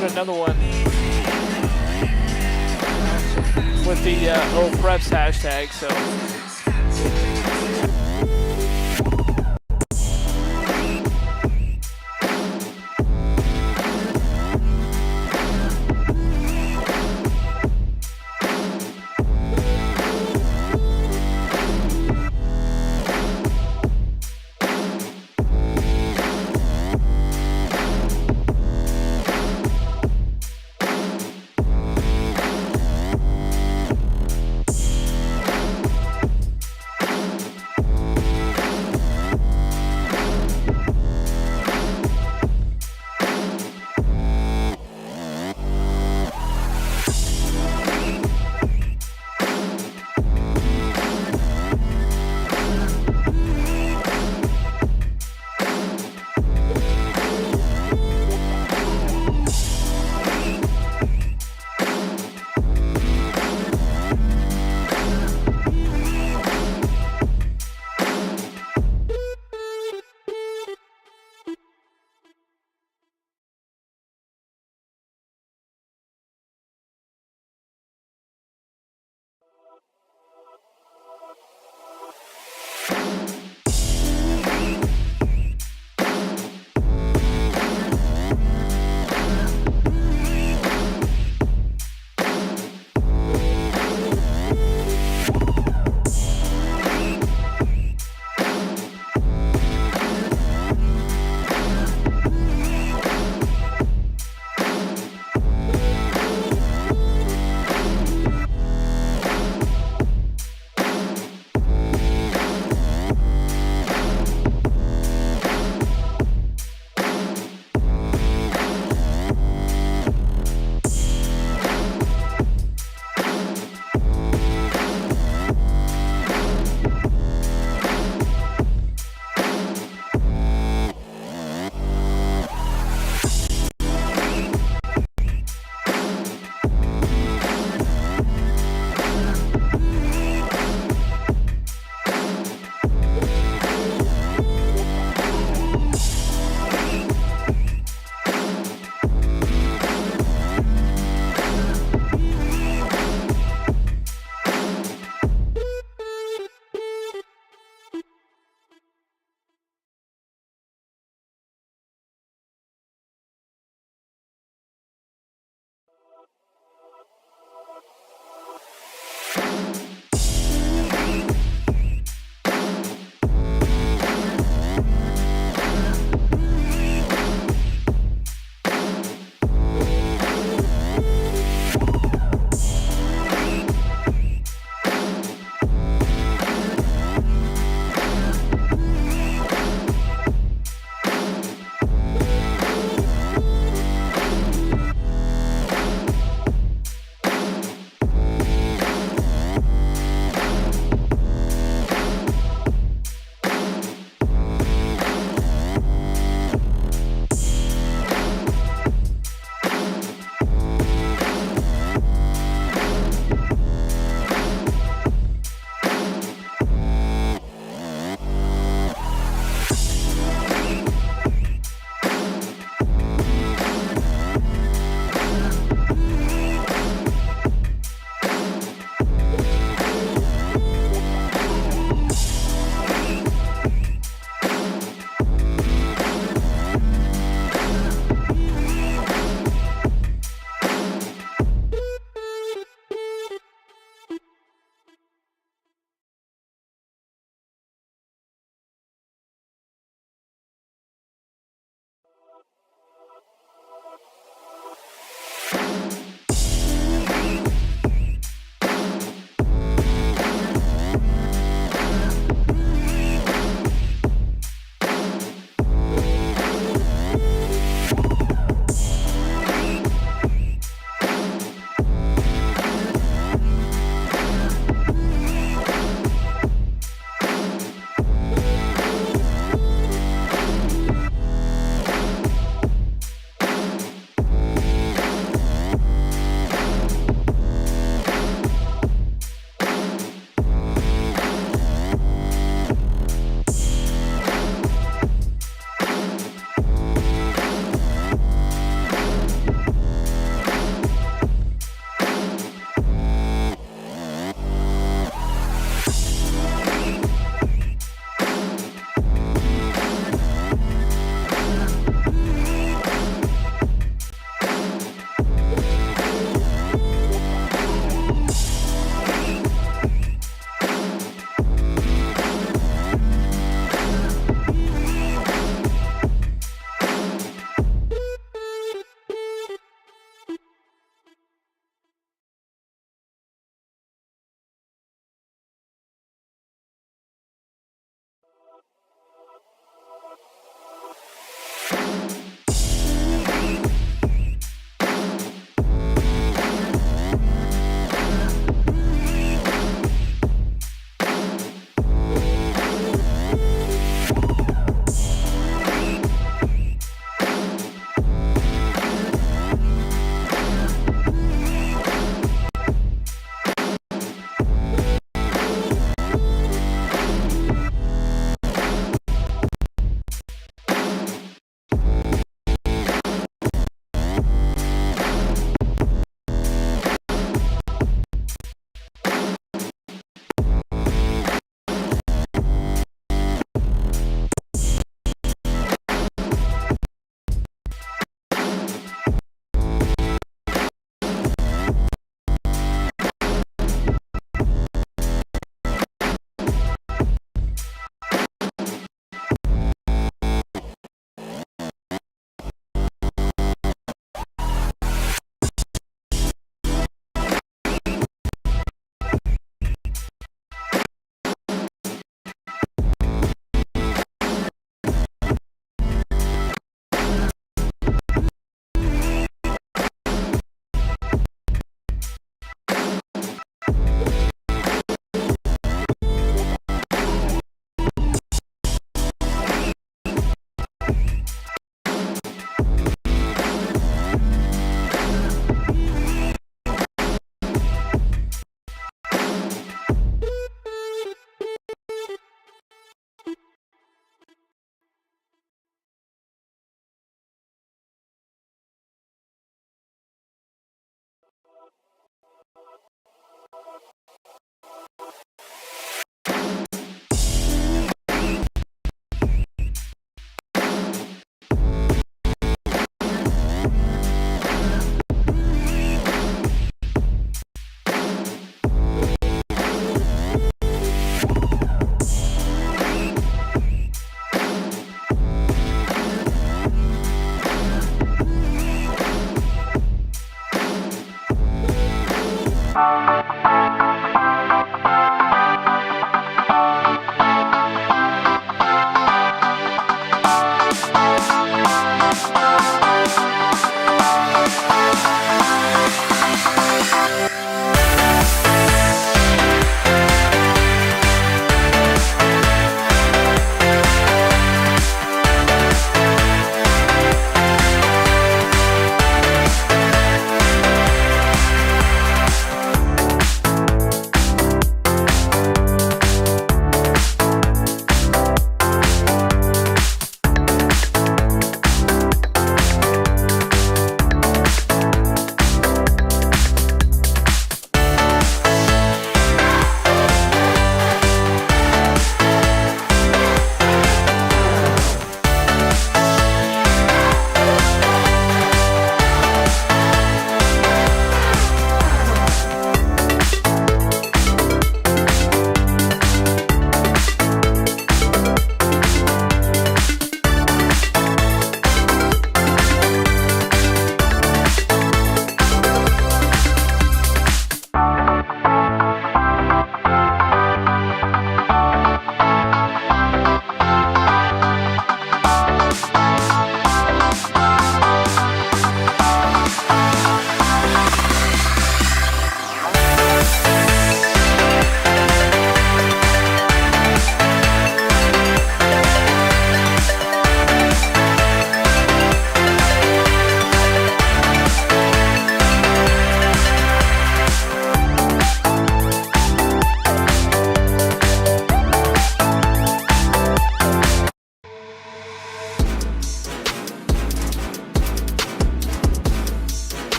put another one with the old preps hashtag. So.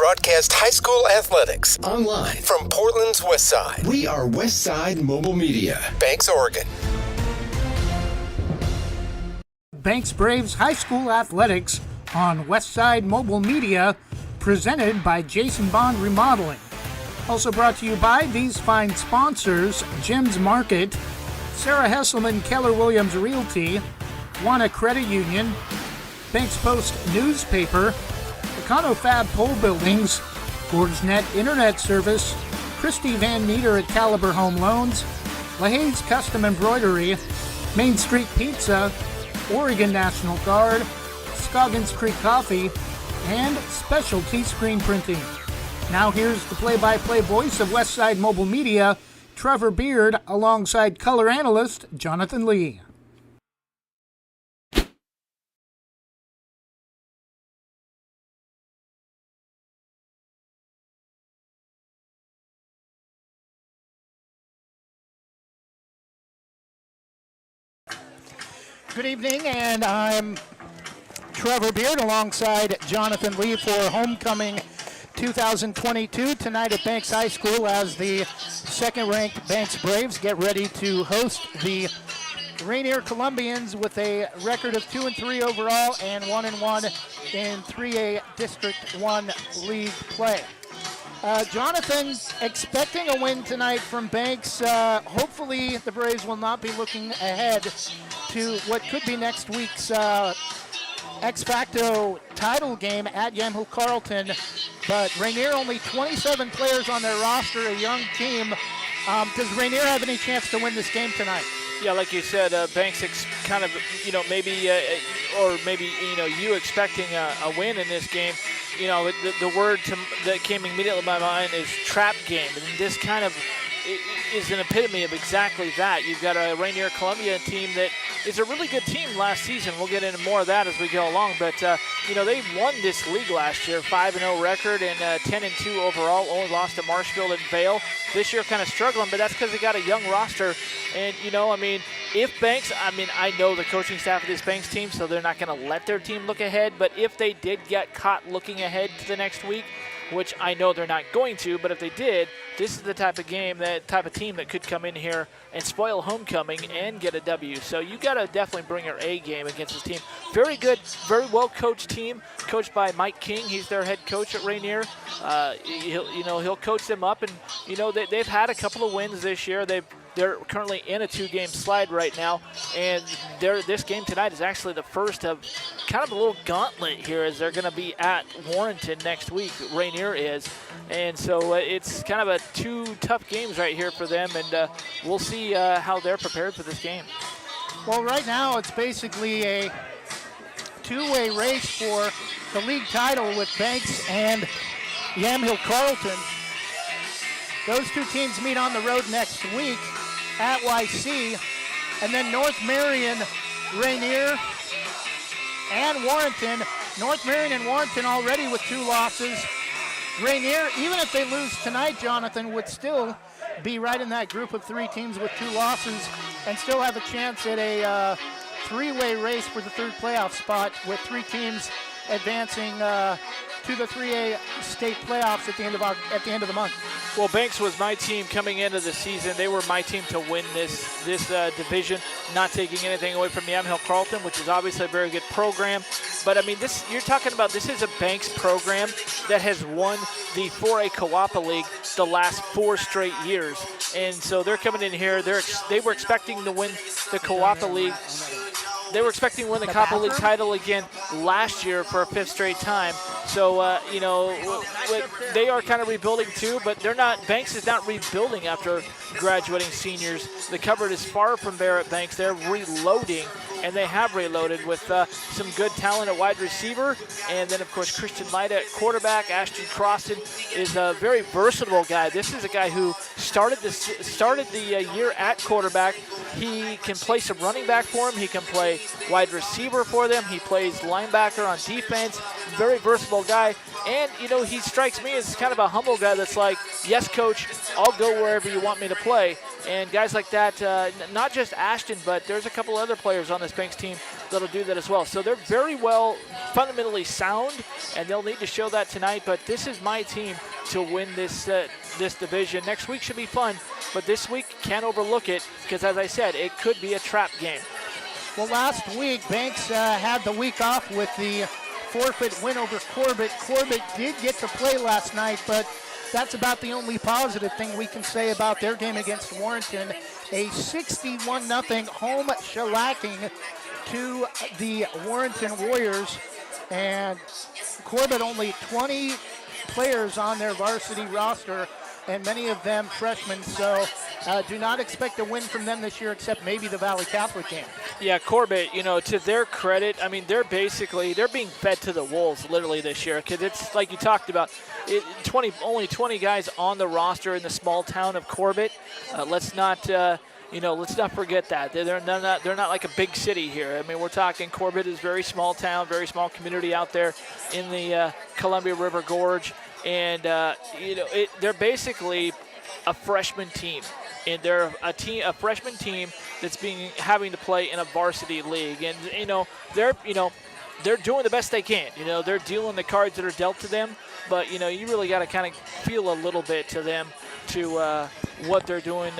broadcast high school athletics online from Portland's West Side. We are West Side Mobile Media, Banks, Oregon. Banks Braves High School Athletics on Westside Mobile Media, presented by Jason Bond Remodeling. Also brought to you by these fine sponsors: Jim's Market, Sarah Hesselman Keller Williams Realty, Wana Credit Union, Banks Post Newspaper, Econo Fab Pole Buildings, GorgeNet Internet Service, Christy Van Meter at Caliber Home Loans, LaHaye's Custom Embroidery, Main Street Pizza, Oregon National Guard, Scoggins Creek Coffee, and Specialty Screen Printing. Now here's the play-by-play voice of Westside Mobile Media, Trevor Beard, alongside color analyst Jonathan Lee. Good evening, and I'm Trevor Beard alongside Jonathan Lee for Homecoming 2022 tonight at Banks High School as the second-ranked Banks Braves get ready to host the Rainier Columbians with a record of 2-3 overall and 1-1 in 3A District 1 League play. Jonathan, expecting a win tonight from Banks. Hopefully the Braves will not be looking ahead to what could be next week's ex facto title game at Yamhill Carlton. But Rainier, only 27 players on their roster, a young team. Does Rainier have any chance to win this game tonight? Yeah, like you said, Banks kind of, maybe, or maybe, you expecting a win in this game. The word that came immediately to my mind is trap game. And this kind of is an epitome of exactly that. You've got a Rainier Columbia team that is a really good team last season. We'll get into more of that as we go along. But, they won this league last year, 5-0 record and 10-2 overall. Only lost to Marshfield and Vale. This year kind of struggling, but that's because they got a young roster. And, if Banks, I know the coaching staff of this Banks team, so they're not going to let their team look ahead. But if they did get caught looking ahead to the next week, which I know they're not going to, but if they did, this is the type of game, that type of team that could come in here and spoil homecoming and get a W. So you got to definitely bring your A game against this team. Very good, very well coached team, coached by Mike King. He's their head coach at Rainier. He'll coach them up, and they've had a couple of wins this year. They're currently in a 2-game slide right now, and this game tonight is actually the first of kind of a little gauntlet here, as they're going to be at Warrenton next week. Rainier is, and so it's kind of a two tough games right here for them, and we'll see how they're prepared for this game. Well, right now it's basically a two-way race for the league title with Banks and Yamhill Carlton. Those two teams meet on the road next week at YC, and then North Marion, Rainier, and Warrenton. North Marion and Warrenton already with 2 losses. Rainier, even if they lose tonight, Jonathan, would still be right in that group of 3 teams with 2 losses and still have a chance at a 3-way race for the 3rd playoff spot, with 3 teams advancing to the 3A state playoffs at the end of the month. Well, Banks was my team coming into the season. They were my team to win this division, not taking anything away from Yamhill Carlton, which is obviously a very good program. But, you're talking about, this is a Banks program that has won the 4A Coapa League the last 4 straight years. And so they're coming in here. They were expecting to win the Coapa League. They were expecting to win the Copa League title again last year for a 5th straight time. So, they are kind of rebuilding too, but Banks is not rebuilding after graduating seniors. The cupboard is far from bare at Banks. They're reloading, and they have reloaded with some good talent at wide receiver. And then, of course, Christian Leida at quarterback. Ashton Croston is a very versatile guy. This is a guy who started the year at quarterback. He can play some running back for him. He can play wide receiver for them. He plays linebacker on defense. Very versatile guy. And, he strikes me as kind of a humble guy that's like, yes, coach, I'll go wherever you want me to play. And guys like that, not just Ashton, but there's a couple other players on this Banks team that'll do that as well. So they're very well fundamentally sound, and they'll need to show that tonight. But this is my team to win this division. Next week should be fun, but this week can't overlook it because, as I said, it could be a trap game. Well, last week, Banks had the week off with the forfeit win over Corbett. Corbett did get to play last night, but that's about the only positive thing we can say about their game against Warrenton. A 61-0 home shellacking to the Warrenton Warriors. And Corbett only 20 players on their varsity roster, and many of them freshmen. So do not expect a win from them this year, except maybe the Valley Catholic game. Yeah, Corbett, to their credit, I mean, they're being fed to the wolves literally this year, because it's like you talked about, only 20 guys on the roster in the small town of Corbett. Let's not forget that. They're not like a big city here. I mean, we're talking Corbett is very small town, very small community out there in the Columbia River Gorge, and they're basically a freshman team. And they're a freshman team that's having to play in a varsity league, and they're doing the best they can. They're dealing the cards that are dealt to them, but you really got to kind of feel a little bit to them to what they're doing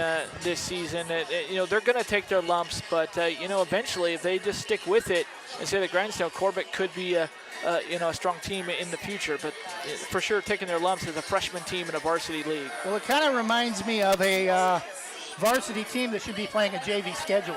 this season. They're going to take their lumps, but eventually, if they just stick with it and say the grindstone, Corbett could be a strong team in the future, but for sure taking their lumps as a freshman team in a varsity league. Well, it kind of reminds me of a varsity team that should be playing a JV schedule.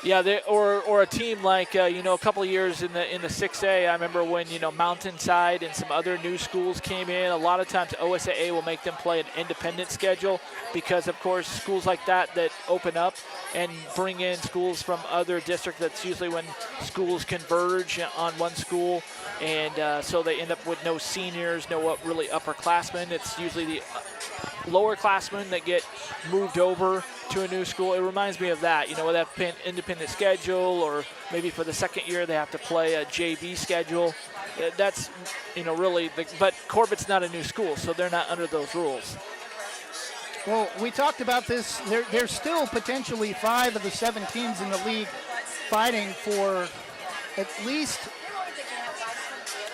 Yeah, or a team like a couple of years in the 6A. I remember when Mountainside and some other new schools came in. A lot of times OSAA will make them play an independent schedule because, of course, schools like that open up and bring in schools from other districts. That's usually when schools converge on one school, and so they end up with no seniors, no really upperclassmen. It's usually the lower classmen that get moved over to a new school. It reminds me of that, with that independent schedule, or maybe for the second year they have to play a JV schedule. That's, really, but Corbett's not a new school, so they're not under those rules. Well, we talked about this. There's still potentially 5 of the 7 teams in the league fighting for at least,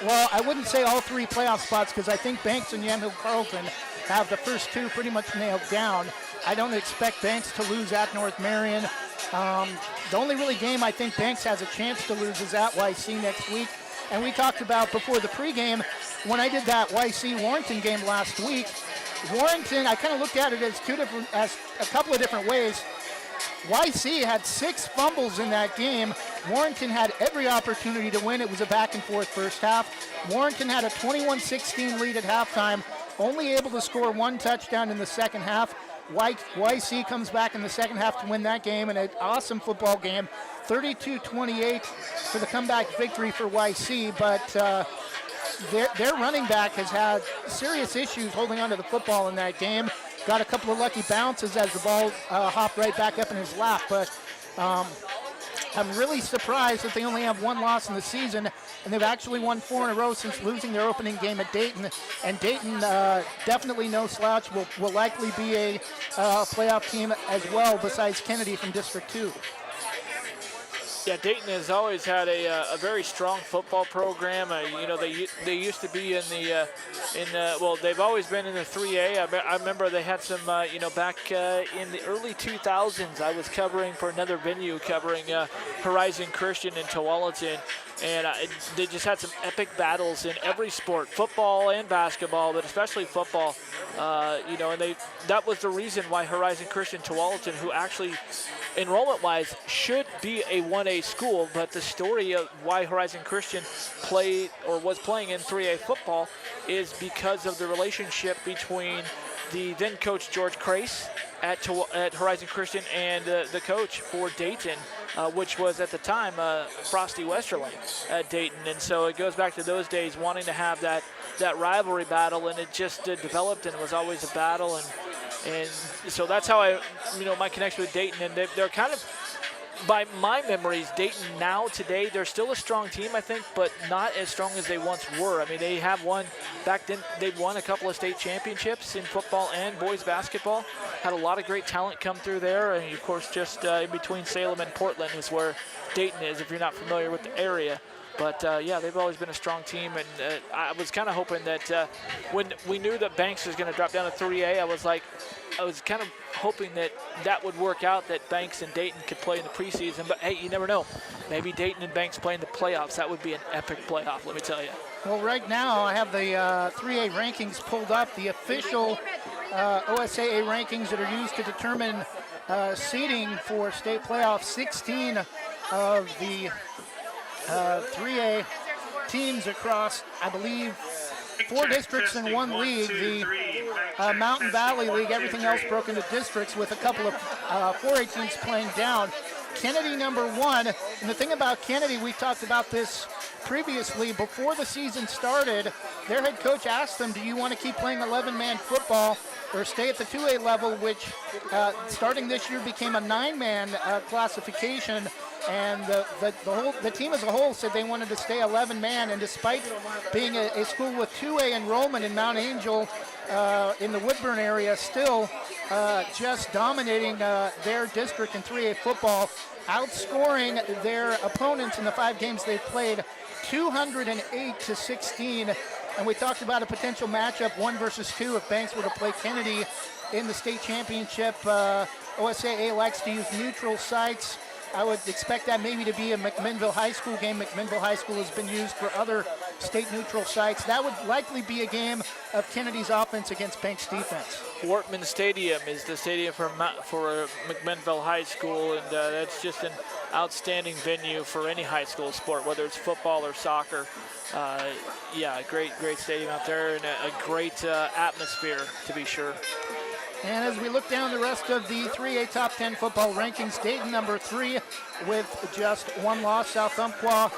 well, I wouldn't say all 3 playoff spots, because I think Banks and Yamhill Carlton have the first 2 pretty much nailed down. I don't expect Banks to lose at North Marion. The only really game I think Banks has a chance to lose is at YC next week. And we talked about before the pregame, when I did that YC Warrenton game last week, Warrenton, I kind of looked at it as a couple of different ways. YC had 6 fumbles in that game. Warrenton had every opportunity to win. It was a back-and-forth first half. Warrenton had a 21-16 lead at halftime, only able to score 1 touchdown in the second half. YC comes back in the second half to win that game, and an awesome football game, 32-28 for the comeback victory for YC. But their running back has had serious issues holding onto the football in that game. Got a couple of lucky bounces as the ball hopped right back up in his lap. But I'm really surprised that they only have 1 loss in the season, and they've actually won 4 in a row since losing their opening game at Dayton. And Dayton, definitely no slouch, will likely be a playoff team as well, besides Kennedy from District 2. Yeah, Dayton has always had a very strong football program. They used to be well, they've always been in the 3A. I remember they had some, back in the early 2000s, I was covering for another venue, covering Horizon Christian in Tualatin. And they just had some epic battles in every sport, football and basketball, but especially football. And that was the reason why Horizon Christian Tualatin, who actually enrollment-wise should be a 1A school, but the story of why Horizon Christian was playing in 3A football is because of the relationship between the then coach George Crace at Horizon Christian and the coach for Dayton, which was at the time Frosty Westerling at Dayton. And so it goes back to those days, wanting to have that rivalry battle, and it just developed and was always a battle. And so that's how my connection with Dayton, and they're kind of by my memories, Dayton now today, they're still a strong team, I think, but not as strong as they once were. I mean, they have won, back then, they've won a couple of state championships in football and boys basketball. Had a lot of great talent come through there, and of course, just in between Salem and Portland is where Dayton is, if you're not familiar with the area. But yeah, they've always been a strong team, and I was kind of hoping that when we knew that Banks was going to drop down to 3A, I was kind of hoping that that would work out, that Banks and Dayton could play in the preseason. But hey, you never know. Maybe Dayton and Banks play in the playoffs. That would be an epic playoff, let me tell you. Well, right now I have the 3A rankings pulled up, the official OSAA rankings that are used to determine seeding for state playoffs. 16 of the 3A teams across, I believe, 4 districts in 1 league. The Mountain Valley League, everything else broken into districts with a couple of 4A teams playing down. Kennedy number 1, and the thing about Kennedy, we talked about this previously, before the season started, their head coach asked them, do you want to keep playing 11-man football or stay at the 2A level, which starting this year became a 9-man classification, and the team as a whole said they wanted to stay 11-man, and despite being a school with 2A enrollment in Mount Angel in the Woodburn area, still just dominating their district in 3A football, outscoring their opponents in the 5 games they've played 208-16. And we talked about a potential matchup, 1 versus 2, if Banks were to play Kennedy in the state championship. OSAA likes to use neutral sites. I would expect that maybe to be a McMinnville High School game. McMinnville High School has been used for other state neutral sites. That would likely be a game of Kennedy's offense against Banks' defense. Wortman Stadium is the stadium for McMinnville High School, and that's just an outstanding venue for any high school sport, whether it's football or soccer. Yeah, great stadium out there, and a great atmosphere, to be sure. And as we look down the rest of the 3A Top 10 football rankings, Dayton number 3 with just 1 loss. South Umpqua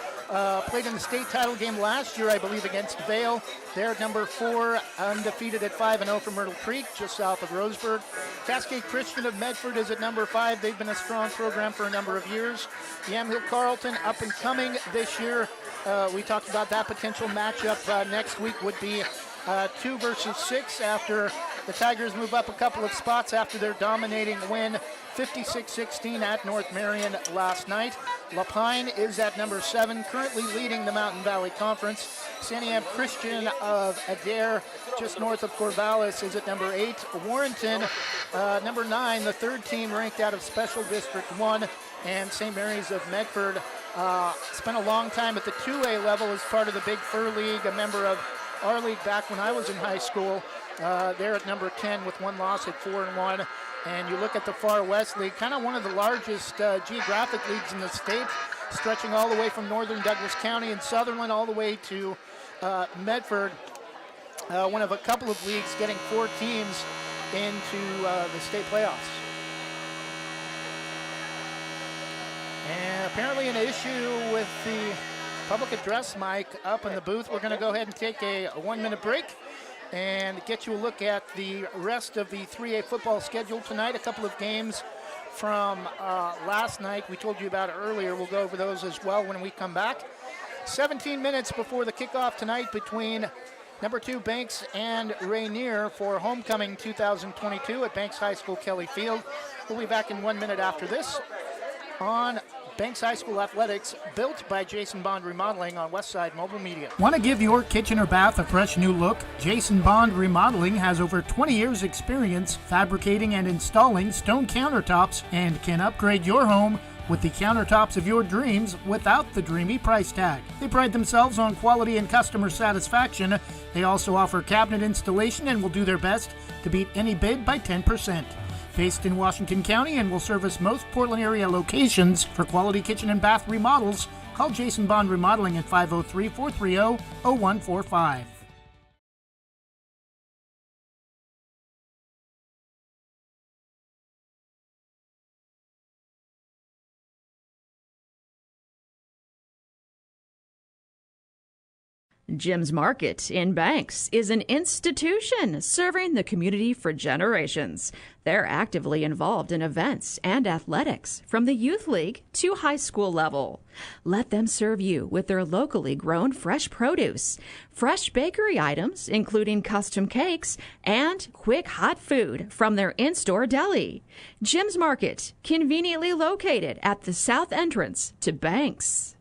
played in the state title game last year, I believe, against Vail. They're at number 4, undefeated at 5-0 from Myrtle Creek, just south of Roseburg. Cascade Christian of Medford is at number 5. They've been a strong program for a number of years. Yamhill Carlton, up and coming this year. We talked about that potential matchup next week would be 2 versus 6 after the Tigers move up a couple of spots after their dominating win 56-16 at North Marion last night. Lapine is at number 7, currently leading the Mountain Valley Conference. Santiam Christian of Adair, just north of Corvallis, is at number 8. Warrenton, number 9, the 3rd team ranked out of Special District 1. And St. Mary's of Medford spent a long time at the 2A level as part of the Big Fur League, a member of our league back when I was in high school. They're at number 10 with 1 loss at 4-1. And you look at the Far West League, kind of one of the largest geographic leagues in the state, stretching all the way from northern Douglas County and Sutherland all the way to Medford. One of a couple of leagues getting 4 teams into the state playoffs. And apparently an issue with the public address mic up in the booth. We're going to go ahead and take a 1-minute break and get you a look at the rest of the 3A football schedule tonight. A couple of games from last night we told you about earlier. We'll go over those as well when we come back. 17 minutes before the kickoff tonight between number 2 Banks and Rainier for homecoming 2022 at Banks High School Kelly Field. We'll be back in 1 minute after this on Banks High School Athletics, built by Jason Bond Remodeling on Westside Mobile Media. Want to give your kitchen or bath a fresh new look? Jason Bond Remodeling has over 20 years experience fabricating and installing stone countertops and can upgrade your home with the countertops of your dreams without the dreamy price tag. They pride themselves on quality and customer satisfaction. They also offer cabinet installation and will do their best to beat any bid by 10%. Based in Washington County and will service most Portland area locations. For quality kitchen and bath remodels, call Jason Bond Remodeling at 503-430-0145. Jim's Market in Banks is an institution serving the community for generations. They're actively involved in events and athletics from the youth league to high school level. Let them serve you with their locally grown fresh produce, fresh bakery items, including custom cakes, and quick hot food from their in-store deli. Jim's Market, conveniently located at the south entrance to Banks.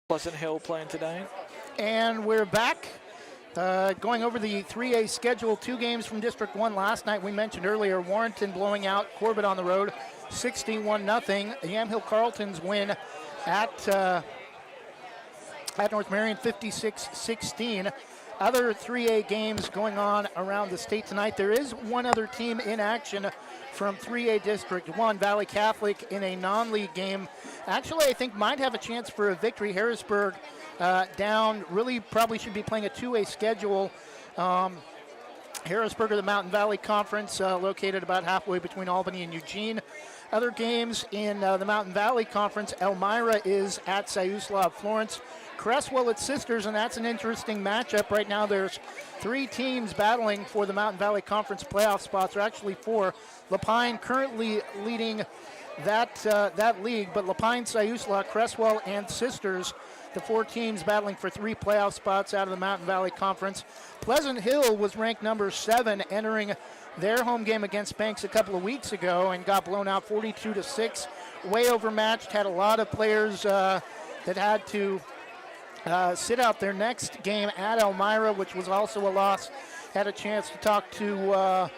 Pleasant Hill playing tonight. And we're back going over the 3A schedule. 2 games from District 1 last night. We mentioned earlier Warrenton blowing out Corbett on the road 61-0. Yamhill Carlton's win at North Marion 56-16. Other 3A games going on around the state tonight. There is one other team in action from 3A District 1, Valley Catholic, in a non-league game. Actually, I think might have a chance for a victory. Harrisburg down, really probably should be playing a 2A schedule. Harrisburg of the Mountain Valley Conference, located about halfway between Albany and Eugene. Other games in the Mountain Valley Conference, Elmira is at Siuslaw of Florence. Cresswell at Sisters, and that's an interesting matchup. Right now there's 3 teams battling for the Mountain Valley Conference playoff spots, or actually 4. Lapine currently leading that league, but Lapine, Siuslaw, Cresswell, and Sisters, the 4 teams battling for 3 playoff spots out of the Mountain Valley Conference. Pleasant Hill was ranked number 7 entering their home game against Banks a couple of weeks ago and got blown out 42-6. Way overmatched, had a lot of players that had to sit out their next game at Elmira, which was also a loss. Had a chance to talk to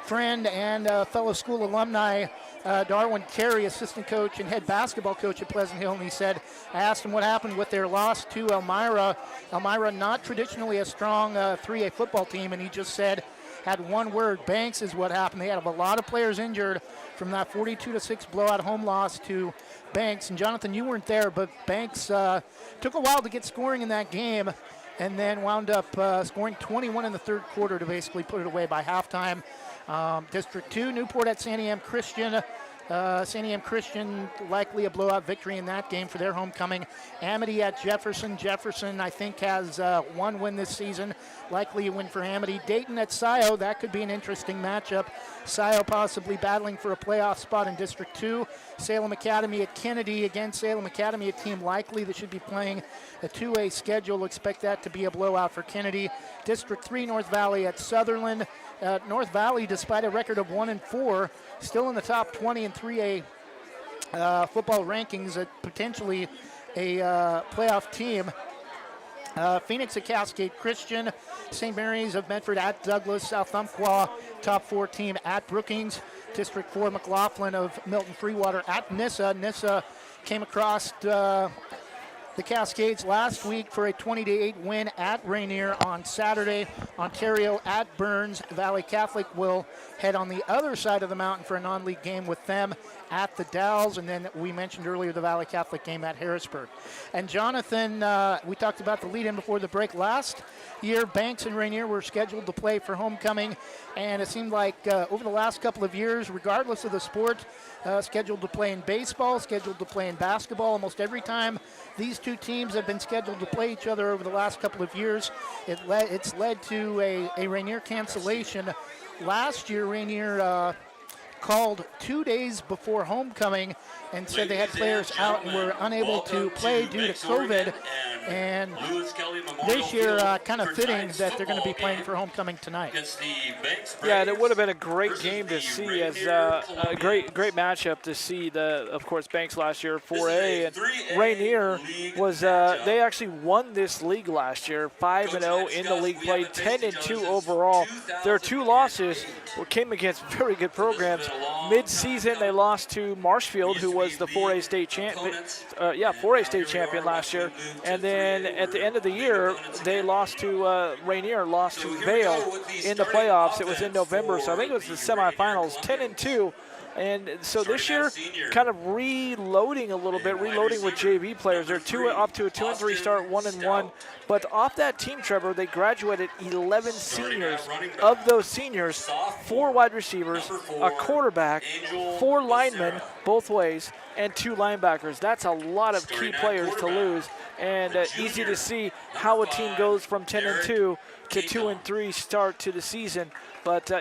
friend and fellow school alumni Darwin Carey, assistant coach and head basketball coach at Pleasant Hill, and he said, I asked him what happened with their loss to Elmira. Elmira, not traditionally a strong 3A football team, and he just said, had one word, Banks is what happened. They had a lot of players injured from that 42-6 blowout home loss to Banks. And Jonathan, you weren't there, but Banks took a while to get scoring in that game and then wound up scoring 21 in the third quarter to basically put it away by halftime. District 2, Newport at Santiam Christian. Santiam Christian likely a blowout victory in that game for their homecoming. Amity at Jefferson. Jefferson, I think, has 1 win this season. Likely a win for Amity. Dayton at Scio. That could be an interesting matchup. Scio possibly battling for a playoff spot in District 2. Salem Academy at Kennedy. Again, Salem Academy, a team likely that should be playing a 2A schedule. Expect that to be a blowout for Kennedy. District 3, North Valley at Sutherland. North Valley, despite a record of 1-4, still in the top 20 in 3A football rankings, potentially a playoff team. Phoenix at Cascade Christian, St. Mary's of Medford at Douglas, South Umpqua, top 4 team at Brookings, District 4 McLaughlin of Milton Freewater at Nissa. Nissa came across the Cascades last week for a 20-8 win at Rainier on Saturday. Ontario at Burns. Valley Catholic will head on the other side of the mountain for a non-league game with them at the Dalles. And then we mentioned earlier the Valley Catholic game at Harrisburg. And Jonathan, we talked about the lead-in before the break. Last year, Banks and Rainier were scheduled to play for homecoming. And it seemed like over the last couple of years, regardless of the sport, scheduled to play in baseball, scheduled to play in basketball. Almost every time these 2 teams have been scheduled to play each other over the last couple of years, it's led to a Rainier cancellation. Last year, Rainier called 2 days before homecoming and said they had players out and were unable to play due to COVID. And this year, kind of fitting that they're going to be playing for homecoming tonight. Yeah, and it would have been a great game to see, as a great matchup to see. Of course, Banks last year 4A, and Rainier was they actually won this league last year, 5-0 in the league play, 10-2 overall. Their 2 losses came against very good programs. Mid-season, they lost to Marshfield, who was the 4A state champion. 4A state champion last year, and then at the end of the year, they lost to Rainier, lost to Vale in the playoffs. It was in November, so I think it was the semifinals. 10-2 And so this year, kind of reloading a little bit, reloading with JV players. They're up to a 2-3 start, 1-1. But off that team, Trevor, they graduated 11 seniors. Of those seniors, 4 wide receivers, a quarterback, 4 linemen both ways, and 2 linebackers. That's a lot of key players to lose. And easy to see how a team goes from 10-2 to 2-3 start to the season. But,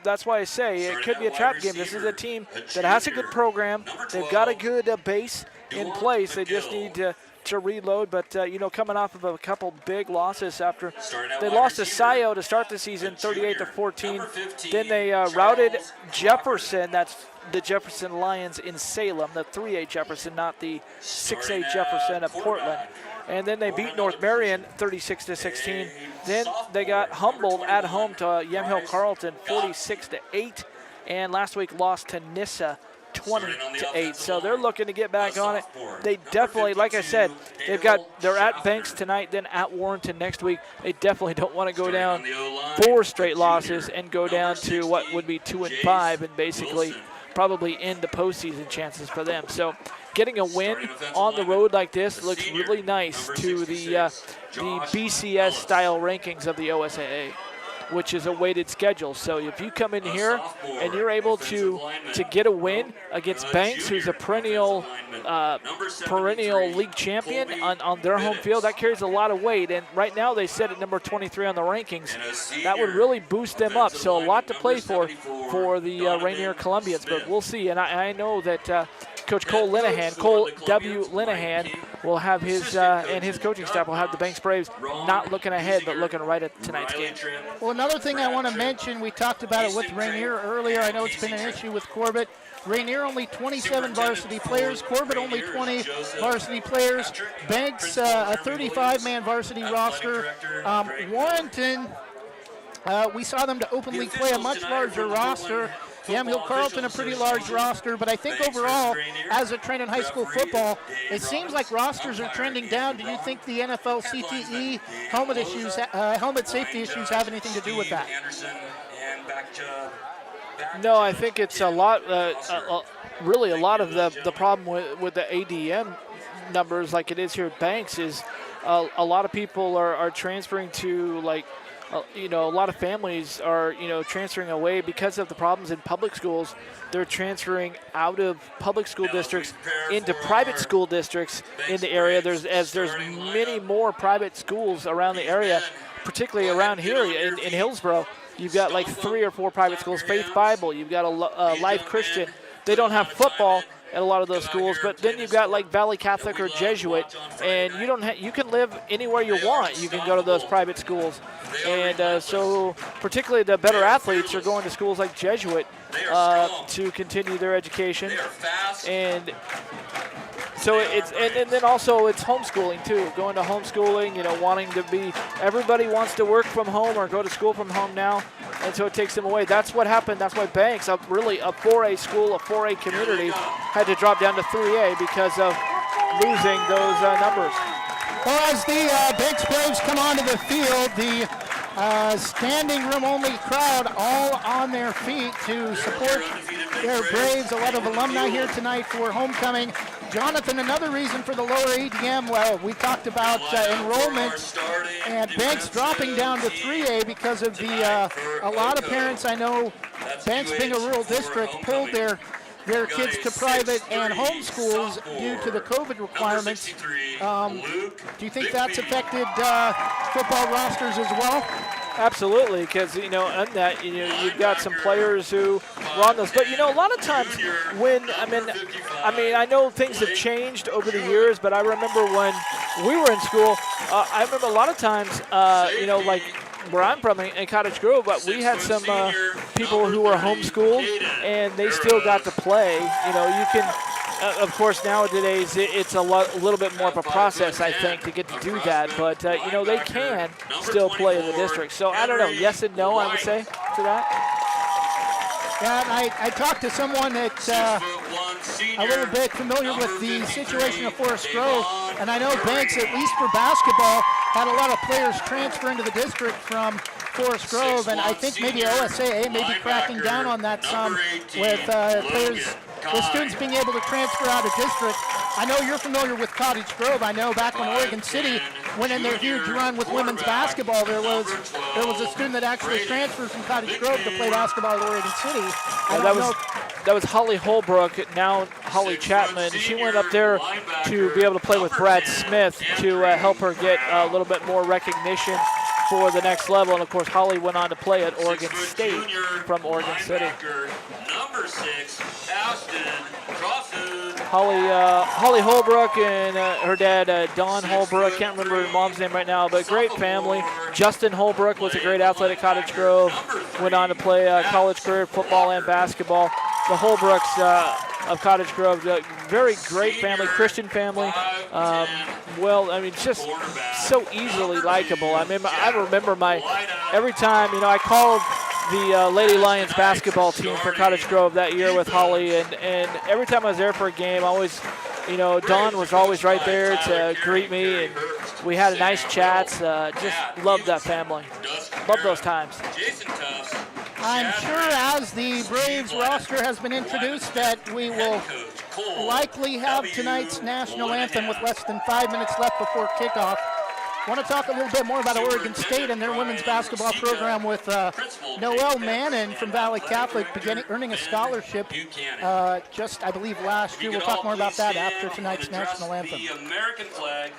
that's why I say it could be a trap game. This is a team that has a good program. They've got a good base in place. They just need to reload. But, coming off of a couple big losses after they lost to Sayo to start the season, 38-14. Then they routed Jefferson. That's the Jefferson Lions in Salem, the 3A Jefferson, not the 6A Jefferson of Portland. And then they beat North Marion 36-16. Then they got humbled at home to Yamhill Carlton 46-8. And last week lost to Nissa 20-8. So they're looking to get back on it. They definitely, like I said, they're at Banks tonight, then at Warrenton next week. They definitely don't want to go down 4 straight losses and go down to what would be 2-5 and basically probably end the postseason chances for them. So getting a win on the road like this looks really nice to the BCS style rankings of the OSAA, which is a weighted schedule. So if you come in here and you're able to get a win against Banks, who's a perennial league champion on their home field, that carries a lot of weight. And right now they sit at number 23 on the rankings. That would really boost them up. So a lot to play for the Rainier Columbians, but we'll see. And I know that Coach Cole W. Linehan, will have his and his coaching staff will have the Banks Braves not looking ahead, but looking right at tonight's game. Well, another thing I want to mention, we talked about it with Rainier earlier. I know it's been an issue with Corbett. Rainier only 27 varsity players. Corbett only 20 varsity players. Banks a 35-man varsity roster. Warrenton, we saw them to openly play a much larger roster. Yamhill Carlton, a pretty large roster, but I think overall, as a trend in high school football, it seems like rosters are trending down. Do you think the NFL CTE helmet safety issues have anything to do with that? No, I think it's a lot, really a lot of the problem with the ADM numbers like it is here at Banks is a lot of people are transferring to a lot of families are, transferring away because of the problems in public schools. They're transferring out of public school districts into private school districts in the area. There's many more private schools around the area, particularly around here in Hillsboro. You've got 3 or 4 private schools. Faith Bible, you've got a Life Christian. They don't have football at a lot of those schools, but then you've got Valley Catholic or Jesuit, and you can live anywhere you want. You can go to those private schools, and so particularly the better athletes are going to schools like Jesuit to continue their education, and so and then also it's homeschooling too. Going to homeschooling, wanting to be. Everybody wants to work from home or go to school from home now, and so it takes them away. That's what happened. That's why Banks, really a 4A school, a 4A community, had to drop down to 3A because of losing those numbers. Well, as the Banks Braves come onto the field, the standing room only crowd all on their feet to support their Braves. A lot of alumni here tonight for homecoming. Jonathan, another reason for the lower ADM, well, we talked about enrollment and Banks dropping down to 3A because of a lot of parents, I know, Banks being a rural district, pulled their kids to private and homeschools due to the COVID requirements. Do you think that's affected football rosters as well? Absolutely, because on that you've got some players who were on those, but a lot of times when I know things have changed over the years, but I remember when we were in school, I remember a lot of times, where I'm from in Cottage Grove, but we had some people who were homeschooled and they still got to play. You can. Of course, nowadays it's a little bit more of a process, I think, to get to do that. But they can still play in the district. So I don't know. Yes and no, I would say to that. Yeah, and I talked to someone that's a little bit familiar with the situation of Forest Grove, and I know Banks, at least for basketball, had a lot of players transfer into the district from Forest Grove, and I think maybe OSAA may be cracking down on that some with players, with students being able to transfer out of district. I know you're familiar with Cottage Grove. I know back when Oregon City went in their huge run with women's basketball, there was a student that actually transferred from Cottage Grove to play basketball at Oregon City. That was Holly Holbrook, now Holly Chapman. She went up there to be able to play with Brad Smith to help her get a little bit more recognition for the next level. And, of course, Holly went on to play at Oregon State from Oregon City. Number 6, Ashton Crossan. Holly Holbrook and her dad, Don Holbrook. Can't remember her mom's name right now, but great family. Justin Holbrook was a great athlete at Cottage Grove. Went on to play college career football and basketball. The Holbrooks of Cottage Grove, very great family, Christian family. Just so easily likable. I remember every time, I called the Lady Lions basketball team for Cottage Grove that year with Holly, and every time I was there for a game, Dawn was always right there to greet me, and we had a nice chats. Just loved that family. Loved those times. I'm sure as the Braves roster has been introduced that we will likely have tonight's national anthem with less than 5 minutes left before kickoff. I want to talk a little bit more about Oregon State and their women's basketball program with Noelle Mannon from Valley Catholic earning a scholarship just, I believe, last year. We'll talk more about that after tonight's national anthem. The American flag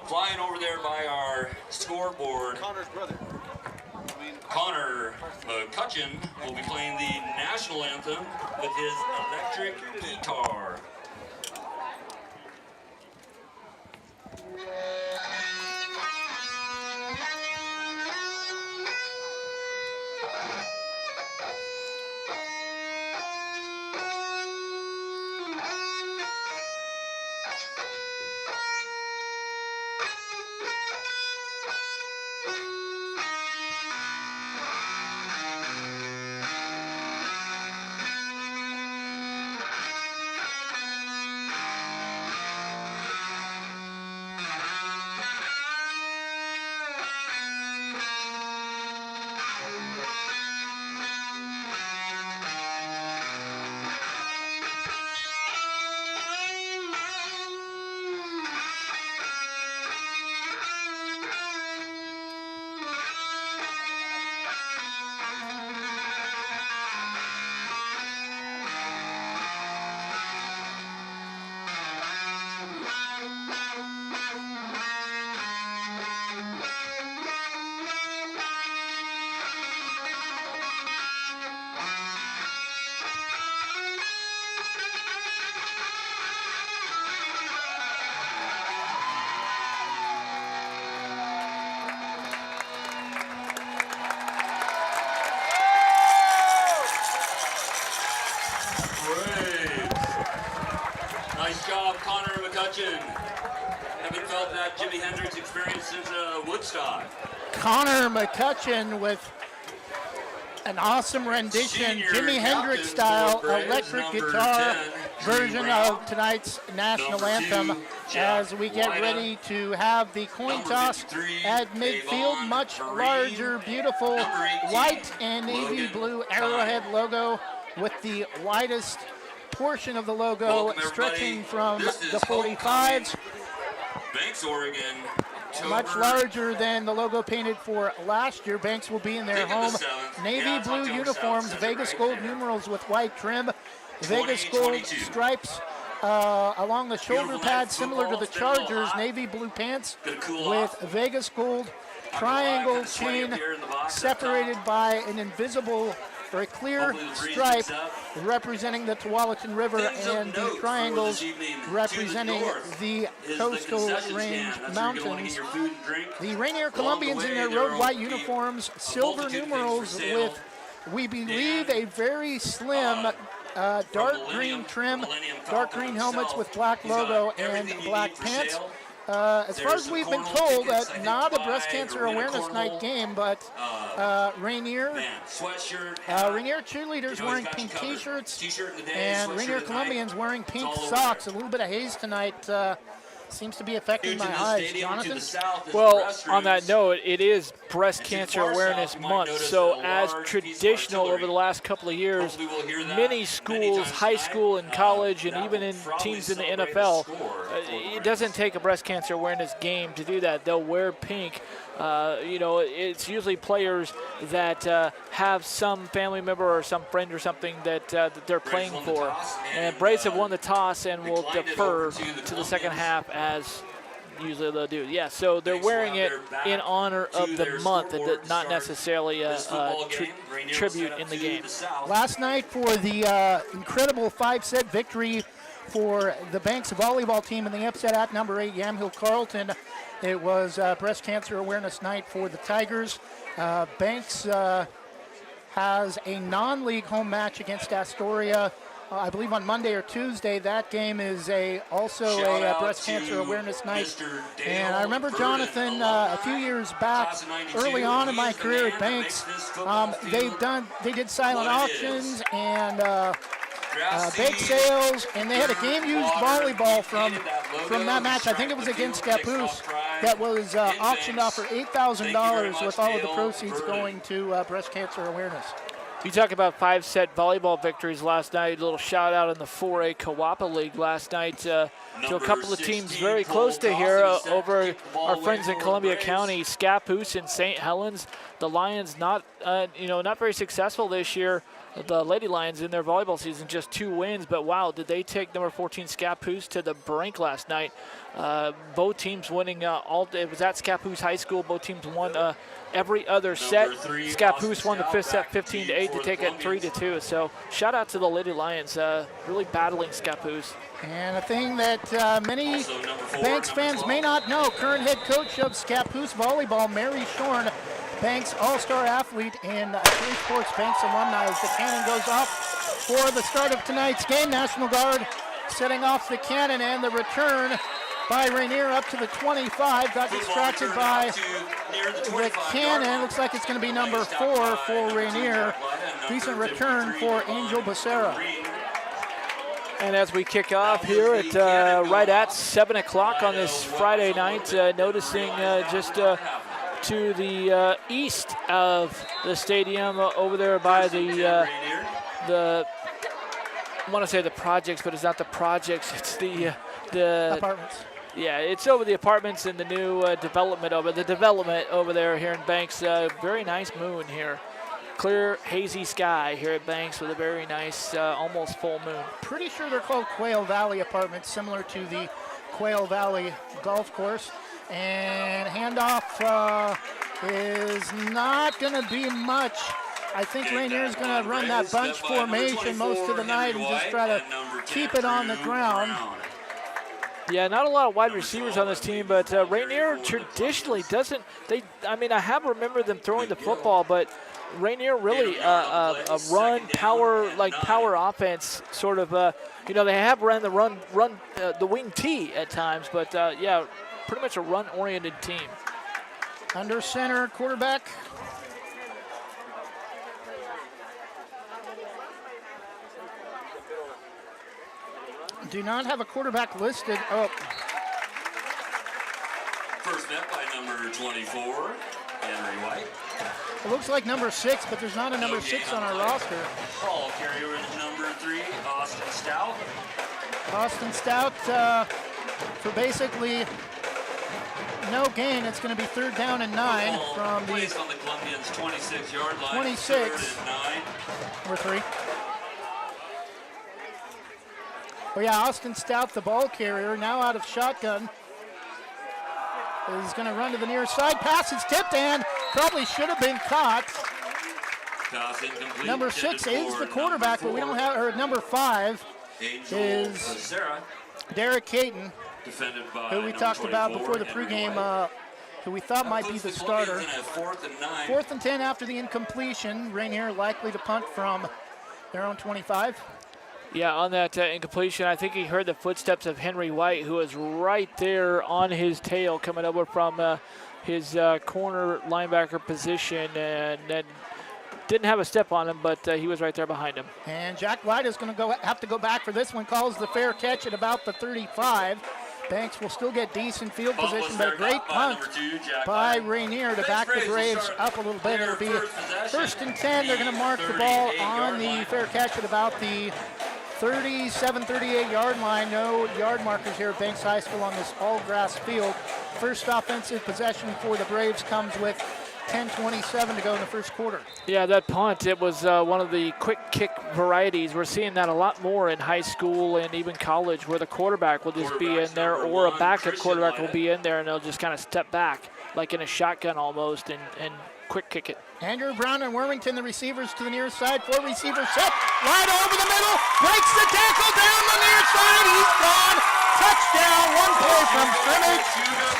flying over there by our scoreboard. Connor's brother. Connor McCutcheon will be playing the national anthem with his electric guitar. Nice job, Connor McCutcheon. Haven't felt that Jimi Hendrix experience since Woodstock. Connor McCutcheon with an awesome rendition, Jimi Hendrix style electric guitar version of tonight's national anthem as we get ready to have the coin toss at midfield. Much larger, beautiful white and navy blue arrowhead logo with the widest portion of the logo stretching from the 45s. Banks, Oregon. Much larger than the logo painted for last year. Banks will be in their home navy blue uniforms, Vegas gold numerals with white trim, Vegas gold stripes along the shoulder pads similar to the Chargers, navy blue pants with Vegas gold triangle chain separated by an invisible or a clear stripe representing the Tualatin River and the triangles representing the coastal range mountains. The Rainier Columbians in their road white uniforms, silver numerals with, we believe, a very slim dark green trim, dark green helmets with black logo and black pants. As far as we've been told, not a breast cancer awareness night game, but Rainier cheerleaders wearing pink t-shirts and Rainier Columbians wearing pink socks. A little bit of haze tonight seems to be affecting my Huge in the eyes. stadium to Jonathan? the south is Well, the on that restrooms. note, it is Breast And to Cancer far Awareness south, you might Month. notice So, a as large piece of traditional over artillery. the last couple of years, Hopefully we'll hear that many many schools, times high tonight. school and college, and That even will in probably teams in the celebrate the NFL, score for the it Braves. doesn't take a breast cancer awareness game to do that. They'll wear pink. It's usually players that have some family member or some friend or something that they're playing won the for. toss, And and, Braves have won the toss and will declined it defer over to the second Columbians. half as usually they'll do. Yeah, so they're Thanks, wearing Rob. it They're back in honor to of the their month and scoreboard to not start necessarily a this football game. Rainier will tribute set up in the to game. the south. Last night for the incredible 5-set victory for the Banks volleyball team in the upset at number 8 Yamhill Carlton. It was Breast Cancer Awareness Night for the Tigers. Banks has a non-league home match against Astoria, I believe on Monday or Tuesday. That game is also Shout a out Breast to Cancer Awareness Night. Mr. Dale And I remember Burden, Jonathan a alumni, few years back, class of 92. early on in He my is the career man at that Banks. makes this football field They did silent what it is. auctions and grass bake seed, sales, and they had a dirt, game-used water, volleyball he painted that logo, from that match. I think it was striped the against field, kicks Scappoose, off drive that was in auctioned off for Banks. $8,000 Thank you very much, with all of the Dale proceeds Burden. going to breast cancer awareness. You talk about 5-set volleyball victories last night. A little shout out in the 4A Kawapa League last night to a Number couple of teams 16, very close to Cole here Dawson is set to over kick the ball our away friends in for the Columbia Braves. County, Scappoose and St. Helens. The Lions not very successful this year. The Lady Lions in their volleyball season, just 2 wins, but wow, did they take number 14 Scappoose to the brink last night. Both teams winning it was at Scappoose High School. Both teams won every other set. Number 3, Scappoose Austin won the 5th set Stout, 15-8 to for take the it 3-2. So shout out to the Lady Lions, really battling Scappoose. And a thing that many Also number 4, Banks number fans 12. may not know, current head coach of Scappoose Volleyball, Mary Shorn, Banks all-star athlete and three sports Banks alumni. As the cannon goes off for the start of tonight's game, National Guard setting off the cannon, and the return by Rainier up to the 25. Got Football distracted return by out to near the the 25-yard cannon. line. Looks like it's going to be number Placed 4 out for by Rainier. number Decent 53, return for Devon Angel Becerra. Green. And as we kick off here at right at 7 o'clock on this Friday night, noticing just to the east of the stadium over there by the I want to say the projects, but it's not the projects. It's the Apartments. yeah, it's over the apartments and the new development over there here in Banks. Very nice moon here. Clear, hazy sky here at Banks with a very nice, almost full moon. Pretty sure they're called Quail Valley Apartments, similar to the Quail Valley Golf Course. And handoff is not going to be much. I think Rainier is going to run that bunch formation most of the night and just try to keep it on the ground. Yeah, not a lot of wide receivers on this team, but Rainier traditionally doesn't. I have remembered them throwing the football, but Rainier really a run power offense sort of. They have ran the wing T at times, but yeah, pretty much a run-oriented team. Under center, quarterback. Do not have a quarterback listed. Oh, First step by number 24, Henry White. it looks like number 6, but there's not a number 6 on our roster. Ball carrier is number 3, Austin Stout. Austin Stout for basically no gain. It's going to be 3rd down and 9 Ball from the placed on the Columbians' 26-yard line. 26. 3rd and 9. number 3. Oh yeah, Austin Stout, the ball carrier, now out of shotgun. Is going to run to the near side. Pass is tipped and probably should have been caught. Toss incomplete. Number Intended 6 is for the quarterback, but we don't have, or number 5, Angel is Becerra, Derek Caton, defended by who we number talked about 24, before the Henry pregame, White. who we thought might be Puts the Columbians starter. in at 4th and 9. 4th and 10 after the incompletion. Rainier likely to punt from their own 25. Yeah, on that incompletion, I think he heard the footsteps of Henry White, who was right there on his tail coming over from his corner linebacker position, and then didn't have a step on him, but he was right there behind him. And Jack White is going to have to go back for this one. Calls the fair catch at about the 35. Banks will still get decent field Punt position, was but a there, great caught by punt number 2, Jack by Leiter. Rainier to Banks back the Braves will Braves start up a little bit. It'll be their first first and 10. possession They're going to mark the at ball 38-yard on the line. fair catch at about the 37, 38-yard line. No yard markers here at Banks High School on this all-grass field. First offensive possession for the Braves comes with 10:27 to go in the first quarter. Yeah, that punt, it was one of the quick kick varieties. We're seeing that a lot more in high school and even college, where the quarterback will just be in there, or a backup quarterback will be in there, and they'll just kind of step back, like in a shotgun almost, and quick kick it. Andrew Brown and Wormington, the receivers to the near side. 4 receivers set. Lida over the middle. Breaks the tackle down the near side. He's gone. Touchdown. 1 play from scrimmage.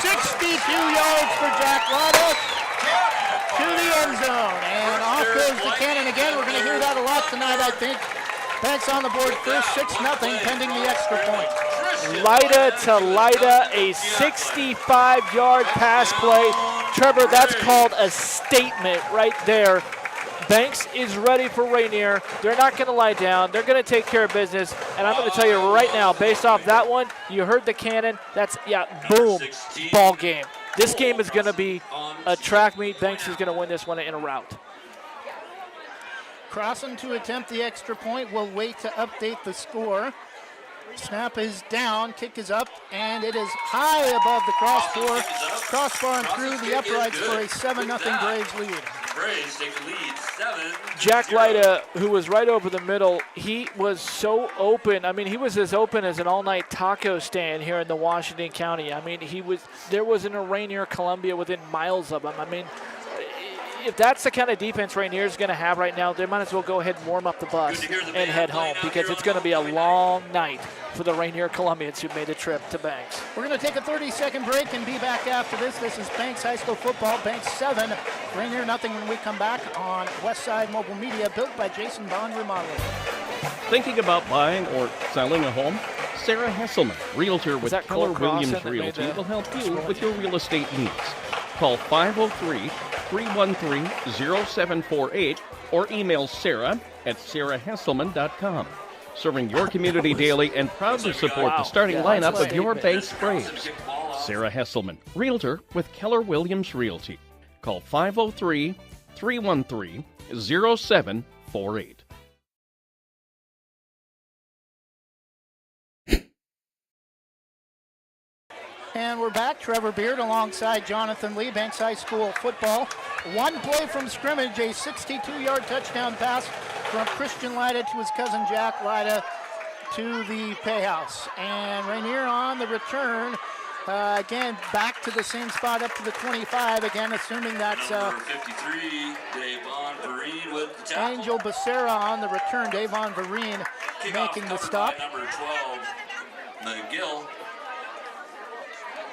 62 yards for Jack Lida to the end zone. And off goes the cannon again. We're going to hear that a lot tonight, I think. Banks on the board first, 6-0, pending the extra point. Lida to Lida, a 65-yard pass play. Trevor, that's called a statement right there. Banks is ready for Rainier. They're not going to lie down. They're going to take care of business. And I'm going to tell you right now, based off that one, you heard the cannon. That's, boom, ball game. This game is going to be a track meet. Banks is going to win this one in a rout. Crossing to attempt the extra point. We'll wait to update the score. Snap is down, kick is up, and it is high above the crossbar and through the uprights for a 7-0 Braves lead. Braves take the lead, 7. Jack Lida, who was right over the middle, he was so open. I mean, he was as open as an all-night taco stand here in the Washington County. I mean, there wasn't a Rainier Columbia within miles of him. I mean, if that's the kind of defense Rainier is going to have right now, they might as well go ahead and warm up the bus and head home, because it's going to be a long night for the Rainier Columbians who made the trip to Banks. We're going to take a 30-second break and be back after this. This is Banks High School football. Banks 7, Rainier nothing when we come back on Westside Mobile Media, built by Jason Bond Remodeling. Thinking about buying or selling a home? Sarah Hesselman, realtor with Keller Williams Realty, will help you with your real estate needs. Call 503-313-0748 or email Sarah at sarahhesselman.com. Serving your community daily and proud to support the starting lineup of your Banks Braves. Sarah Hesselman, realtor with Keller Williams Realty. Call 503-313-0748. And we're back. Trevor Beard alongside Jonathan Lee, Banks High School football. 1 play from scrimmage, a 62-yard touchdown pass from Christian Lida to his cousin Jack Lida to the payhouse. And Rainier on the return, again, back to the same spot up to the 25, again, assuming that's Number 53, Davon Vereen with the tackle. Angel Becerra on the return. Davon Vereen Kickoff making the covered stop. by number 12, McGill.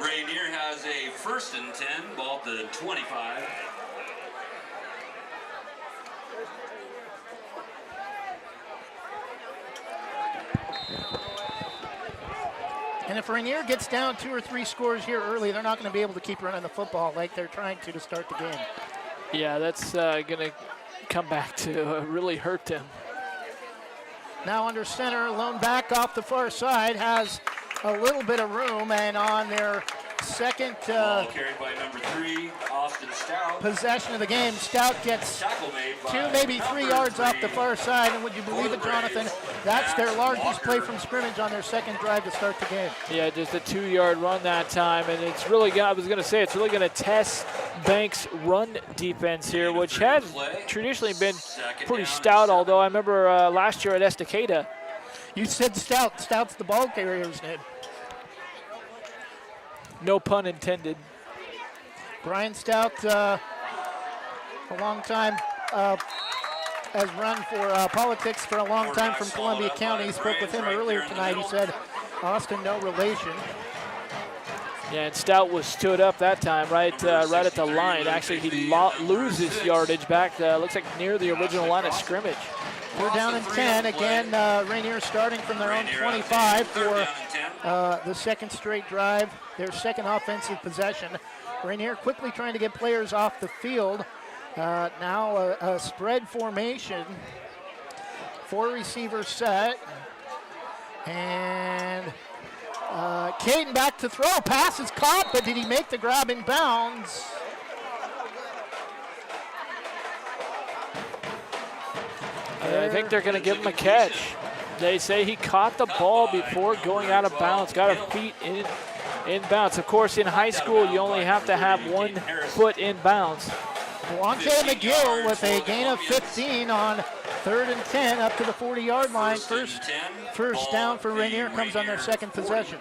Rainier has a 1st and 10, ball at the 25. And if Rainier gets down 2 or 3 scores here early, they're not going to be able to keep running the football like they're trying to start the game. Yeah, that's going to come back to really hurt them. Now under center, lone back off the far side, has a little bit of room, and on their second Ball carried by number 3, Austin Stout. possession of the game, Stout gets Tackle made by 2, maybe 3 number yards off 3. the far side, and would you believe it, Jonathan? That's their largest play from scrimmage on their second drive to start the game. Yeah, just a 2-yard run that time, and it's really I was going to say, it's really going to test Banks' run defense here, which has traditionally been pretty stout, although I remember last year at Estacada. You said Stout. Stout's the ball carrier's name. No pun intended. Brian Stout, a long time, has run for politics for a long time from Columbia County. Spoke with him earlier tonight. He said, Austin, no relation. Yeah, and Stout was stood up that time, right at the line. Actually, he loses yardage back, looks like near the original line of scrimmage. We're down in 10. Again, Rainier starting from their own 25 for the second straight drive, their second offensive possession. Rainier quickly trying to get players off the field. Now a spread formation. 4 receivers set. And Caden back to throw. Pass is caught, but did he make the grab in bounds? I think they're going to give him a catch. They say he caught the ball before going out of bounds, got her feet in bounds. Of course, in high school, you only have to have 1 foot in bounds. Devontae McGill with a gain of 15 on 3rd and 10 up to the 40-yard line. First down for Rainier comes on their second possession.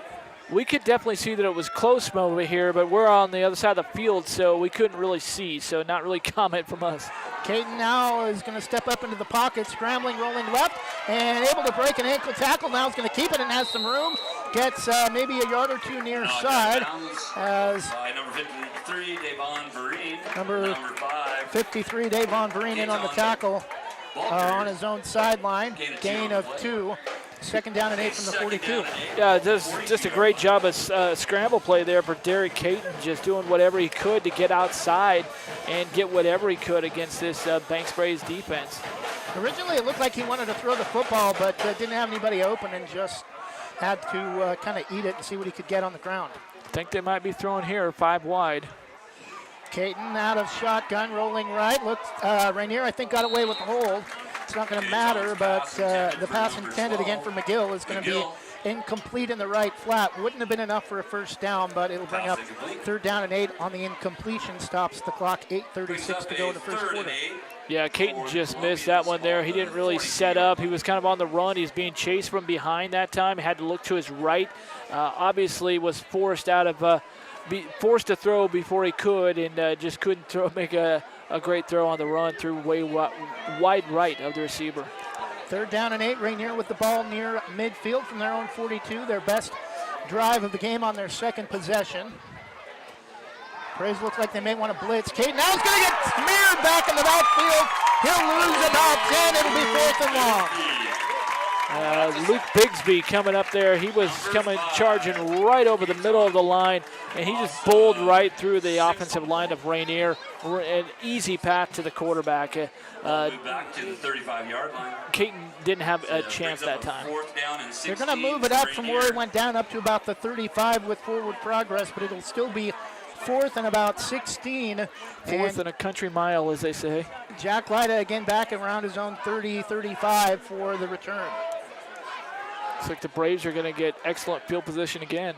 We could definitely see that it was close over here, but we're on the other side of the field, so we couldn't really see, so not really comment from us. Caden now is going to step up into the pocket, scrambling, rolling left, and able to break an ankle tackle. Now is going to keep it and has some room. Gets maybe a yard or two near side. As number 53, Davon Vereen. Number 53, Davon Vereen in on the tackle on his own sideline. Gain of 2. Second down and 8 from the 42. Yeah, just a great job of scramble play there for Derek Caton, just doing whatever he could to get outside and get whatever he could against this Banks Braves defense. Originally, it looked like he wanted to throw the football, but didn't have anybody open and just had to kind of eat it and see what he could get on the ground. I think they might be throwing here 5 wide. Caton out of shotgun, rolling right. Rainier, I think, got away with the hold. It's not going to matter, but the pass intended again for McGill is going to be incomplete in the right flat. Wouldn't have been enough for a first down, but it'll bring up 3rd down and 8 on the incompletion. Stops the clock, 8:36 to go in the first quarter. Yeah, Caton just missed that one there. He didn't really set up. He was kind of on the run. He's being chased from behind that time. He had to look to his right. Obviously was forced to throw before he could, and just couldn't make a great throw on the run through way wide right of the receiver. 3rd down and 8. Rainier with the ball near midfield from their own 42. Their best drive of the game on their second possession. Braves look like they may want to blitz. Caden now is going to get smeared back in the backfield. He'll lose about 10. It'll be 4th and long. Luke Bigsby coming up there. He was charging right over the middle of the line, and he just bowled right through the offensive line of Rainier. An easy path to the quarterback. Back to the 35-yard line. Caton didn't have a chance that time. They're going to move it up from where it went down up to about the 35 with forward progress, but it'll still be 4th and about 16. 4th and a country mile, as they say. Jack Lyda again back around his own 30-35 for the return. Looks like the Braves are going to get excellent field position again.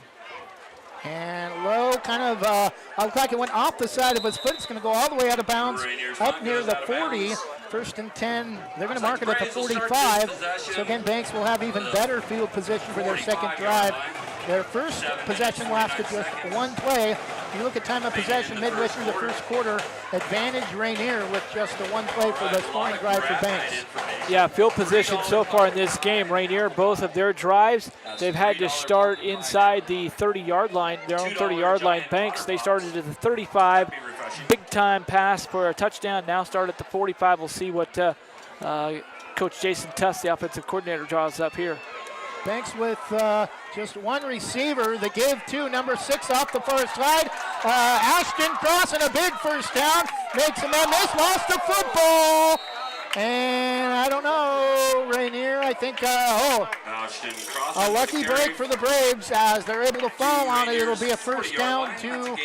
And low, kind of, looks like it went off the side of his foot. It's going to go all the way out of bounds up near the 40. 1st and 10. They're going to mark it at the 45. So again, Banks will have even better field position for their second drive. Their first possession lasted just 1 play. If you look at time of possession midway through the first quarter, advantage Rainier with just the 1 play for the scoring drive for Banks. Yeah, field position so far in this game. Rainier, both of their drives, they've had to start inside the 30-yard line, their own 30-yard line. Banks, they started at the 35. Big-time pass for a touchdown. Now start at the 45. We'll see what Coach Jason Tuss, the offensive coordinator, draws up here. Banks with just 1 receiver. The give to number 6 off the far side. Ashton crossing a big first down. Makes a miss. Lost the football. And I don't know, Rainier, I think, a lucky break for the Braves as they're able to fall on it. It'll be a first down to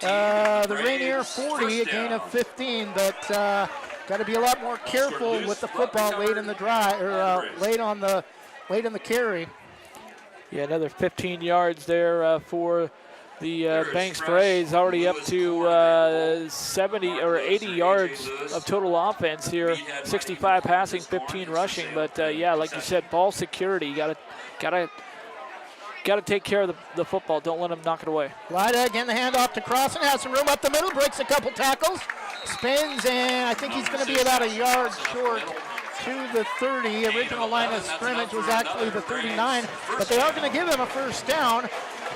the Rainier 40, a gain of 15. But got to be a lot more careful with the football late in the drive, or late in the carry. Yeah, another 15 yards there for the Banks Braves, already up to 70 or 80 yards of total offense here. 65 passing, 15 rushing. But yeah, like you said, ball security. You gotta take care of the football. Don't let them knock it away. Lyda again, the handoff to Crossan, has some room up the middle, breaks a couple tackles, spins, and I think he's going to be about a yard short to the 30. Original line of scrimmage was actually the 39, but they are going to give him a first down.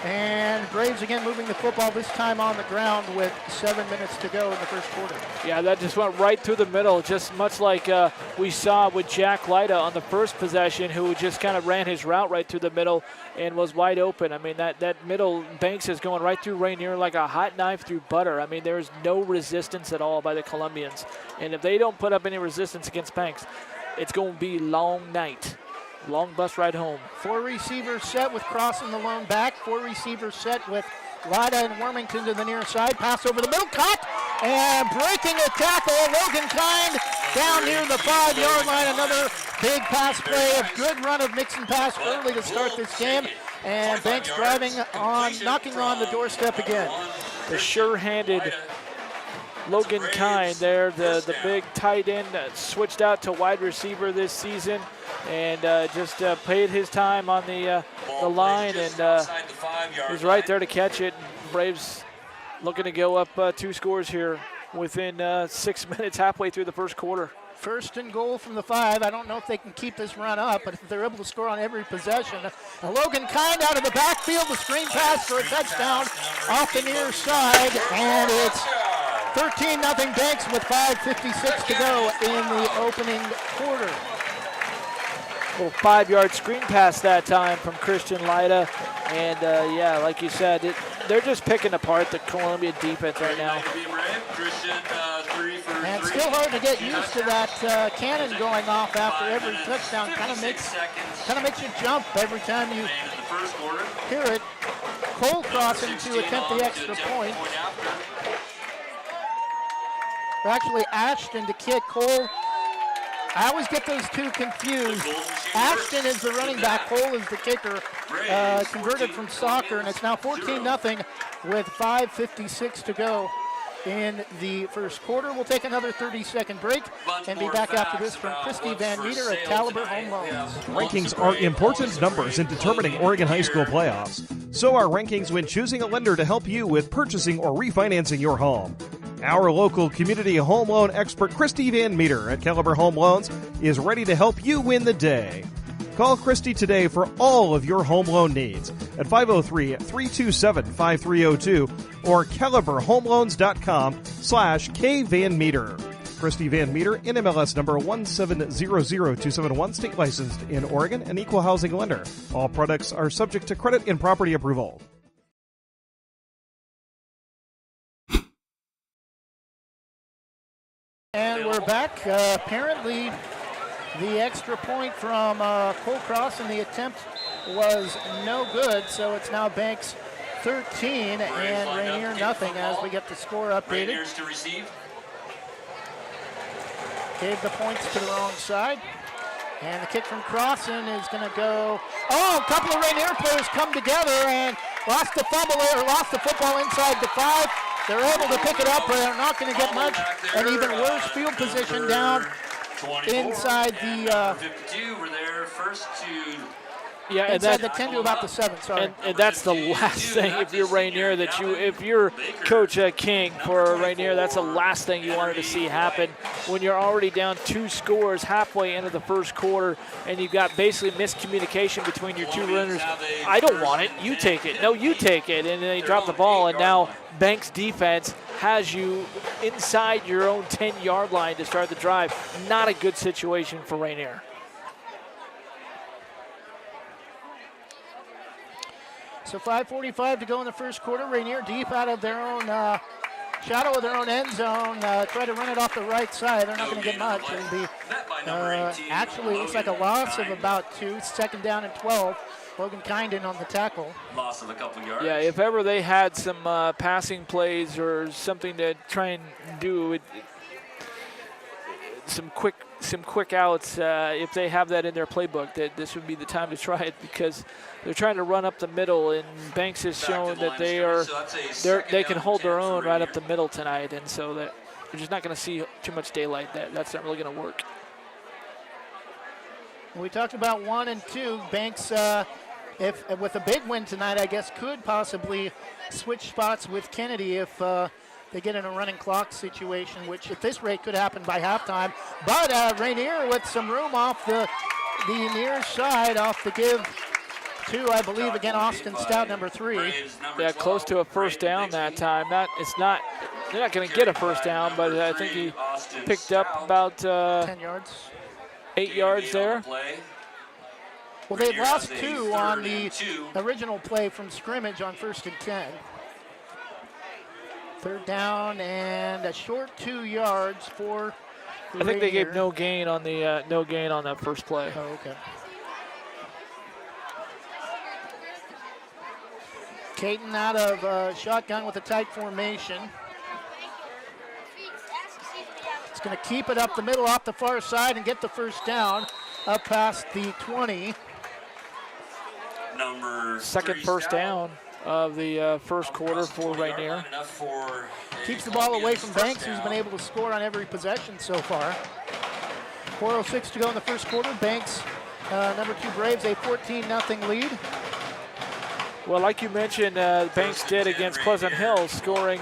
And Braves again moving the football, this time on the ground with 7 minutes to go in the first quarter. Yeah, that just went right through the middle, just much like we saw with Jack Lyda on the first possession, who just kind of ran his route right through the middle and was wide open. I mean, that middle, Banks is going right through Rainier like a hot knife through butter. I mean, there's no resistance at all by the Columbians. And if they don't put up any resistance against Banks, it's going to be long night. Long bus ride home. 4 receivers set with Cross in the lone back. 4 receivers set with Lida and Wormington to the near side. Pass over the middle, caught, and breaking a tackle. Logan Kind down near the 5-yard line. Another big pass play. A good run of mix and pass early to start this game. And Banks driving on, knocking on the doorstep again. The sure-handed Logan Kind there, the big tight end switched out to wide receiver this season and just paid his time on the line and was right there to catch it. Braves looking to go up 2 scores here within 6 minutes, halfway through the first quarter. First and goal from the 5. I don't know if they can keep this run up, but if they're able to score on every possession. Logan Kind out of the backfield, the screen pass for a touchdown off the near side, and it's 13-0 Banks with 5:56 to go in the opening quarter. Well, 5-yard screen pass that time from Christian Lida. And, yeah, like you said, they're just picking apart the Columbia defense right now. And still hard to get used to that cannon going off after every touchdown. Kind of makes you jump every time you hear it. Cole crossing to attempt the extra point. Actually, Ashton to kick. Cole, I always get those two confused. Ashton is the running back. Cole is the kicker. Converted from soccer, and it's now 14-0 with 5:56 to go in the first quarter. We'll take another 30-second break and be back after this from Christy Van Meter at Caliber Home Loans. Rankings are important numbers in determining Oregon high school playoffs. So are rankings when choosing a lender to help you with purchasing or refinancing your home. Our local community home loan expert, Christy Van Meter at Caliber Home Loans, is ready to help you win the day. Call Christy today for all of your home loan needs at 503-327-5302 or caliberhomeloans.com/kvanmeter. Christy Van Meter, NMLS number 1700271, state licensed in Oregon, an equal housing lender. All products are subject to credit and property approval. And we're back. Apparently, the extra point from Cole Cross in the attempt was no good, so it's now Banks 13 and Rainier nothing as we get the score updated. Gave the points to the wrong side. And the kick from Crossan is going to go. Oh, a couple of Rainier players come together and lost the football inside the 5. They're able to pick it up, but they're not going to get much. An even worse field position down inside the 52 were there first to inside the 10 to about the 7. Sorry. And that's the last thing if you're Rainier if you're Coach King for Rainier, that's the last thing you wanted to see happen when you're already down 2 scores halfway into the first quarter and you've got basically miscommunication between your 2 runners. I don't want it. You take it. No, you take it. And then you drop the ball, and now Banks' defense has you inside your own 10-yard line to start the drive. Not a good situation for Rainier. So 5:45 to go in the first quarter. Rainier deep out of their own shadow of their own end zone. Try to run it off the right side. They're not going to get much. It'll be actually looks like a loss of about 2. Second down and 12. Logan Kinden on the tackle. Loss of a couple yards. Yeah, if ever they had some passing plays or something to try and do, some quick outs, if they have that in their playbook, that this would be the time to try it because they're trying to run up the middle, and Banks has shown that they can hold their own right up the middle tonight, and so that they're just not going to see too much daylight. That's not really going to work. We talked about 1 and 2. Banks, if with a big win tonight, I guess could possibly switch spots with Kennedy if they get in a running clock situation, which at this rate could happen by halftime. But Rainier with some room off the near side, off the give to, I believe, again, Austin Stout, number 3. Yeah, close to a first down that time. They're not going to get a first down, but I think he picked up about 10 yards. 8 yards there. Well, they lost 2 on the original play from scrimmage on 1st and 10. Third down and a short 2 yards for I think they gave no gain on that first play. Oh, okay. Caton out of shotgun with a tight formation. It's going to keep it up the middle off the far side and get the first down up past the 20. Second first down of the first quarter for Rainier. Keeps the ball away from Banks, who's been able to score on every possession so far. 4:06 to go in the first quarter. Banks, number 2 Braves, a 14-0 lead. Well, like you mentioned, Banks did against Pleasant Hill, scoring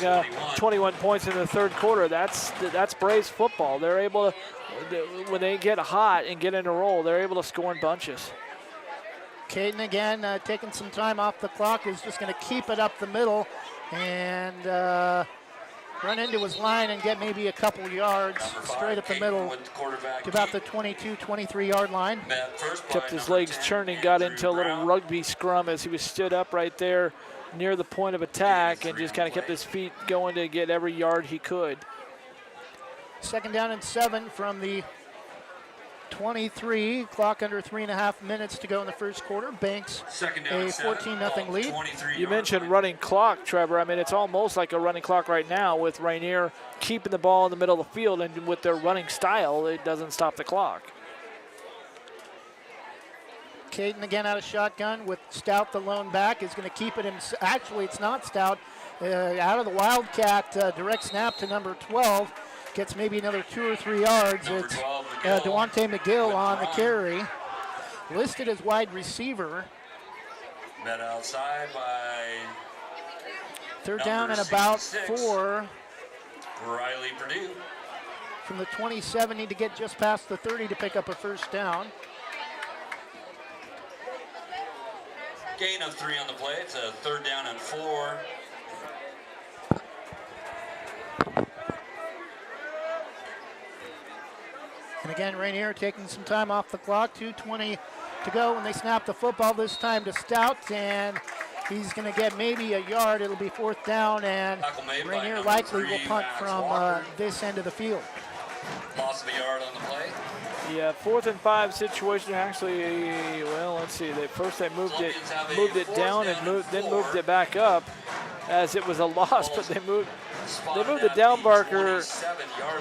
21 points in the third quarter. That's Braves football. They're able to, when they get hot and get in a roll, they're able to score in bunches. Caden again taking some time off the clock, is just going to keep it up the middle and run into his line and get maybe a couple yards straight up the middle to about the 22, 23-yard line. Kept his legs churning, got into a little rugby scrum as he was stood up right there near the point of attack and just kind of kept his feet going to get every yard he could. Second down and 7 from the 23, clock under 3.5 minutes to go in the first quarter. Banks a 14-0 lead. You mentioned running clock, Trevor. I mean, it's almost like a running clock right now with Rainier keeping the ball in the middle of the field, and with their running style, it doesn't stop the clock. Caden again out of shotgun with Stout, the lone back, is going to keep it in. Actually, it's not Stout. Out of the Wildcat, direct snap to number 12. Gets maybe another 2 or 3 yards. It's Dewante McGill on the carry. Listed as wide receiver. Met outside by third down and about 4. Riley Purdue. From the 27, need to get just past the 30 to pick up a first down. Gain of 3 on the play. It's a third down and 4. And again, Rainier taking some time off the clock. 2:20 to go when they snap the football. This time to Stout, and he's going to get maybe a yard. It'll be fourth down, and Rainier likely will punt from this end of the field. Loss of a yard on the play. Yeah, 4th and 5 situation. Actually, well, let's see. They moved it down and moved it back up as it was a loss, but they moved the down marker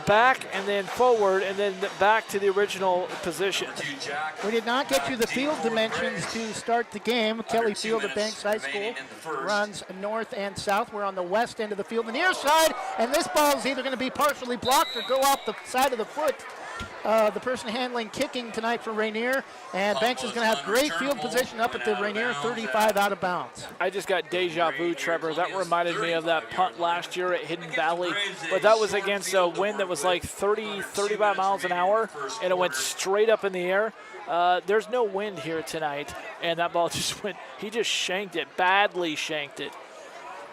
back and then forward and then back to the original position. We did not get you the field dimensions to start the game. Kelly Field at Banks High School runs north and south. We're on the west end of the field, the near side, and this ball is either going to be partially blocked or go off the side of the foot. The person handling kicking tonight for Rainier, and Banks is going to have great field position up at the Rainier 35 out of bounds. I just got deja vu, Trevor. That reminded me of that punt last year at Hidden Valley, but that was against a wind that was like 35 miles an hour, and it went straight up in the air. There's no wind here tonight, and that ball just went, he just shanked it, badly shanked it.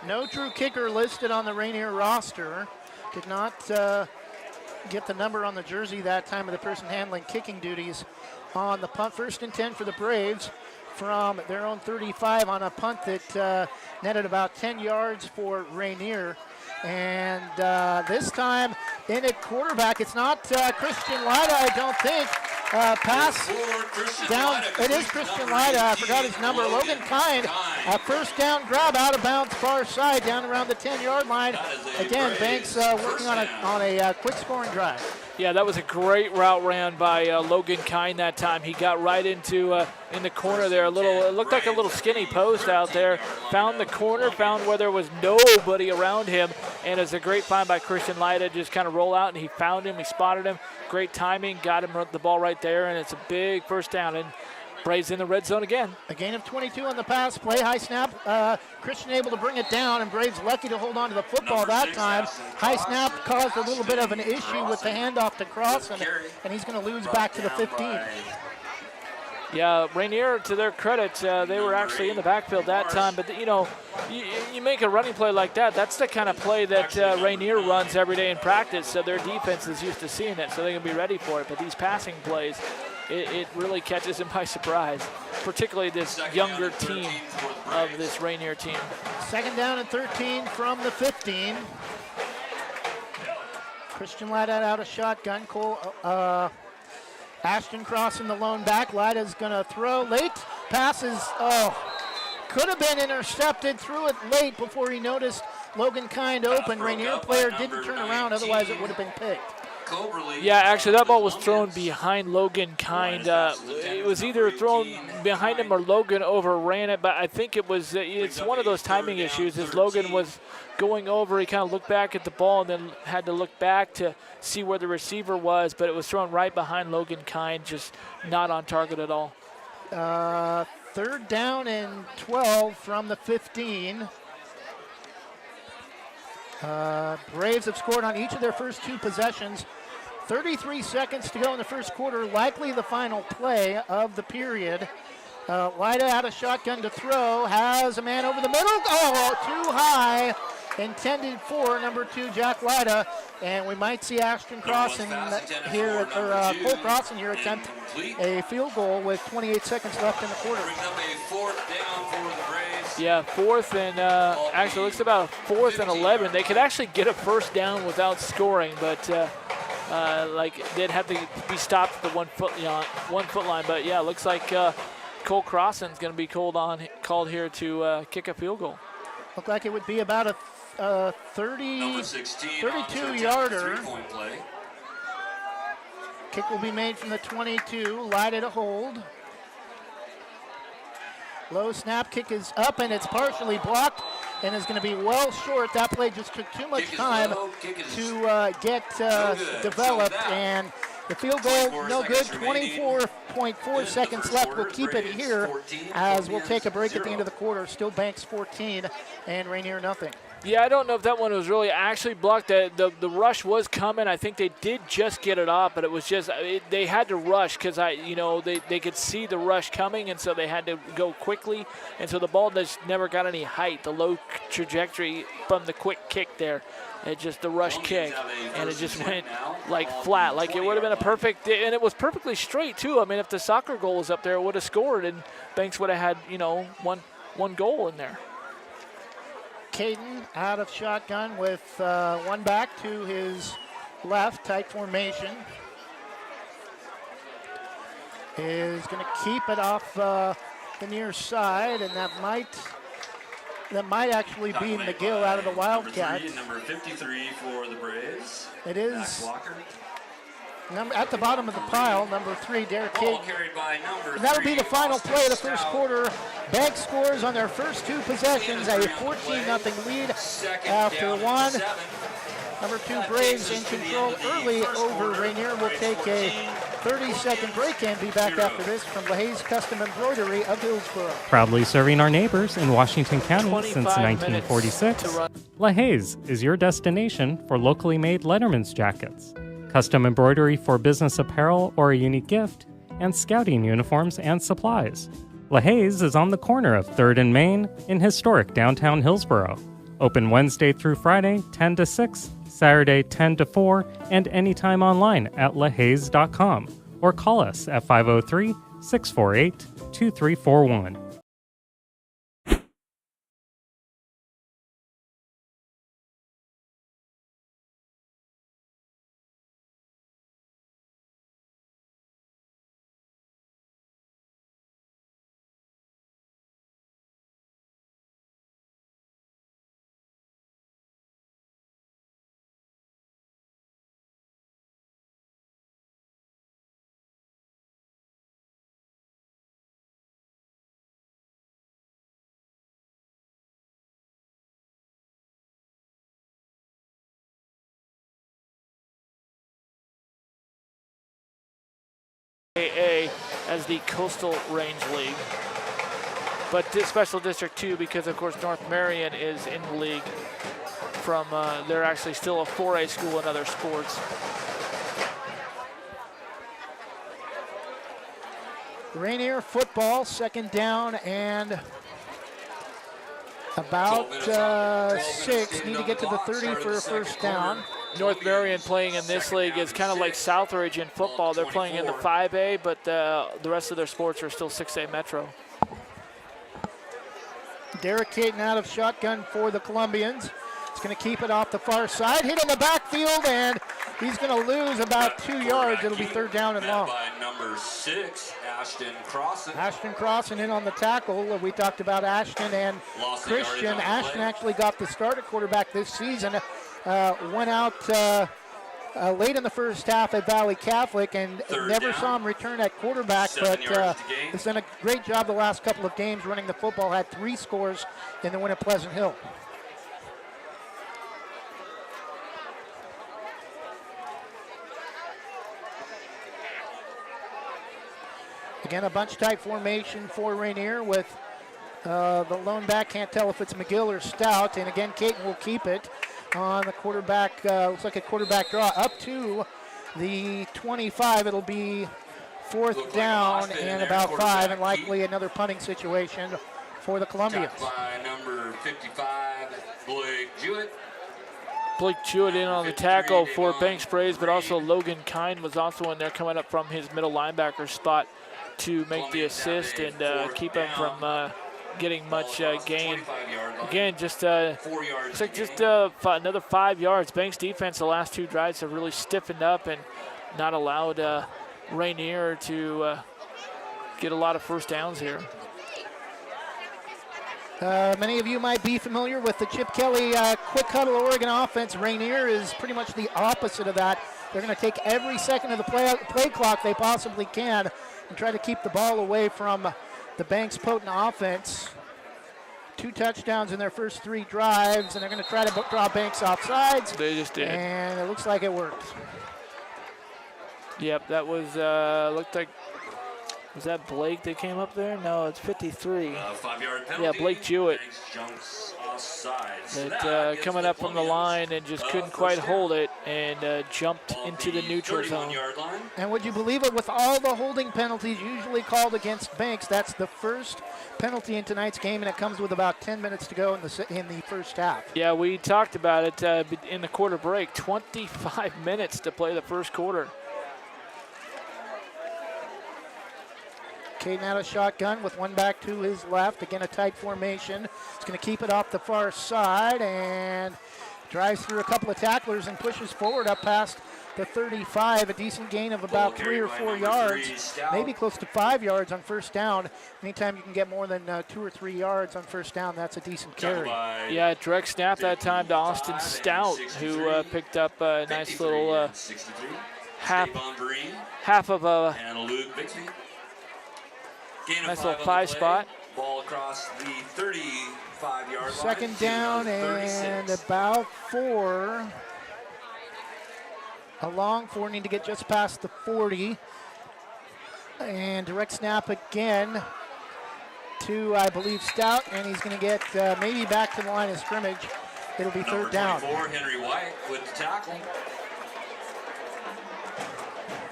No true kicker listed on the Rainier roster. Did not get the number on the jersey that time of the person handling kicking duties on the punt. 1st and 10 for the Braves from their own 35 on a punt that netted about 10 yards for Rainier. And this time in at quarterback, it's not Christian Lyda, I don't think. Pass down, it is Christian Lyda, I forgot his number. Logan Kind, a first down grab out of bounds far side down around the 10-yard line. Again, Banks working on a quick scoring drive. Yeah, that was a great route ran by Logan Kind that time. He got right into in the corner there. It looked like a little skinny post out there. Found the corner, found where there was nobody around him, and it's a great find by Christian Lyda. Just kind of roll out, and he found him. He spotted him. Great timing. Got him the ball right there, and it's a big first down. And Braves in the red zone again. A gain of 22 on the pass play. High snap. Christian able to bring it down, and Braves lucky to hold on to the football that time. High snap caused a little bit of an issue with the handoff to Cross, and he's going to lose back to the 15. Yeah, Rainier, to their credit, they were actually in the backfield that time. But, you make a running play like that, that's the kind of play that Rainier runs every day in practice. So their defense is used to seeing it, so they can be ready for it. But these passing plays, it really catches them by surprise, particularly this younger team of this Rainier team. Second down and 13 from the 15. Christian Lyda out of shotgun. Cole Ashton crossing the lone back. Lyda's going to throw late. Passes, could have been intercepted, threw it late before he noticed Logan Kind open. Rainier player didn't turn around, otherwise it would have been picked. Yeah, actually, that ball was thrown behind Logan Kind. It was either thrown behind him or Logan overran it, but I think it's one of those timing issues. As Logan was going over, he kind of looked back at the ball and then had to look back to see where the receiver was, but it was thrown right behind Logan Kind, just not on target at all. 3rd down and 12 from the 15. Braves have scored on each of their first 2 possessions. 33 seconds to go in the first quarter, likely the final play of the period. Lyda out of shotgun to throw, has a man over the middle. Oh, too high. Intended for number 2, Jack Lyda. And we might see Ashton Crossan here, or Cole Crossan here attempt a field goal with 28 seconds left in the quarter. Yeah, 4th and actually looks about 4th and 11. They could actually get a first down without scoring, but they'd have to be stopped at the 1 foot line. But yeah, looks like Cole Crossan's going to be called here to kick a field goal. Looked like it would be about a 32-yarder. Kick will be made from the 22. Lyda to hold. Low snap, kick is up, and it's partially blocked and is going to be well short. That play just took too much time to get developed, and the field goal no good. 24.4 seconds left. We'll keep it here as we'll take a break at the end of the quarter. Still Banks 14 and Rainier nothing. Yeah, I don't know if that one was really actually blocked. The rush was coming. I think they did just get it off, but it was just they had to rush because they could see the rush coming, and so they had to go quickly, and so the ball just never got any height. The low trajectory from the quick kick there, it just the rush kick, and it just went like flat. Like it would have been a perfect, and it was perfectly straight too. I mean, if the soccer goal was up there, it would have scored, and Banks would have had one goal in there. Caden out of shotgun with one back to his left, tight formation. Is going to keep it off the near side, and that might actually be McGill out of the Wildcats. Number 53 for the Braves. It is at the bottom of the pile, number 3, Derek Caden. And that'll be the final play of the first quarter. Banks scores on their first 2 possessions, a 14-0 lead after 1. Number 2, Braves in control early over Rainier. We'll take a 30-second break and be back after this from LaHaye's Custom Embroidery of Hillsboro. Proudly serving our neighbors in Washington County since 1946, LaHaye's is your destination for locally made Letterman's jackets, custom embroidery for business apparel or a unique gift, and scouting uniforms and supplies. LaHaye's is on the corner of 3rd and Main in historic downtown Hillsboro. Open Wednesday through Friday, 10 to 6, Saturday, 10 to 4, and anytime online at lahayes.com or call us at 503-648-2341. As the Coastal Range League, but Special District 2 because of course North Marion is in the league from they're actually still a 4A school in other sports. Rainier football, 2nd down and about 6. Need to get to the 30 for a first down. North Marion playing in this league is kind of like Southridge in football. They're playing in the 5A, but the rest of their sports are still 6A Metro. Derek Caden out of shotgun for the Columbians. He's going to keep it off the far side. Hit in the backfield, and he's going to lose about 2 yards. It'll be 3rd down and long. number 6, Ashton Crossan. Ashton Crossan in on the tackle. We talked about Ashton and Christian. Ashton actually got the start at quarterback this season. Went out late in the first half at Valley Catholic and never saw him return at quarterback, but has done a great job the last couple of games running the football. Had 3 scores in the win at Pleasant Hill. Again, a bunch type formation for Rainier with the lone back. Can't tell if it's McGill or Stout. And again, Caton will keep it on the quarterback. Looks like a quarterback draw up to the 25. It'll be 4th down and about 5, and likely another punting situation for the Columbians. By number 55, Blake Jewett. Blake Jewett in on the tackle for Banks Braves, but also Logan Kine was also in there coming up from his middle linebacker spot to make the assist and keep him from getting much gain. Again, just it's like just another 5 yards. Banks defense the last 2 drives have really stiffened up and not allowed Rainier to get a lot of first downs here. Many of you might be familiar with the Chip Kelly quick huddle Oregon offense. Rainier is pretty much the opposite of that. They're going to take every second of the play clock they possibly can and try to keep the ball away from the Banks potent offense. 2 touchdowns in their first 3 drives, and they're going to try to draw Banks off sides. They just did. And it looks like it worked. Yep, that was, looked like, was that Blake that came up there? No, it's 53. 5-yard penalty. Yeah, Blake Jewett. Banks jumps offside. That coming up from the line and just couldn't quite hold it and jumped into the neutral zone. And would you believe it, with all the holding penalties usually called against Banks, that's the first penalty in tonight's game, and it comes with about 10 minutes to go in the first half. Yeah, we talked about it in the quarter break. 25 minutes to play the first quarter. Caden out of shotgun with one back to his left. Again, a tight formation. He's going to keep it off the far side and drives through a couple of tacklers and pushes forward up past the 35. A decent gain of about 3 or 4 yards, maybe close to 5 yards on first down. Anytime you can get more than 2 or 3 yards on first down, that's a decent carry. Yeah, direct snap that time to Austin Stout, who picked up a nice little half of a nice little 5 spot. Ball across the 35-yard line. Second down and about 4. A long 4, need to get just past the 40. And direct snap again to, I believe, Stout, and he's going to get maybe back to the line of scrimmage. It'll be third down. Number 24, Henry White with the tackle.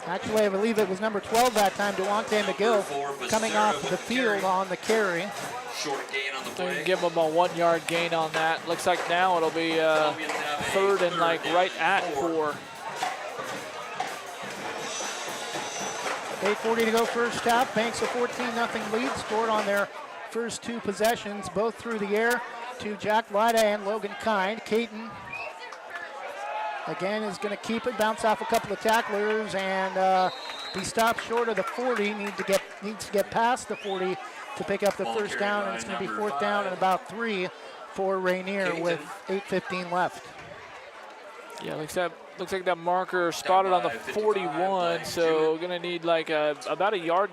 Actually, I believe it was number 12 that time, Devontae McGill, coming off the field on the carry. Short gain on the play. Give him a 1 yard gain on that. Looks like now it'll be third and like right at 4. 8:40 to go first half. Banks a 14-0 lead, scored on their first 2 possessions, both through the air to Jack Lyda and Logan Kind. Caton again is going to keep it, bounce off a couple of tacklers, and he stopped short of the 40. Needs to get past the 40 to pick up the first down, and it's going to be 4th down and about 3 for Rainier with 8:15 left. Yeah, looks like that marker spotted on the 41, so going to need like about 1.5 yards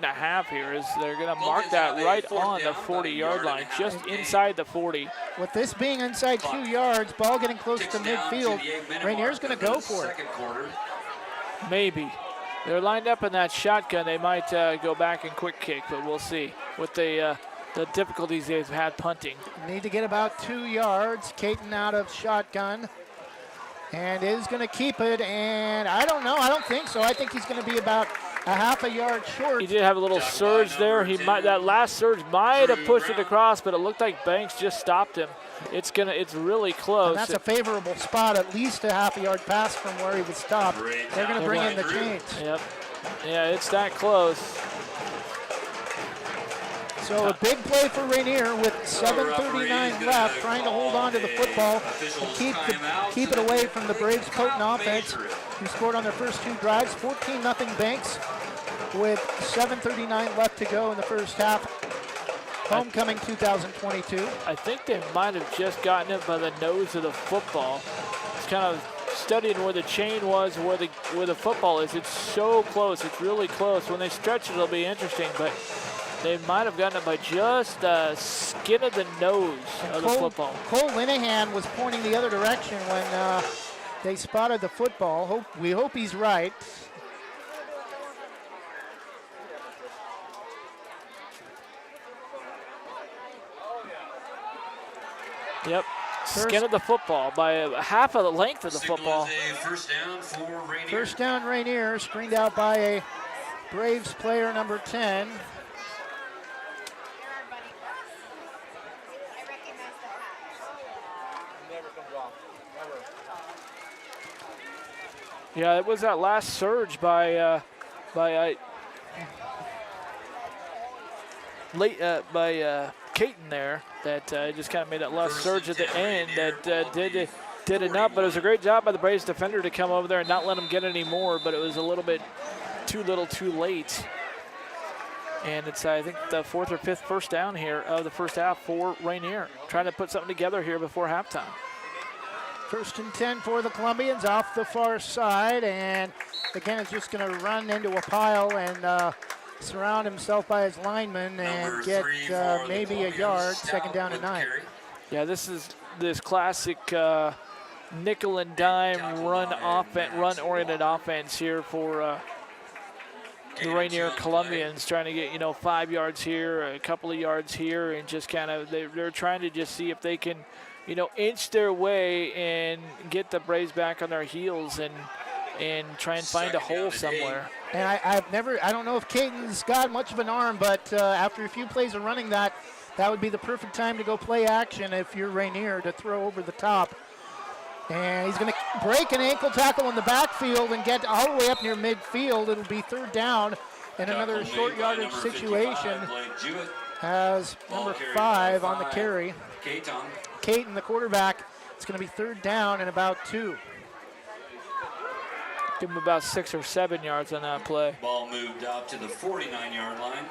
here. They're going to mark that right on the 40-yard line, just inside the 40. With this being inside 2 yards, ball getting close to midfield, Rainier's going to go for it. Maybe. They're lined up in that shotgun. They might go back and quick kick, but we'll see. With the difficulties they've had punting. Need to get about 2 yards. Caton out of shotgun. And is going to keep it, and I don't know. I don't think so. I think he's going to be about a 1/2 yard short. He did have a little surge there. That last surge might have pushed it across, but it looked like Banks just stopped him. It's really close. And that's a favorable spot, at least a 1/2 yard pass from where he was stopped. They're going to bring in the chains. Yep. Yeah, it's that close. So a big play for Rainier with 7:39 left, trying to hold on to the football and keep it away from the Braves' potent offense, who scored on their first 2 drives. 14-0 Banks. with 7:39 left to go in the first half. Homecoming 2022. I think they might have just gotten it by the nose of the football. It's kind of studying where the chain was, where the football is. It's so close. It's really close. When they stretch it, it'll be interesting, but they might have gotten it by just the skin of the nose of the football. Cole Linehan was pointing the other direction when they spotted the football. We hope he's right. Yep, skin of the football by half of the length of the football. First down, Rainier, screened out by a Braves player, number 10. Yeah, it was that last surge by Caton there that just kind of made that last surge at the end that did enough. But it was a great job by the Braves defender to come over there and not let him get any more. But it was a little bit too little, too late. And it's I think the 4th or 5th first down here of the first half for Rainier, trying to put something together here before halftime. 1st and 10 for the Columbians off the far side, and again it's just going to run into a pile and surround himself by his linemen and get maybe a yard. 2nd down and 9. Yeah, this is this classic nickel and dime run-oriented offense here for the Rainier Columbians, trying to get 5 yards here, a couple of yards here, and just kind of they're trying to just see if they can inch their way and get the Braves back on their heels and try and find a hole somewhere. And I don't know if Caton's got much of an arm, but after a few plays of running that would be the perfect time to go play action if you're Rainier to throw over the top. And he's going to break an ankle tackle in the backfield and get all the way up near midfield. It'll be 3rd down and another short yardage situation as number 5 on the carry. Caton, the quarterback. It's going to be 3rd down and about 2. Give him about 6 or 7 yards on that play. Ball moved out to the 49-yard line.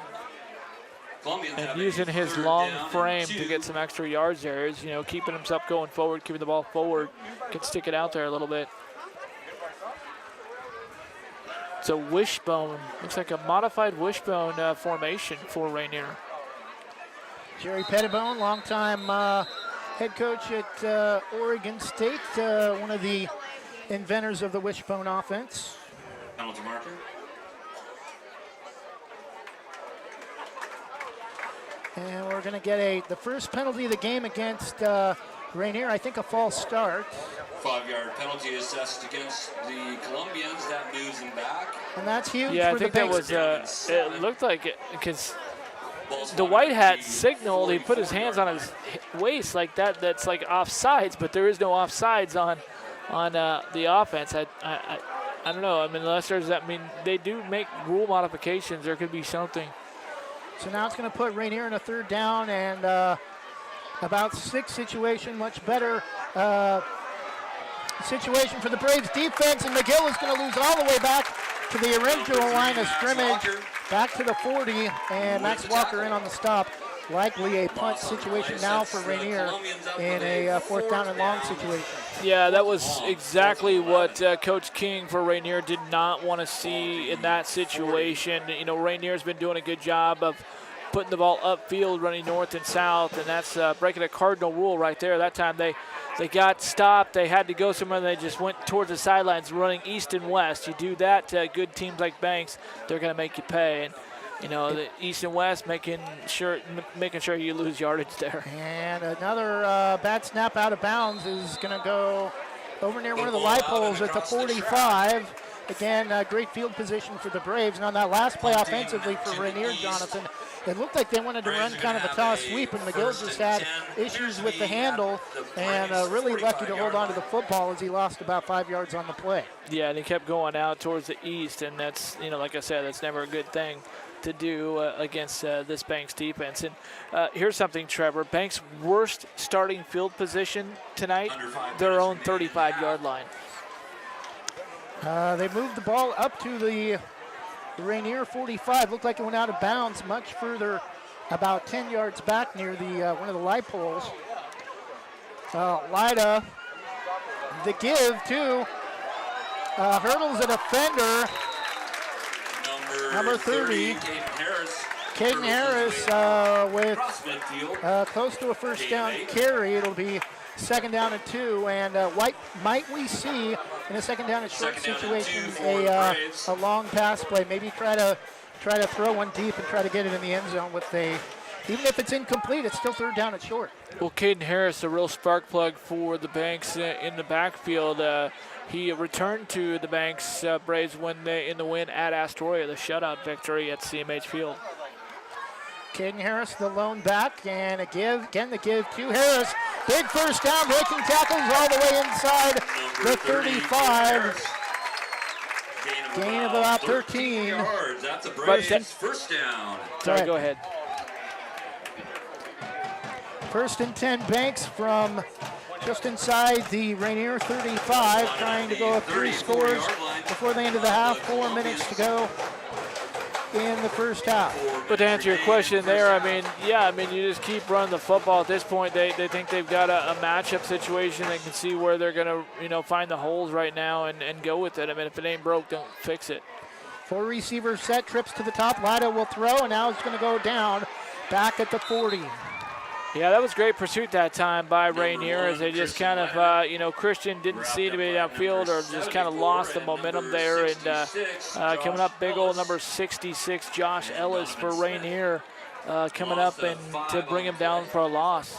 And using his long frame to get some extra yards there is, keeping himself going forward, keeping the ball forward, can stick it out there a little bit. It's a wishbone, looks like a modified wishbone formation for Rainier. Jerry Pettibone, longtime head coach at Oregon State, one of the inventors of the wishbone offense. Penalty marker. And we're going to get the first penalty of the game against Rainier, I think a false start. 5-yard penalty assessed against the Columbians. That moves them back. And that's huge Yeah, for I think the that was, it looked like it, because the white hat signaled, he put his hands on his waist like that. That's like offsides, but there is no offsides on the offense. I don't know. I mean, unless there's that, they do make rule modifications. There could be something. So now it's going to put Rainier in a 3rd down and about 6 situation, much better situation for the Braves defense, and McGill is going to lose all the way back to the original line of scrimmage, back to the 40, and Max Walker in on the stop. Likely a punt situation now for Rainier in a 4th down and long situation. Yeah, that was exactly what Coach King for Rainier did not want to see in that situation. Rainier's been doing a good job of putting the ball upfield, running north and south, and that's breaking a cardinal rule right there. That time they got stopped. They had to go somewhere, and they just went towards the sidelines running east and west. You do that to good teams like Banks, they're going to make you pay. And the east and west making sure you lose yardage there. And another bad snap out of bounds is going to go over near one of the light poles at the 45. Again, great field position for the Braves. And on that last play offensively for Rainier, Jonathan, it looked like they wanted to run kind of a toss sweep, and McGill just had issues with the handle and really lucky to hold on to the football as he lost about 5 yards on the play. Yeah, and he kept going out towards the east, and that's, like I said, that's never a good thing to do against this Banks defense. And here's something, Trevor. Banks' worst starting field position tonight, their own 35-yard line. They moved the ball up to the The Rainier 45 looked like it went out of bounds much further, about 10 yards back near the one of the light poles. Lida, the give to hurdles a defender. Number 30. Caden Harris with close to a first down carry. It'll be 2nd down and 2. And what might we see in a 2nd down and short situation? A long pass play. Maybe try to throw one deep and try to get it in the end zone with even if it's incomplete, it's still 3rd down and short. Well, Caden Harris, a real spark plug for the Banks in the backfield. He returned to the Banks Braves in the win at Astoria, the shutout victory at CMH Field. Caden Harris, the lone back, and the give to Harris. Big first down, breaking tackles all the way inside the 35. Gain of about 13. Yards. That's a Braves first down. Sorry, go ahead. 1st and 10 Banks from just inside the Rainier 35, trying to go up 3 scores before the end of the half. 4 minutes to go in the first half. But to answer your question there, you just keep running the football. At this point, they think they've got a matchup situation. They can see where they're going to, find the holes right now and go with it. If it ain't broke, don't fix it. 4 receivers set, trips to the top. Lida will throw, and now it's going to go down back at the 40. Yeah, that was great pursuit that time by Rainier as they just kind of, Christian didn't see anybody downfield or just kind of lost the momentum there. And coming up, big old number 66, Josh Ellis for Rainier coming up and to bring him down for a loss.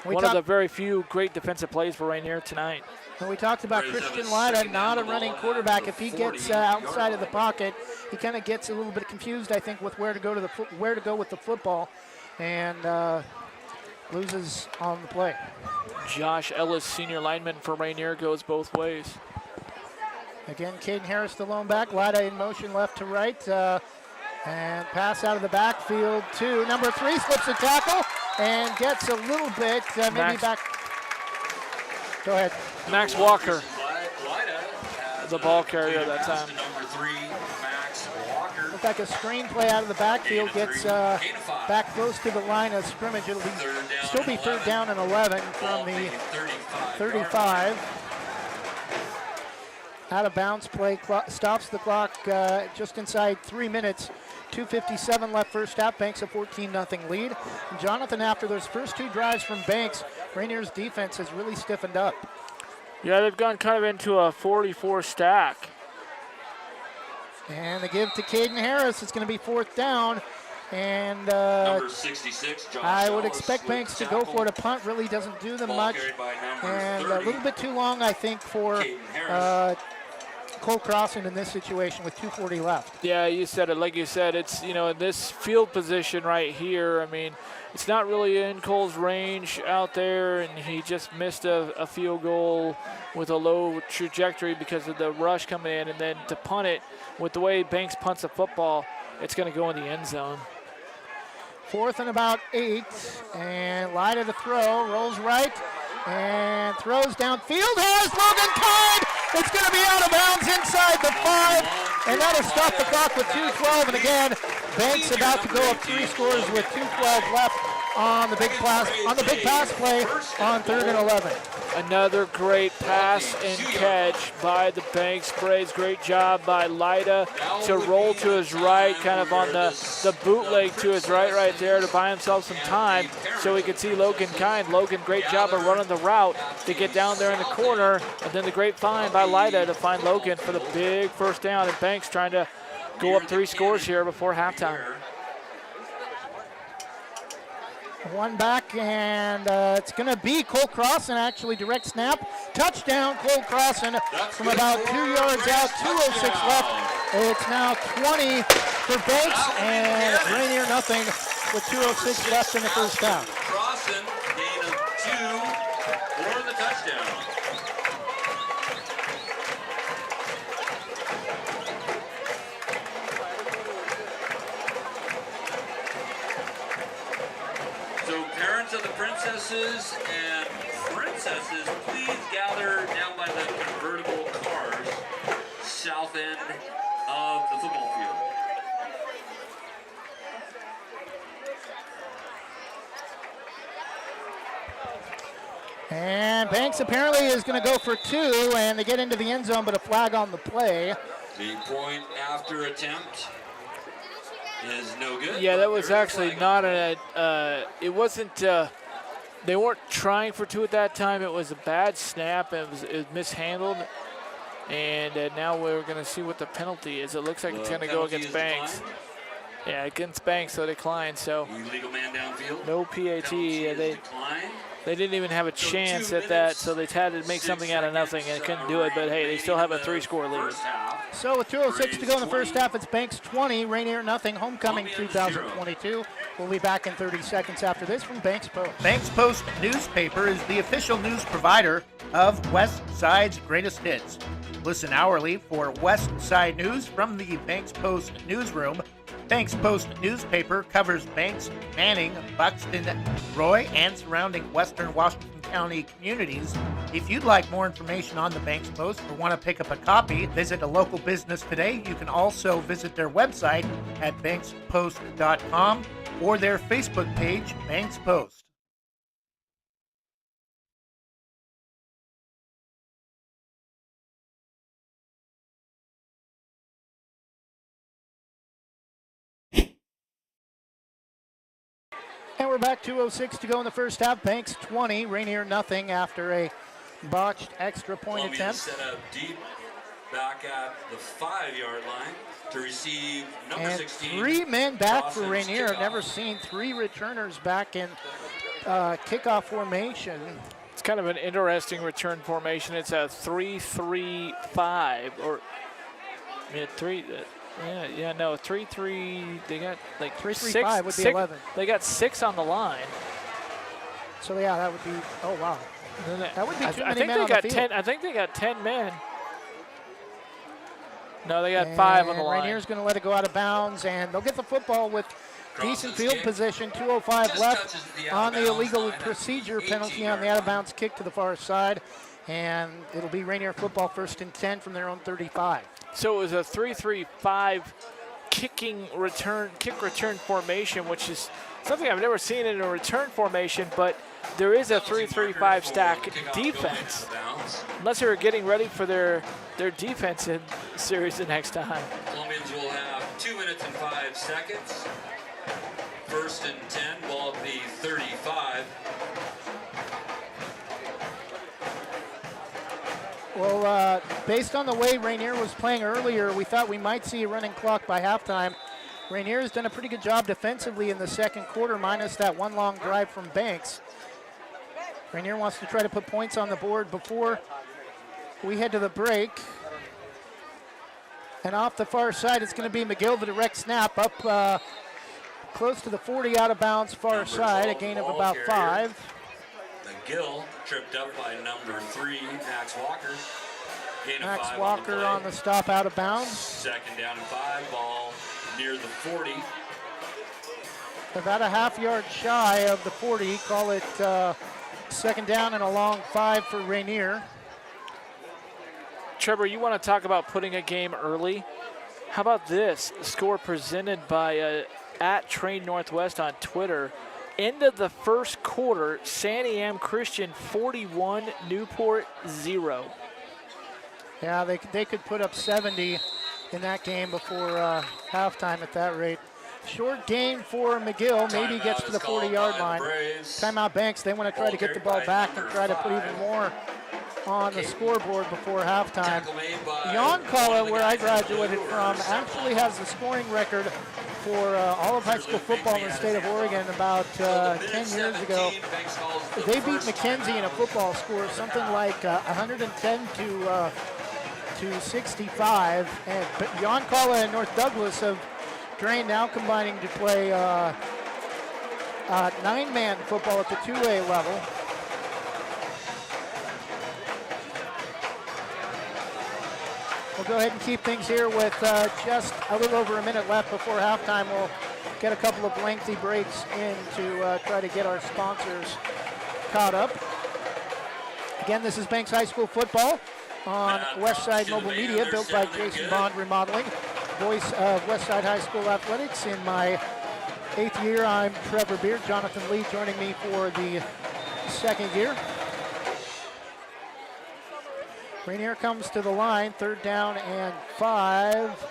One of the very few great defensive plays for Rainier tonight. And we talked about Christian Lida, not a running quarterback. If he gets outside of the pocket, he kind of gets a little bit confused, I think, with where to go with the football, and loses on the play. Josh Ellis, senior lineman for Rainier, goes both ways. Again, Caden Harris, the lone back. Lida in motion left to right. And pass out of the backfield to number 3. Slips a tackle and gets a little bit, maybe back. Go ahead. Max Walker, the ball carrier that time. Looks like a screen play out of the backfield, gets back close to the line of scrimmage. It'll still be 3rd down and 11 from the 35. Out of bounds play, stops the clock just inside 3 minutes. 2:57 left first half. Banks a 14-0 lead. And Jonathan, after those first 2 drives from Banks, Rainier's defense has really stiffened up. Yeah, they've gone kind of into a 44 stack. And the give to Caden Harris. It's going to be 4th down. And number 66, I would expect Banks to go for it. A punt really doesn't do them much. And a little bit too long, I think, for Cole Crossan in this situation with 2:40 left. Yeah, you said it. Like you said, it's, in this field position right here, it's not really in Cole's range out there, and he just missed a field goal with a low trajectory because of the rush coming in, and then to punt it with the way Banks punts the football, it's going to go in the end zone. 4th and about 8, and Lida to throw, rolls right, and throws downfield. Has Logan Kine. It's going to be out of bounds inside the 5, and that'll stop the clock with 2:12. And again, Banks about to go up 3 scores with 2:12 left on the big pass play on 3rd and 11. Another great pass and catch by the Banks Braves. Great job by Lida to roll to his right, kind of on the bootleg to his right there to buy himself some time so he could see Logan Kine. Logan, great job of running the route to get down there in the corner, and then the great find by Lida to find Logan for the big first down, and Banks trying to go up 3 scores here before halftime. 1 back, and it's going to be Cole Crossan, actually, direct snap. Touchdown, Cole Crossan from about 2 yards out, 2:06 left. It's now 20 for Banks, and Rainier nothing with 2:06 left in the first half. Crossan, gain of 2 for the touchdown. So parents of the princesses and princesses, please gather down by the convertible cars south end of the football field. And Banks apparently is going to go for 2, and they get into the end zone, but a flag on the play. The point after attempt is no good. Yeah, that was actually not it wasn't, they weren't trying for 2 at that time. It was a bad snap. It was mishandled. And now we're going to see what the penalty is. It looks like it's going to go against Banks. Decline. Yeah, against Banks, so decline. So Illegal man downfield. no PAT. They didn't even have a chance at that, so they had to make something out of nothing and couldn't do it. But hey, they still have a 3-score lead. So with 2:06 to go in the first half, it's Banks 20, Rainier nothing. Homecoming 2022. We'll be back in 30 seconds after this from Banks Post. Banks Post newspaper is the official news provider of West Side's greatest hits. Listen hourly for West Side news from the Banks Post newsroom. Banks Post newspaper covers Banks, Manning, Buxton, Roy, and surrounding western Washington County communities. If you'd like more information on the Banks Post or want to pick up a copy, visit a local business today. You can also visit their website at bankspost.com or their Facebook page, Banks Post. And we're back, 2:06 to go in the first half. Banks 20, Rainier nothing after a botched extra point Columbians attempt. set up deep back at the 5-yard line to receive number And 16. 3 men back for Dawson's Rainier. I've kickoff. never seen 3 returners back in kickoff formation. It's kind of an interesting return formation. It's a 3-3-5 or 3. 3-3. They got like 3-3-5 would be 6. 11. They got 6 on the line. So yeah, that would be. Oh wow, that would be too I many think men they on got the field. 10. I think they got 10 men. No, they got 5 on the line. Rainier's going to let it go out of bounds, and they'll get the football with decent field kick. position. 2:05 Just left touches the on the out-of-bounds illegal line at procedure the penalty on the 18-yard out-of-bounds kick to the far side, and it'll be Rainier football 1st and 10 from their own 35. So it was a 3-3-5 kick return formation, which is something I've never seen in a return formation, but there is a 3-3-5 stack defense. Unless they're getting ready for their defensive series the next time. Columbians will have 2 minutes and 5 seconds. 1st and 10, ball at the 35. Well, based on the way Rainier was playing earlier, we thought we might see a running clock by halftime. Rainier has done a pretty good job defensively in the second quarter, minus that one long drive from Banks. Rainier wants to try to put points on the board before we head to the break. And off the far side, it's going to be McGill, the direct snap, up close to the 40 out of bounds far side, a gain of about 5. McGill tripped up by number 3, Max Walker. Gain of Max 5 Walker on the stop out of bounds. 2nd down and 5, ball near the 40. About a half-yard shy of the 40. Call it 2nd down and a long 5 for Rainier. Trevor, you want to talk about putting a game early? How about this score presented by at Train Northwest on Twitter? End of the first quarter, Santiam Christian 41, Newport 0. Yeah, they could put up 70 in that game before halftime at that rate. Short gain for McGill. Maybe gets to the 40-yard line. Timeout Banks. They want to try to get the ball back and try to put even more on the scoreboard before halftime. Yoncalla, where I graduated from, actually has the scoring record for all of high school football in the state of Oregon about 10 years ago. They beat McKenzie in a football score, something like 110 to 65. But Yoncalla and North Douglas have Drain now combining to play 9-man football at the 2A level. We'll go ahead and keep things here with just a little over a minute left before halftime. We'll get a couple of lengthy breaks in to try to get our sponsors caught up. Again, this is Banks High School football on Westside Mobile Media, built by Jason Bond Remodeling, voice of Westside High School Athletics. In my 8th year, I'm Trevor Beard. Jonathan Lee joining me for the 2nd year. Rainier comes to the line, 3rd down and 5.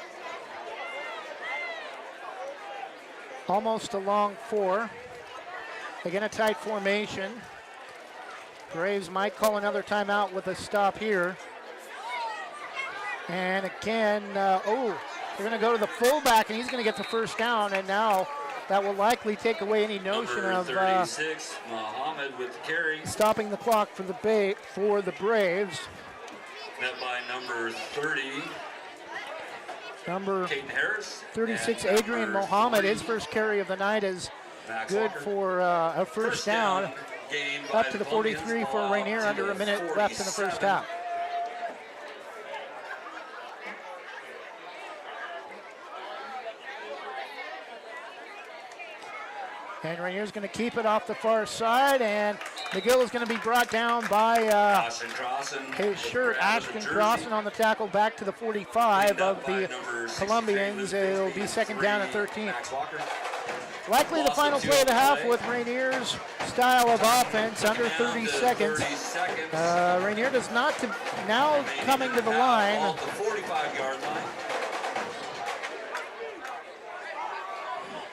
Almost a long 4. Again, a tight formation. Braves might call another timeout with a stop here. And again, they're going to go to the fullback, and he's going to get the 1st down, and now that will likely take away any notion of 36, Muhammad with the carry. Stopping the clock for the Braves. Met by number 30. Number Caden Harris. 36, Adrian Mohammed. His first carry of the night is Max good Walker. for a first down. Gained by Up to the 43 for Rainier, under a minute left in the first half. And Rainier's going to keep it off the far side, and McGill is going to be brought down by his shirt, Ashton Crossan, on the tackle back to the 45 of the Columbians. It'll be 2nd down and 13. Likely the final play of the half with Rainier's style of offense, under 30 seconds. Rainier does not now coming to the line. Off the 45-yard line.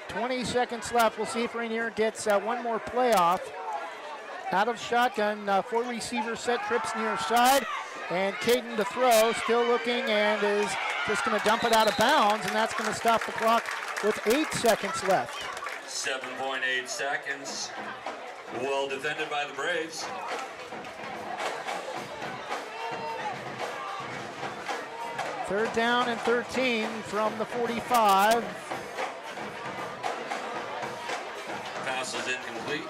20 seconds left. We'll see if Rainier gets one more playoff. Out of shotgun, 4 receivers set, trips near side, and Caden to throw, still looking, and is just going to dump it out of bounds, and that's going to stop the clock with 8 seconds left. 7.8 seconds. Well defended by the Braves. Third down and 13 from the 45. Pass is incomplete.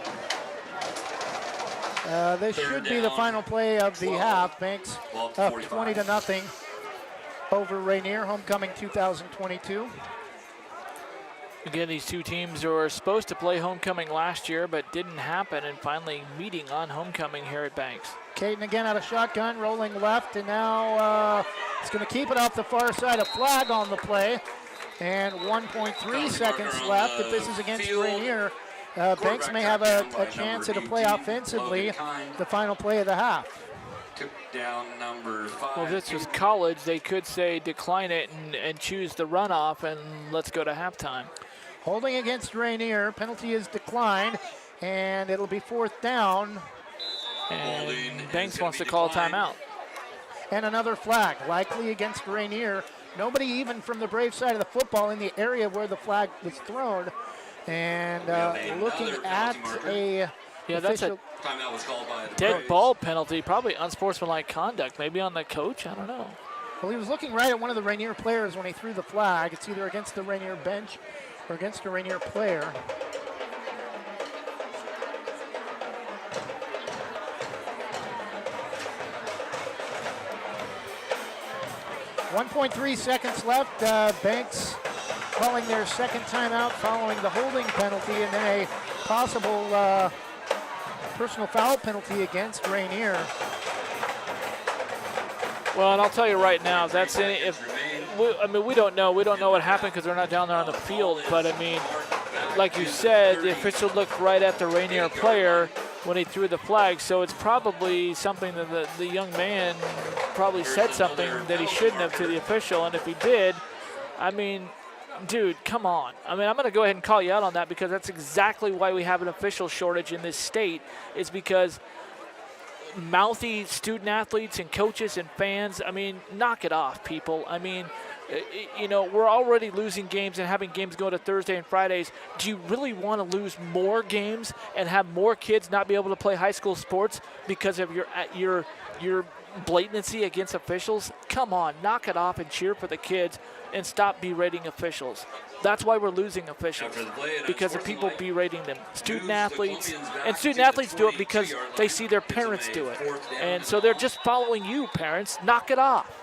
This should be the final play of the half. Banks up 20-0 over Rainier, homecoming 2022. Again, these two teams were supposed to play homecoming last year, but didn't happen, and finally meeting on homecoming here at Banks. Caden again out of shotgun, rolling left, and now it's going to keep it off the far side. A flag on the play, and 1.3 seconds left. If this is against Rainier, Banks may have a chance at a play offensively, the final play of the half. Took down number 5. Well, if this was college, they could say decline it and choose the runoff, and let's go to halftime. Holding against Rainier, penalty is declined, and it'll be 4th down. And Banks wants to call a timeout. And another flag, likely against Rainier. Nobody even from the Brave side of the football in the area where the flag was thrown. And looking at a that's a timeout was called by the dead Braves. ball penalty, probably unsportsmanlike conduct, maybe on the coach, I don't know. Well, he was looking right at one of the Rainier players when he threw the flag. It's either against the Rainier bench or against a Rainier player. .3 seconds left. Banks calling their 2nd timeout following the holding penalty, and then a possible personal foul penalty against Rainier. Well, and I'll tell you right now, that's we don't know. We don't know what happened because they're not down there on the field. But I mean, like you said, the official looked right at the Rainier player when he threw the flag. So it's probably something that the young man probably said something that he shouldn't have to the official. And if he did, I mean, dude, come on. I mean, I'm going to go ahead and call you out on that because that's exactly why we have an official shortage in this state, is because mouthy student athletes and coaches and fans, I mean, knock it off, people. I mean, you know, we're already losing games and having games go to Thursday and Fridays. Do you really want to lose more games and have more kids not be able to play high school sports because of your blatancy against officials? Come on, knock it off and cheer for the kids and stop berating officials. That's why we're losing officials, because of people berating them. Student athletes do it because they see their parents do it. And so they're just following you, parents. Knock it off.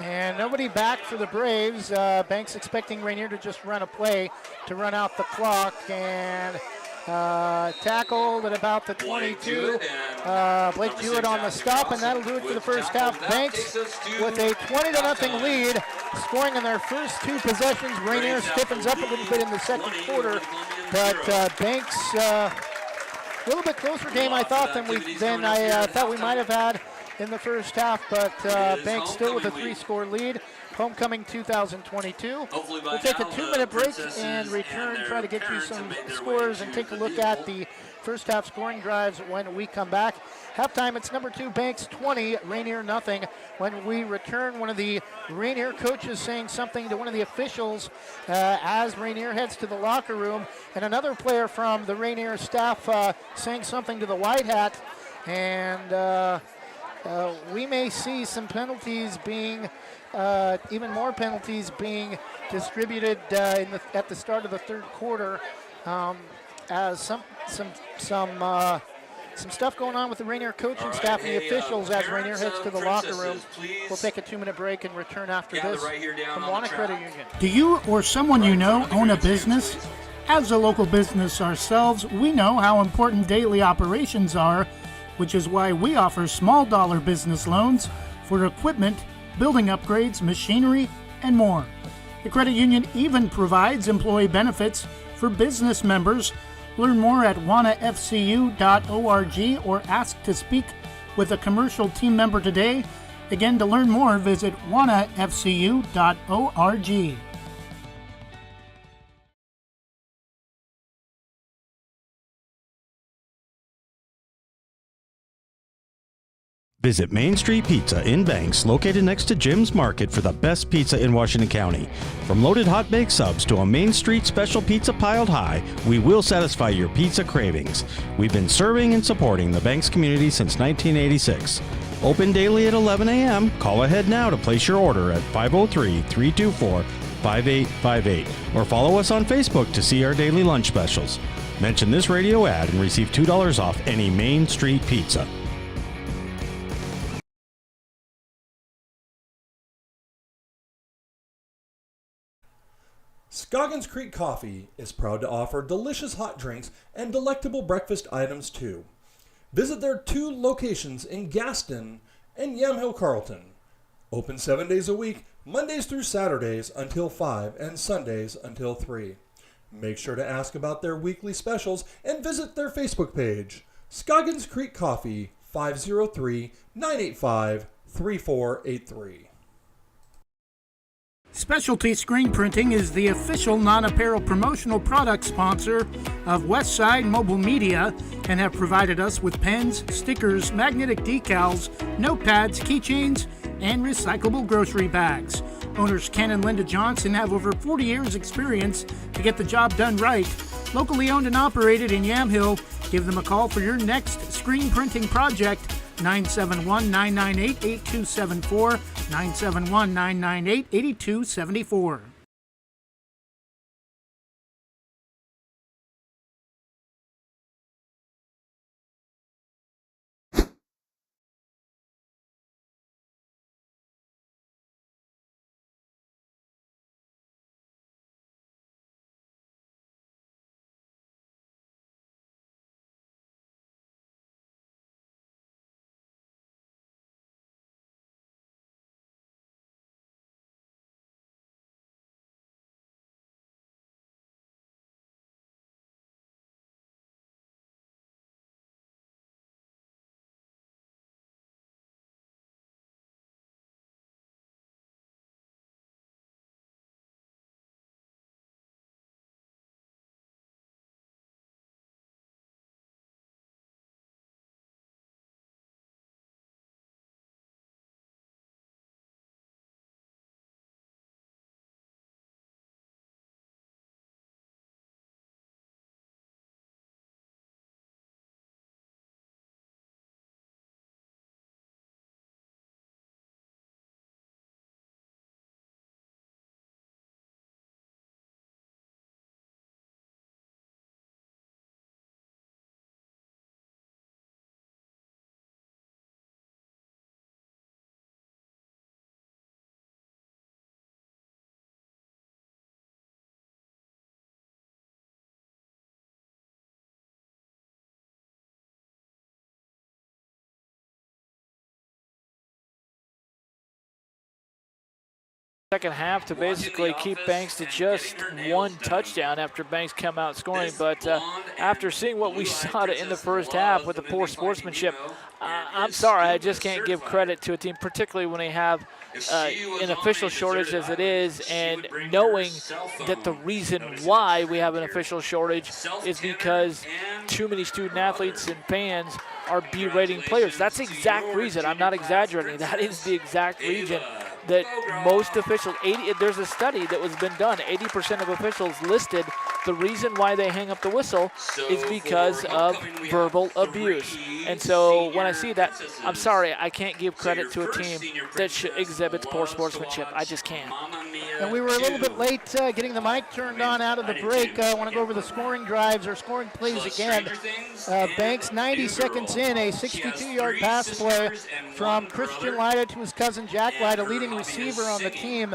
And nobody back for the Braves. Banks expecting Rainier to just run a play to run out the clock, and tackled at about the 22. Blake Jewett on the stop, and that'll do it for the first half. Banks with a 20-0 lead, scoring in their first 2 possessions. Rainier stiffens up a little bit in the second quarter, but Banks a little bit closer game I thought than I thought we might have had in the first half, but Banks still with a 3-score lead. Homecoming 2022. We'll take a 2-minute break and return, try to get you some scores and take a look at the first half scoring drives when we come back. Halftime, it's number 2 Banks 20, Rainier nothing. When we return, one of the Rainier coaches saying something to one of the officials as Rainier heads to the locker room, and another player from the Rainier staff saying something to the White Hat, and we may see some penalties being, even more penalties being distributed at the start of the third quarter, as some stuff going on with the Rainier coaching staff and the officials as Rainier heads to the locker room. We'll take a 2-minute break and return after this from Wanna Credit Union. Do you or someone you know own a business? As a local business ourselves, we know how important daily operations are, which is why we offer small dollar business loans for equipment, building upgrades, machinery, and more. The credit union even provides employee benefits for business members. Learn more at wannafcu.org or ask to speak with a commercial team member today. Again, to learn more, visit wannafcu.org. Visit Main Street Pizza in Banks, located next to Jim's Market, for the best pizza in Washington County. From loaded hot baked subs to a Main Street special pizza piled high, we will satisfy your pizza cravings. We've been serving and supporting the Banks community since 1986. Open daily at 11 a.m. Call ahead now to place your order at 503-324-5858 or follow us on Facebook to see our daily lunch specials. Mention this radio ad and receive $2 off any Main Street pizza. Scoggins Creek Coffee is proud to offer delicious hot drinks and delectable breakfast items too. Visit their 2 locations in Gaston and Yamhill Carlton. Open 7 days a week, Mondays through Saturdays until 5 and Sundays until 3. Make sure to ask about their weekly specials and visit their Facebook page. Scoggins Creek Coffee, 503-985-3483. Specialty Screen Printing is the official non-apparel promotional product sponsor of Westside Mobile Media and have provided us with pens, stickers, magnetic decals, notepads, keychains, and recyclable grocery bags. Owners Ken and Linda Johnson have over 40 years experience to get the job done right. Locally owned and operated in Yamhill. Give them a call for your next screen printing project. 971-998-8274, 971-998-8274. second half to basically keep Banks to just one touchdown after Banks come out scoring. But after seeing what we saw in the first half with the poor sportsmanship, I'm sorry, I just can't give credit to a team, particularly when they have an official shortage as it is, and knowing that the reason why we have an official shortage is because too many student athletes and fans are berating players. That's the exact reason. I'm not exaggerating. That is the exact reason that most officials, there's a study that was been done, 80% of officials listed the reason why they hang up the whistle is because of verbal abuse. And so when I see that, I'm sorry, I can't give credit to a team that exhibits poor sportsmanship. I just can't. And we were a little bit late getting the mic turned on out of the break. I want to go over the scoring drives or scoring plays again. Banks, 90 seconds in, a 62-yard pass play from Christian Lyda to his cousin Jack Lyda, leading receiver on the team,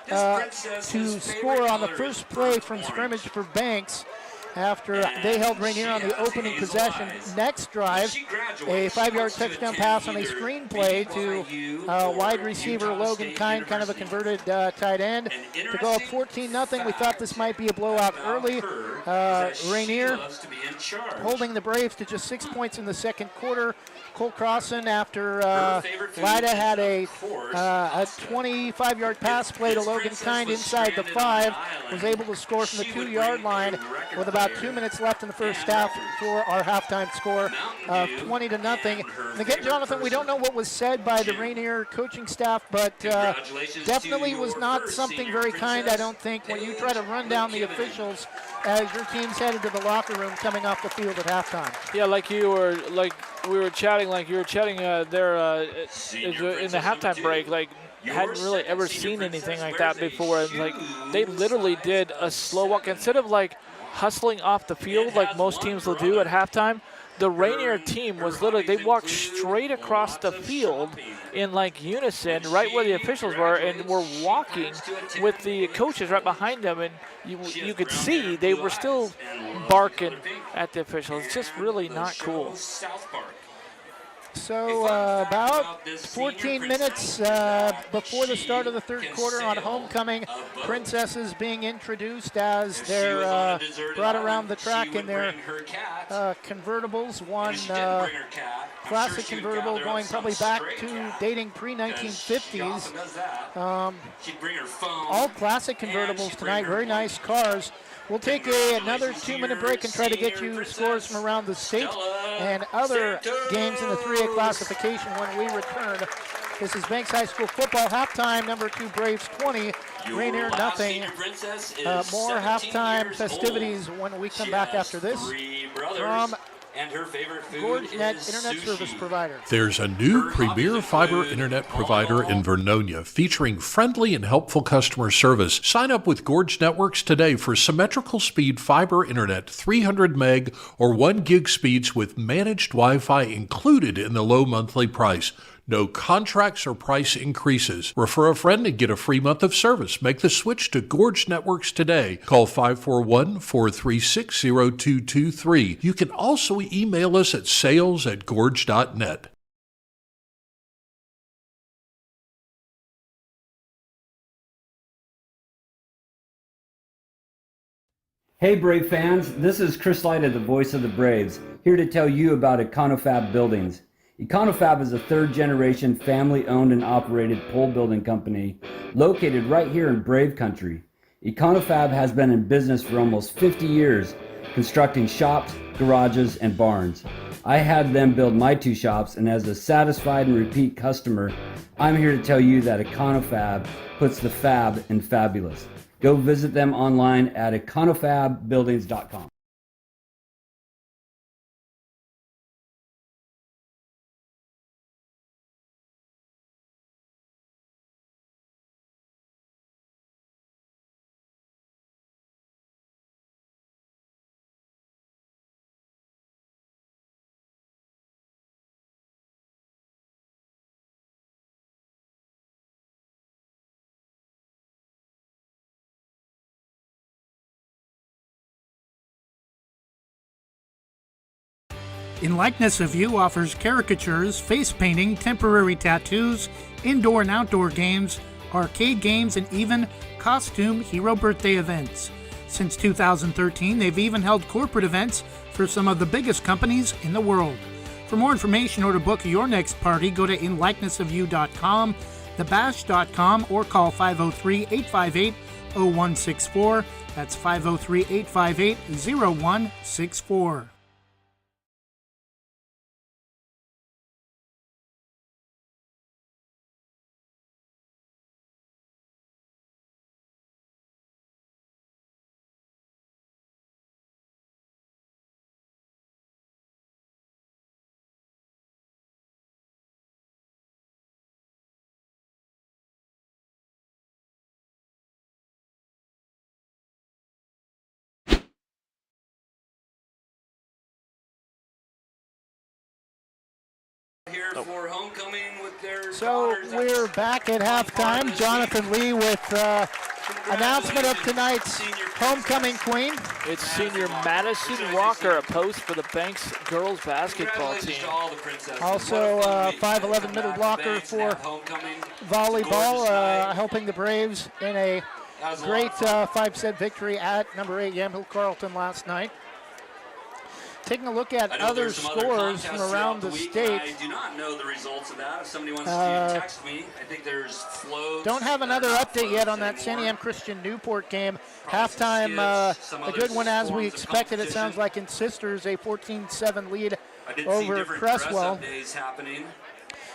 to score on the first play from scrimmage for Banks after they held Rainier on the opening possession. Next drive, a 5-yard touchdown pass on a screen play to wide receiver Logan Kine, kind of a converted tight end, to go up 14-0. We thought this might be a blowout early. Rainier holding the Braves to just 6 points in the second quarter. Cole Crossan, after Lyda had a 25-yard pass play to Logan Kind inside the 5, was able to score from the 2-yard line with about 2 minutes left in the first half for our halftime score of 20-0. And again, Jonathan, we don't know what was said by the Rainier coaching staff, but definitely was not something very kind, I don't think, when you try to run down the officials as your team's headed to the locker room coming off the field at halftime. Yeah, we were chatting there in the halftime break, hadn't really ever seen anything like that before. And they literally did a slow walk instead of hustling off the field like most teams will do at halftime. The Rainier team was literally, they walked straight across the field in unison, right where the officials were, and were walking with the coaches right behind them. And you could see they were still barking at the officials. It's just really not cool. So about 14 minutes before the start of the third quarter on homecoming, Princesses being introduced as they're brought around the track in their convertibles. One classic convertible going probably back to dating pre-1950s. All classic convertibles tonight, very nice cars. We'll take another 2-minute break and try to get you scores from around the state and other games in the 3A classification when we return. This is Banks High School football halftime, number 2 Braves 20, Rainier nothing. More halftime festivities when we come back after this from GorgeNet Internet Service Provider. There's a new premier fiber internet provider in Vernonia featuring friendly and helpful customer service. Sign up with Gorge Networks today for symmetrical speed fiber internet, 300 meg or 1 gig speeds with managed Wi-Fi included in the low monthly price. No contracts or price increases. Refer a friend and get a free month of service. Make the switch to Gorge Networks today. Call 541-436-0223. You can also email us at sales@gorge.net. Hey Brave fans, this is Chris Lyda, the voice of the Braves, here to tell you about Econofab Buildings. Econofab is a third-generation family-owned and operated pole building company located right here in Brave Country. Econofab has been in business for almost 50 years, constructing shops, garages, and barns. I had them build my 2 shops, and as a satisfied and repeat customer, I'm here to tell you that Econofab puts the fab in fabulous. Go visit them online at econofabbuildings.com. In Likeness of You offers caricatures, face painting, temporary tattoos, indoor and outdoor games, arcade games, and even costume hero birthday events. Since 2013, they've even held corporate events for some of the biggest companies in the world. For more information or to book your next party, go to inlikenessofyou.com, thebash.com, or call 503-858-0164. That's 503-858-0164. Here for homecoming with their So we're back at halftime. Jonathan Lee with announcement of tonight's homecoming queen. It's senior Madison Walker, a post for the Banks girls basketball team. Also 5'11" middle blocker for volleyball, helping the Braves in a great 5-set victory at number 8 Yamhill Carleton last night. Taking a look at other scores from around the state. I do not know the results of that. If somebody wants to text me, I think there's floats. Don't have another update yet on that Sandy M. Christian Newport game. Halftime, a good one as we expected. It sounds like in Sisters, a 14-7 lead over Cresswell.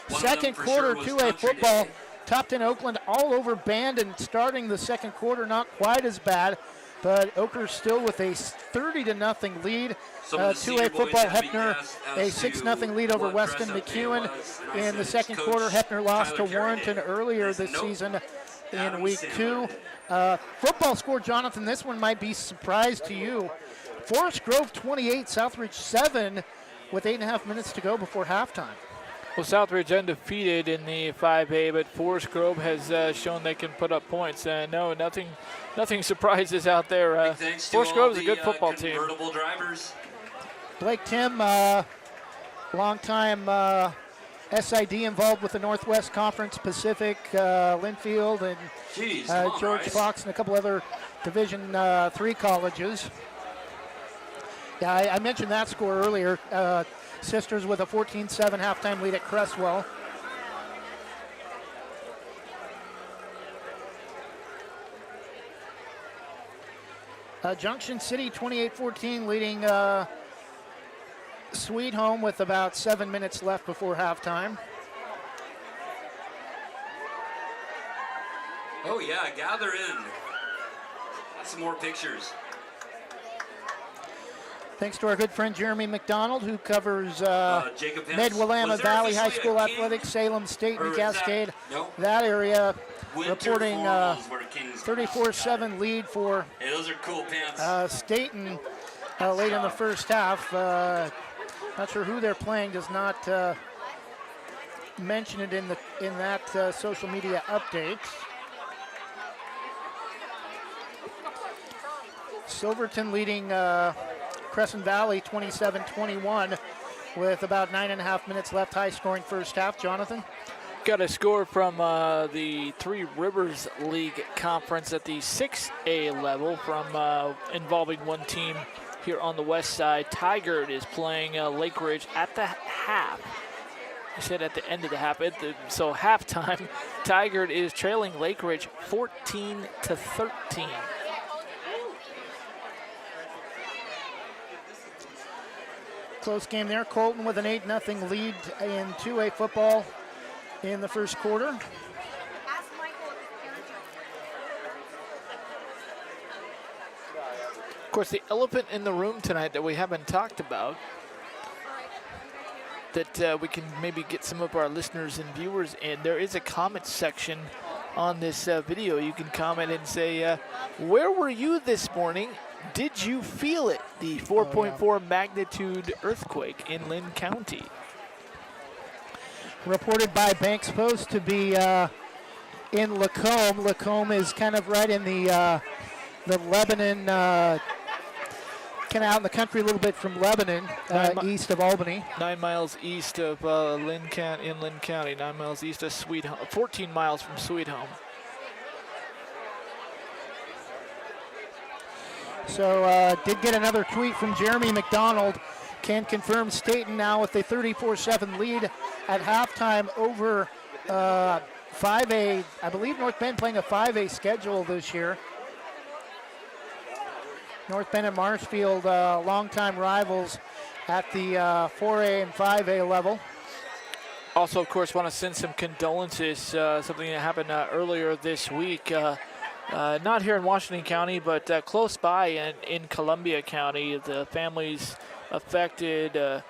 Second quarter, 2A football. Topton Oakland all over Bandon starting the second quarter, not quite as bad, but Oakers still with a 30-0 lead. 2A football, Heppner, a 6-0 lead over Weston McEwen. In the second quarter, Heppner lost to Warrenton earlier this season in week 2. Football score, Jonathan, this one might be a surprise to you. Forest Grove 28, Southridge 7 with 8.5 minutes to go before halftime. Well, Southridge undefeated in the 5A, but Forest Grove has shown they can put up points. No, nothing surprises out there. Forest Grove is a good football team. Blake Tim, longtime SID involved with the Northwest Conference Pacific, Linfield, and George Fox and a couple other Division III colleges. Yeah, I mentioned that score earlier. Sisters with a 14-7 halftime lead at Cresswell. Junction City 28-14 leading Sweet Home with about 7 minutes left before halftime. Oh yeah, gather in. Some more pictures. Thanks to our good friend Jeremy McDonald, who covers Mid-Willamette Valley High School Athletics, Salem State, and Cascade. That area reporting 34-7 lead for Staten late in the first half. Not sure who they're playing, does not mention it in that social media update. Silverton leading Crescent Valley 27-21 with about 9.5 minutes left. High scoring first half. Jonathan? Got a score from the Three Rivers League Conference at the 6A level from involving one team here on the west side. Tigard is playing Lake Ridge at the half. I said at the end of the half. So halftime, Tigard is trailing Lake Ridge 14-13. Close game there. Colton with an 8-0 lead in 2A football in the first quarter. Of course, the elephant in the room tonight that we haven't talked about, that we can maybe get some of our listeners and viewers in, there is a comment section on this video. You can comment and say, where were you this morning? Did you feel it? The 4.4 magnitude earthquake in Lynn County. Reported by Banks Post to be in Lacombe. Lacombe is kind of right in the Lebanon, kind of out in the country a little bit from Lebanon, east of Albany. 9 miles east of Lynn County, 9 miles east of Sweet Home, 14 miles from Sweet Home. So did get another tweet from Jeremy McDonald. Can confirm Staten now with a 34-7 lead at halftime over 5A. I believe North Bend playing a 5A schedule this year. North Bend and Marshfield, longtime rivals at the 4A and 5A level. Also, of course, want to send some condolences, something that happened earlier this week. Not here in Washington County, but close by in Columbia County. The families affected,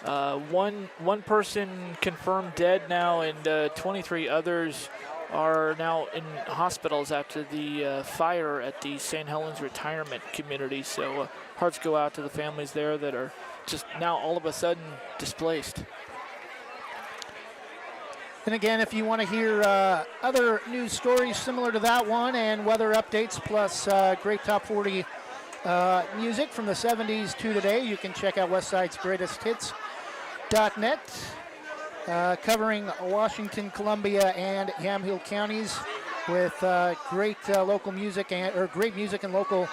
one person confirmed dead now, and 23 others are now in hospitals after the fire at the St. Helens retirement community. So hearts go out to the families there that are just now all of a sudden displaced. And again, if you want to hear other news stories similar to that one and weather updates plus great top 40 music from the 70s to today, you can check out Westside's Greatest Hits.net, covering Washington, Columbia, and Yamhill counties with great local music and great music and local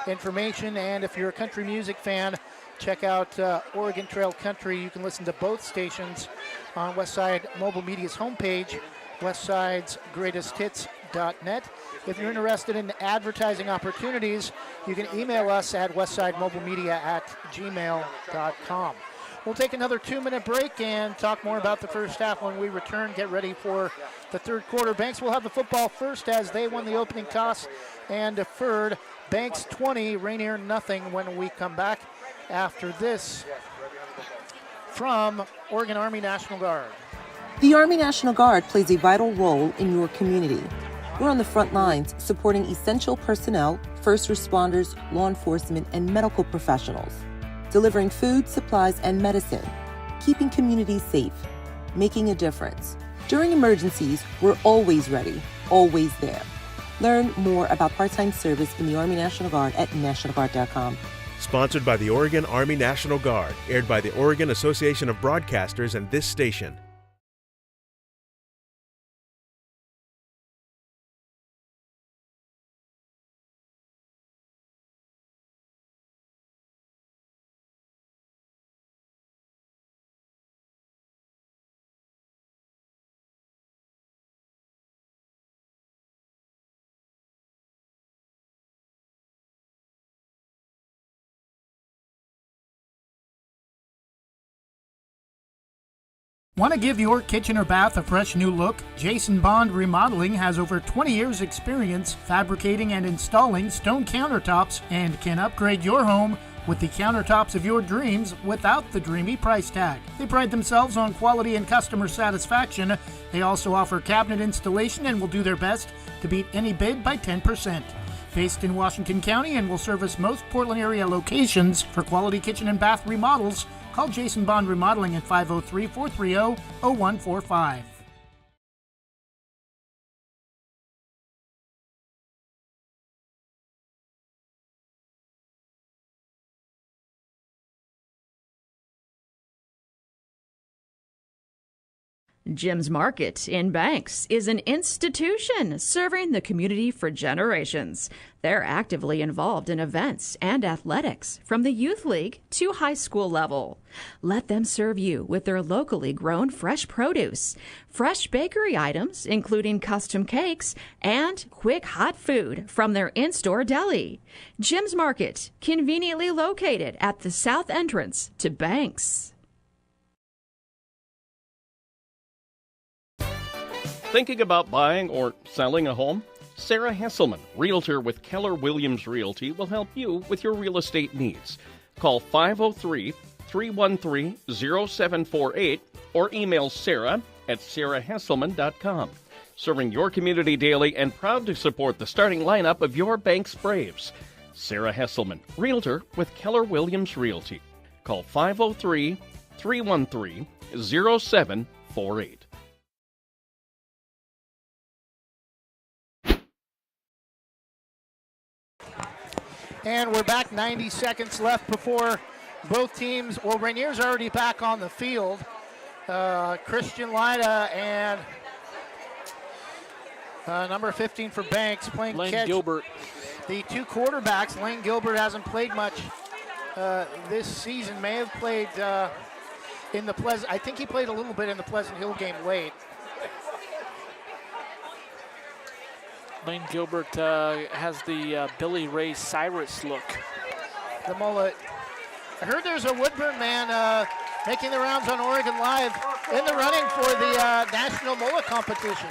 information. And if you're a country music fan, check out Oregon Trail Country. You can listen to both stations on Westside Mobile Media's homepage, Westside's Greatest Hits.net. If you're interested in advertising opportunities, you can email us at westsidemobilemedia@gmail.com. We'll take another 2-minute break and talk more about the first half when we return. Get ready for the third quarter. Banks will have the football first as they won the opening toss and deferred. Banks 20, Rainier nothing when we come back after this from Oregon Army National Guard. The Army National Guard plays a vital role in your community. We're on the front lines supporting essential personnel, first responders, law enforcement, and medical professionals, delivering food, supplies, and medicine, keeping communities safe, making a difference. During emergencies, we're always ready, always there. Learn more about part-time service in the Army National Guard at nationalguard.com. Sponsored by the Oregon Army National Guard, aired by the Oregon Association of Broadcasters and this station. Want to give your kitchen or bath a fresh new look? Jason Bond Remodeling has over 20 years experience fabricating and installing stone countertops and can upgrade your home with the countertops of your dreams without the dreamy price tag. They pride themselves on quality and customer satisfaction. They also offer cabinet installation and will do their best to beat any bid by 10%. Based in Washington County and will service most Portland area locations. For quality kitchen and bath remodels, call Jason Bond Remodeling at 503-430-0145. Jim's Market in Banks is an institution serving the community for generations. They're actively involved in events and athletics from the youth league to high school level. Let them serve you with their locally grown fresh produce, fresh bakery items, including custom cakes, and quick hot food from their in-store deli. Jim's Market, conveniently located at the south entrance to Banks. Thinking about buying or selling a home? Sarah Hesselman, Realtor with Keller Williams Realty, will help you with your real estate needs. Call 503-313-0748 or email Sarah at sarahhesselman.com. Serving your community daily and proud to support the starting lineup of your Banks Braves. Sarah Hesselman, Realtor with Keller Williams Realty. Call 503-313-0748. And we're back, 90 seconds left before both teams. Well, Rainier's already back on the field. Christian Lida and number 15 for Banks playing Lane catch. Gilbert. the two quarterbacks. Lane Gilbert hasn't played much this season. May have played in the Pleasant. I think he played a little bit in the Pleasant Hill game late. Lane Gilbert has the Billy Ray Cyrus look. The mullet. I heard there's a Woodburn man making the rounds on Oregon Live in the running for the national mullet competition.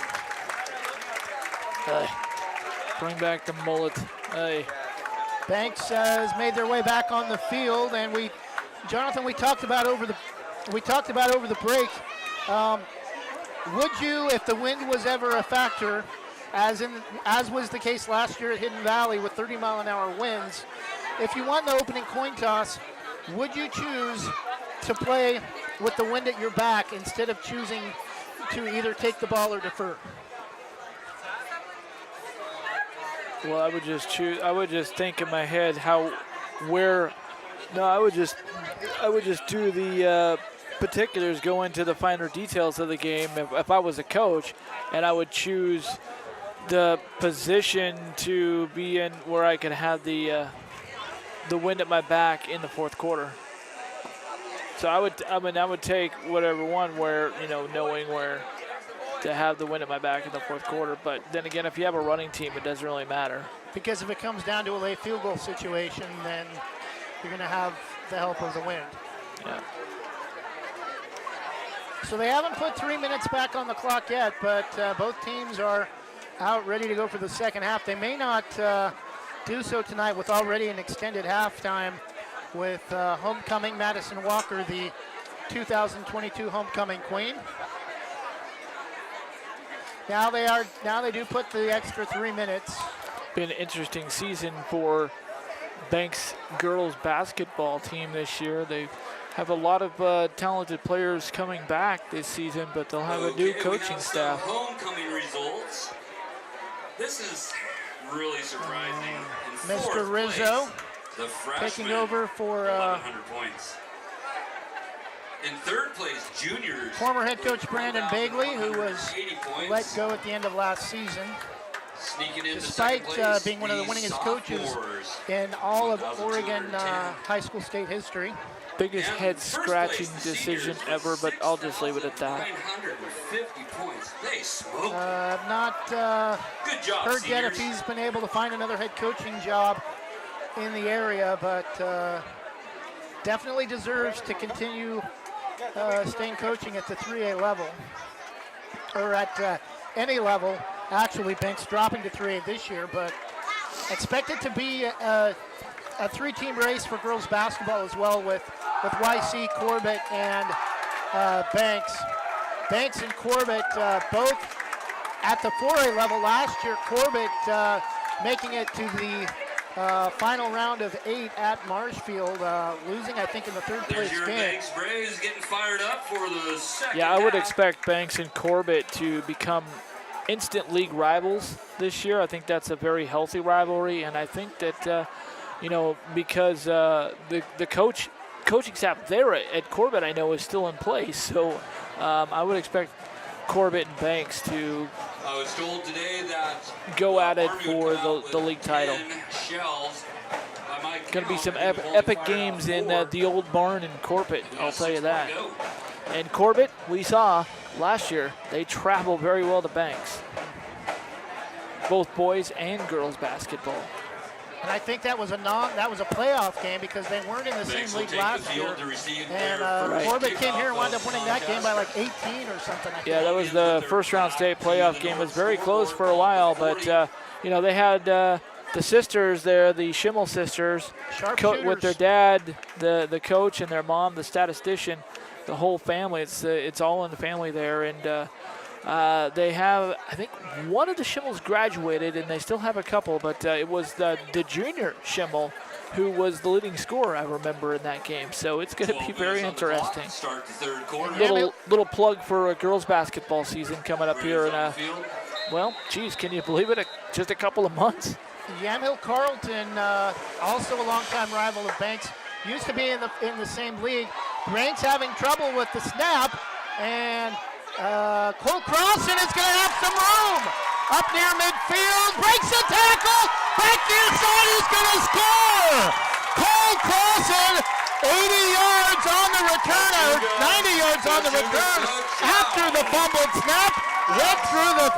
Bring back the mullet. Banks has made their way back on the field, and Jonathan, we talked about over the break. Would you, if the wind was ever a factor, as was the case last year at Hidden Valley with 30-mile-an-hour winds, if you won the opening coin toss, would you choose to play with the wind at your back instead of choosing to either take the ball or defer? Well, I would just choose. I would just think in my head I would just do the particulars, go into the finer details of the game if I was a coach, and I would choose the position to be in where I could have the wind at my back in the fourth quarter. So I would take whatever one where, knowing where to have the wind at my back in the fourth quarter. But then again, if you have a running team, it doesn't really matter. Because if it comes down to a late field goal situation, then you're going to have the help of the wind. Yeah. So they haven't put 3 minutes back on the clock yet, but both teams are out ready to go for the second half. They may not do so tonight with already an extended halftime with homecoming Madison Walker, the 2022 homecoming queen. Now they do put the extra 3 minutes. Been an interesting season for Banks girls basketball team this year. They have a lot of talented players coming back this season, but they'll have a new coaching staff. Homecoming results. This is really surprising. Mr. Rizzo taking over for 1,100 points. In third place, juniors. Former head coach Brandon Bagley, who was let go at the end of last season. Despite being one of the winningest coaches in all of Oregon high school state history. Biggest head-scratching decision ever, but I'll just leave it at that. 950 points. They smoked. I've not heard yet if he's been able to find another head coaching job in the area, but definitely deserves to continue staying coaching at the 3A level, or at any level. Actually, Banks dropping to 3A this year, but expected to be a three-team race for girls basketball as well with YC, Corbett, and Banks. Banks and Corbett both at the 4A level last year. Corbett making it to the final round of 8 at Marshfield, losing, I think, in the third place game. Banks Braves getting fired up for the second Yeah, I would half. expect Banks and Corbett to become instant league rivals this year. I think that's a very healthy rivalry, and I think that, because the coaching staff there at Corbett, I know, is still in place. So I would expect Corbett and Banks to I was told today that go at it for the league title. Going to be some epic games in the old barn in Corbett, I'll tell you that. And Corbett, we saw last year, they travel very well to Banks. Both boys and girls basketball. And I think that was a playoff game because they weren't in the same league last year. And Corbett came here and wound up winning that game by like 18 or something. Yeah, that was the first round state playoff game. It was very close for a while, but they had the sisters there, the Schimmel sisters, with their dad, the coach, and their mom, the statistician, the whole family. It's all in the family there, and they have, I think, one of the Schimmels graduated, and they still have a couple, but it was the junior Schimmel who was the leading scorer, I remember, in that game. So it's going to be very interesting. Start the third quarter. Little plug for a girls basketball season coming up here in can you believe it? Just a couple of months. Yamhill Carlton, also a longtime rival of Banks, used to be in the same league. Banks having trouble with the snap, and Cole Crossan is going to have some room up near midfield, breaks a tackle, back near side, he's going to score! Cole Clausen, 80 yards on the return, or 90 yards on the return after the fumbled snap, went through the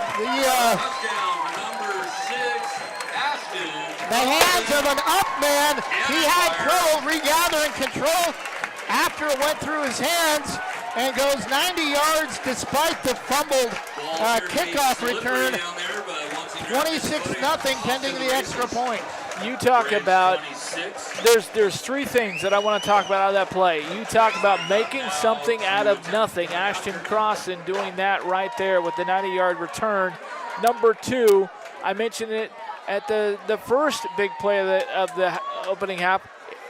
hands of an up man. He had trouble regathering control after it went through his hands and goes 90 yards despite the fumbled kickoff return. 26-0 pending the extra point. You talk about, there's three things that I want to talk about out of that play. You talk about making something out of nothing. Ashton Crossan doing that right there with the 90-yard return. Number two, I mentioned it at the first big play of the opening half.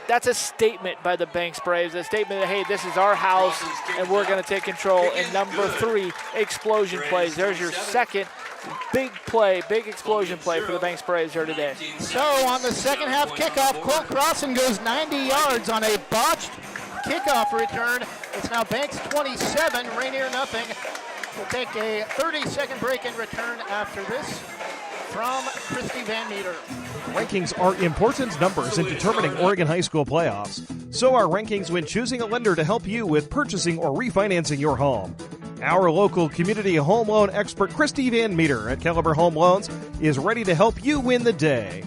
That's a statement by the Banks Braves, a statement that, hey, this is our house and we're going to take control. And number three, explosion plays. There's your second big play, big explosion play for the Banks Braves here today. So on the second half kickoff, Cole Crossan goes 90 yards on a botched kickoff return. It's now Banks 27, Rainier nothing. We'll take a 30-second break in return after this from Christy Van Meter. Rankings are important numbers in determining Oregon high school playoffs. So are rankings when choosing a lender to help you with purchasing or refinancing your home. Our local community home loan expert, Christy Van Meter at Caliber Home Loans, is ready to help you win the day.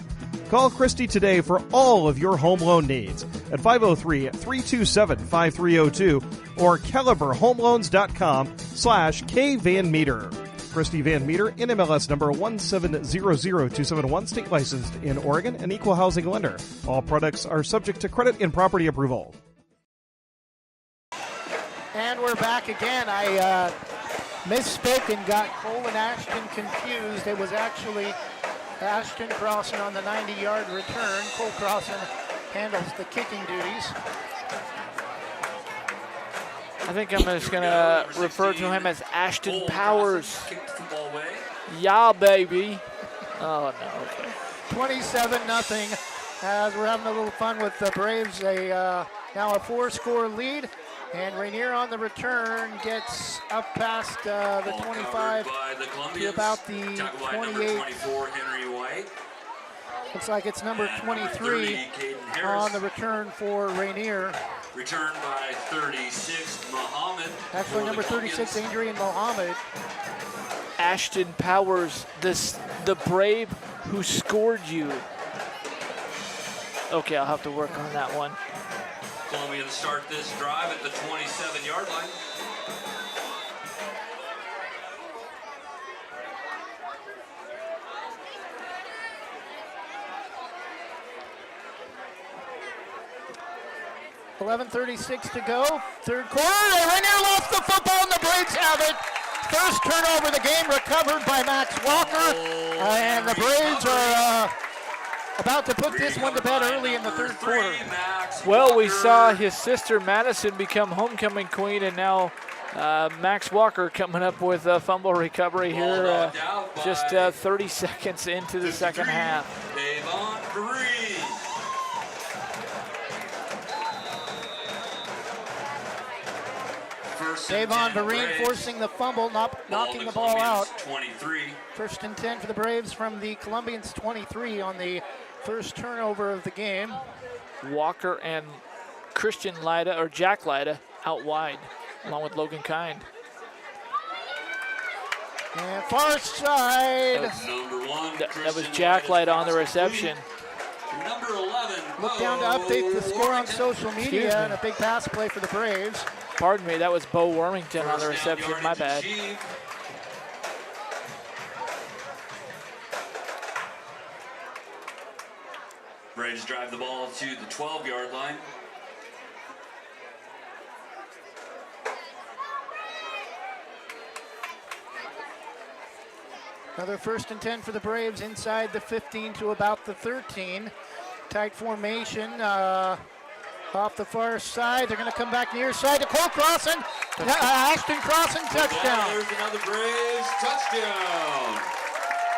Call Christy today for all of your home loan needs at 503-327-5302 or caliberhomeloans.com/kvanmeter. Christy Van Meter, NMLS number 1700271, state licensed in Oregon, an equal housing lender. All products are subject to credit and property approval. And we're back again. I misspoke and got Cole and Ashton confused. It was actually Ashton Crossan on the 90-yard return. Cole Crossan handles the kicking duties. I think I'm just going to refer to him as Ashton Powers. Yeah, baby. Oh, no. Okay. 27-0 as we're having a little fun with the Braves. Now a 4-score lead. And Rainier on the return gets up past the 25 to about the 28. Looks like it's number 23 on the return for Rainier. Return by 36, Muhammad. Actually, number 36, Adrian Muhammad. Ashton Powers, the Brave who scored you. Okay, I'll have to work on that one. Columbians start this drive at the 27-yard line. .11:36 to go, third quarter. Rainier lost the football and the Braves have it. First turnover of the game recovered by Max Walker. And the Braves are about to put this one to bed early in the third quarter. Well, we saw his sister Madison become homecoming queen, and now Max Walker coming up with a fumble recovery here just 30 seconds into the second half. Davon Vereen forcing the fumble, knocking the ball out. 23. First and 10 for the Braves from the Columbians 23 on the first turnover of the game. Walker and Christian Lyda, or Jack Lyda, out wide, along with Logan Kind. And far side. That was Jack Lyda on the reception. Number 11. Look down to update the score on social media and a big pass play for the Braves. Pardon me, that was Bo Wormington on the reception, my bad. Braves drive the ball to the 12-yard line. Another first and 10 for the Braves inside the 15 to about the 13. Tight formation off the far side. They're going to come back near side to Cole Crossan. Ashton Crossan, touchdown. There's another Braves touchdown.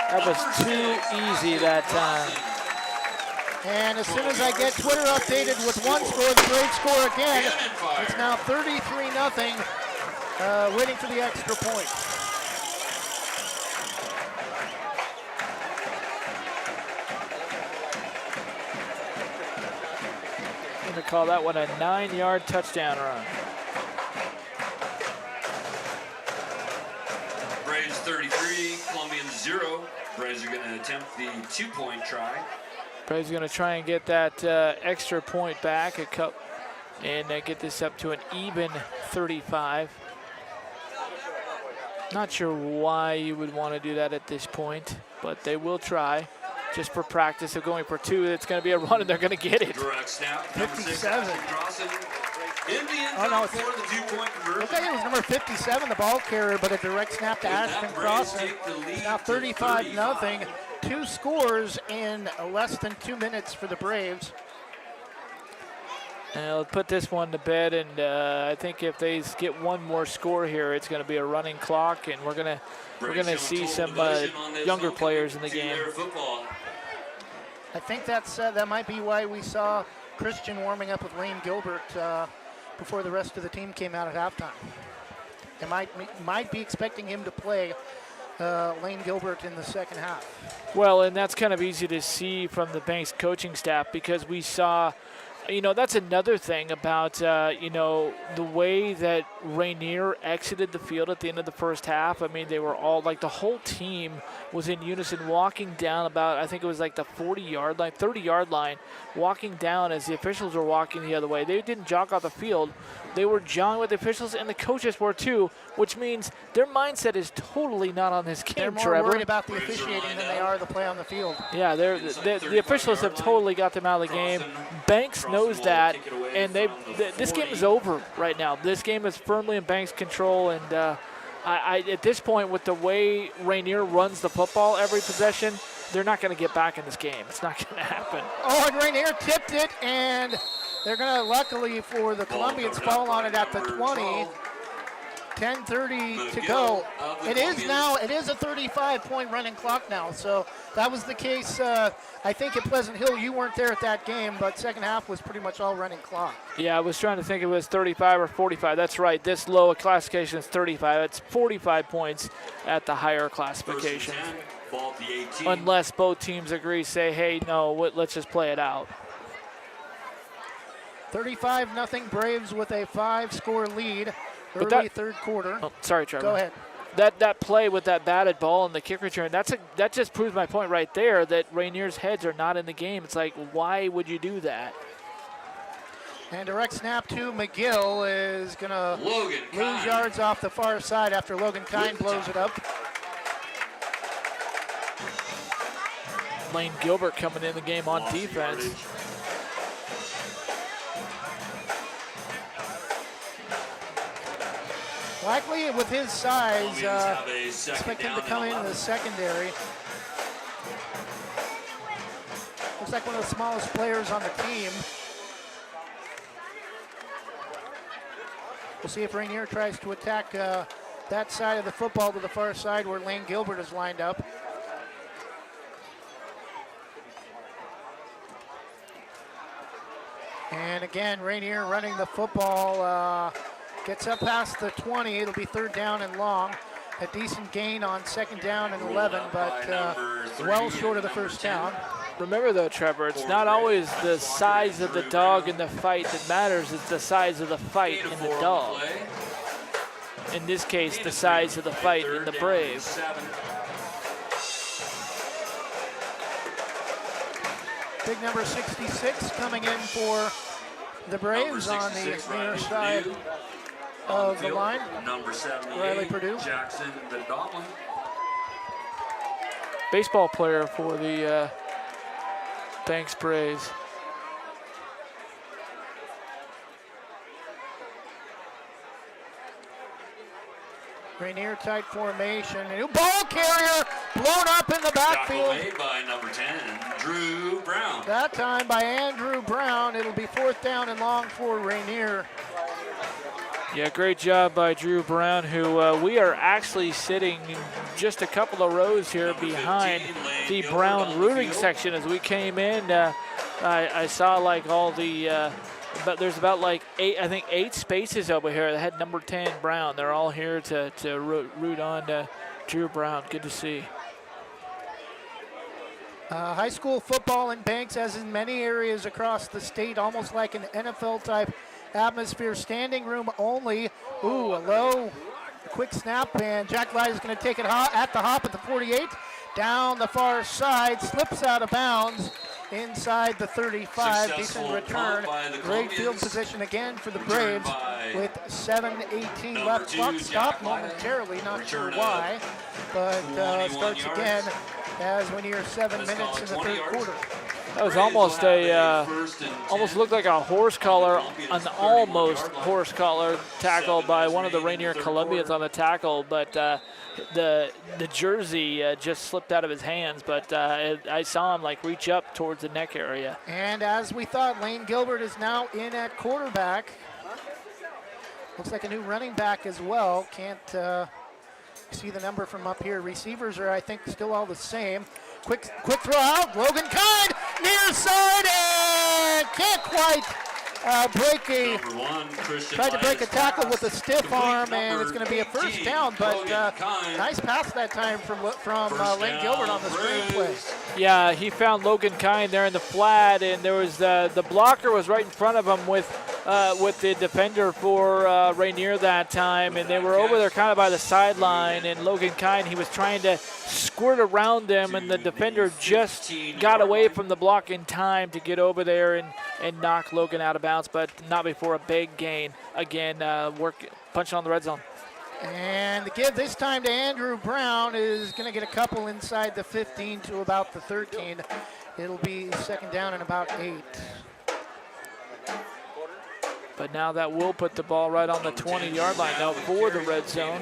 That was too easy that time. And as soon as I get Twitter updated with one score, the Braves score again. It's now 33-0, waiting for the extra point. going to call that one a 9-yard touchdown run. Braves 33, Columbians 0. Braves are going to attempt the 2-point try. Braves are going to try and get that extra point back and get this up to an even 35. Not sure why you would want to do that at this point, but they will try. Just for practice of going for 2, it's going to be a run, and they're going to get it. Direct snap, 57. In the end Oh, no, zone for the 2-point conversion. Looks like it was number 57, the ball carrier, but a direct snap to Ashton Crossan. It's now 35-0. 2 scores in less than 2 minutes for the Braves. And I'll put this one to bed, and I think if they get one more score here, it's going to be a running clock, and we're gonna see some younger players in the game. I think that might be why we saw Christian warming up with Lane Gilbert before the rest of the team came out at halftime. They might be expecting him to play Lane Gilbert in the second half. Well, and that's kind of easy to see from the Banks coaching staff, because we saw, that's another thing about, the way that Rainier exited the field at the end of the first half. I mean, they were all, the whole team was in unison, walking down about, I think it was the 40-yard line, 30-yard line, walking down as the officials were walking the other way. They didn't jog off the field. They were jogging with the officials, and the coaches were too, which means their mindset is totally not on this game, They're more Trevor. worried about the officiating than they are the play on the field. Yeah, the officials have totally got them out of the game. Banks knows that, and this game is over right now. This game is firmly in Banks' control, and I at this point, with the way Rainier runs the football every possession, they're not going to get back in this game. It's not going to happen. Oh, and Rainier tipped it, and they're going to, luckily for the Columbians, fall on it at the 20. 10:30 to go. It is a 35-point running clock now. So that was the case, I think, at Pleasant Hill. You weren't there at that game, but second half was pretty much all running clock. Yeah, I was trying to think it was 35 or 45. That's right. This low classification is 35. It's 45 points at the higher classification. Unless both teams agree, say, hey, no, let's just play it out. 35-0 Braves with a 5-score lead. Early third quarter. Oh, sorry, Trevor. Go ahead. That play with that batted ball and the kick return, that just proves my point right there that Rainier's heads are not in the game. It's like, why would you do that? And direct snap to McGill is going to lose yards off the far side after Logan Kine blows it up. Lane Gilbert coming in the game on defense. Likely with his size, expect him to come in the secondary. Looks like one of the smallest players on the team. We'll see if Rainier tries to attack that side of the football to the far side where Lane Gilbert is lined up. And again, Rainier running the football. Gets up past the 20. It'll be third down and long. A decent gain on second down and 11, but well short of the first down. Remember, though, Trevor, it's not always the size of the dog in the fight that matters. It's the size of the fight in the dog. In this case, the size of the fight in the Braves. Big number 66 coming in for the Braves on the near side of the line. Number 78, Riley Purdue. Jackson Vendama. Baseball player for the Banks Braves. Rainier tight formation. A new ball carrier blown up in the backfield. Made by number 10, Drew Brown. That time by Andrew Brown. It'll be fourth down and long for Rainier. Yeah, great job by Drew Brown, who we are actually sitting just a couple of rows here behind the Brown rooting section as we came in. I saw like all the, but there's about like eight spaces over here that had number 10 Brown. They're all here to root on Drew Brown. Good to see. High school football in Banks, as in many areas across the state, almost like an NFL-type atmosphere. Standing room only. Ooh, a low, quick snap, and Jack Light is going to take it at the hop at the 48. Down the far side, slips out of bounds inside the 35. Decent return. Great field position again for the Braves with 7:18 left. Clock stopped momentarily, not sure why, but starts again as we near 7 minutes in the third quarter. That was almost almost looked like a horse collar, an almost horse collar tackle by one of the Rainier Columbians on the tackle, but the jersey just slipped out of his hands, but I saw him like reach up towards the neck area. And as we thought, Lane Gilbert is now in at quarterback. Looks like a new running back as well. Can't see the number from up here. Receivers are, I think, still all the same. Quick throw out. Logan Kind near side and can't quite tried to break a tackle with a stiff arm, and it's going to be a first down, but nice pass that time from Lane Gilbert on the screenplay. Yeah, he found Logan Kind there in the flat, and there was the blocker was right in front of him with the defender for Rainier that time, and they were over there kind of by the sideline, and Logan Kind, he was trying to squirt around them, and the defender just got away from the block in time to get over there and knock Logan out of bounds, but not before a big gain. Again, punching on the red zone. And the give this time to Andrew Brown is going to get a couple inside the 15 to about the 13. It'll be second down and about 8. But now that will put the ball right on the 20-yard line now for the red zone.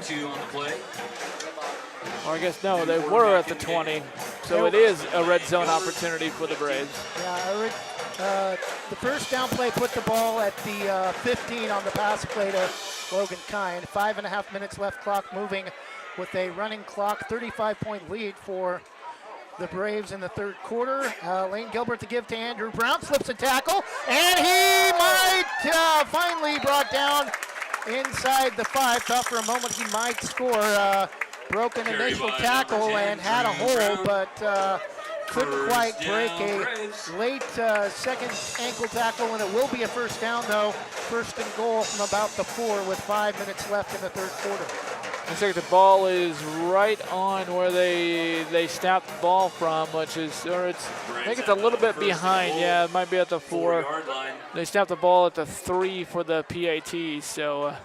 Or I guess, no, they were at the 20. So it is a red zone opportunity for the Braves. Yeah, the first down play put the ball at the 15 on the pass play to Logan Kind. 5.5 minutes left, clock moving with a running clock. 35-point lead for the Braves in the third quarter. Lane Gilbert to give to Andrew Brown, slips a tackle, and he might finally brought down inside the 5. Thought for a moment he might score. Broken initial tackle and had a hole, but couldn't quite break a late second ankle tackle, and it will be a first down, though. First and goal from about the 4 with 5 minutes left in the third quarter. Looks like the ball is right on where they snapped the ball from, which is, I think it's a little bit behind. Yeah, it might be at the 4. They snapped the ball at the 3 for the PAT, so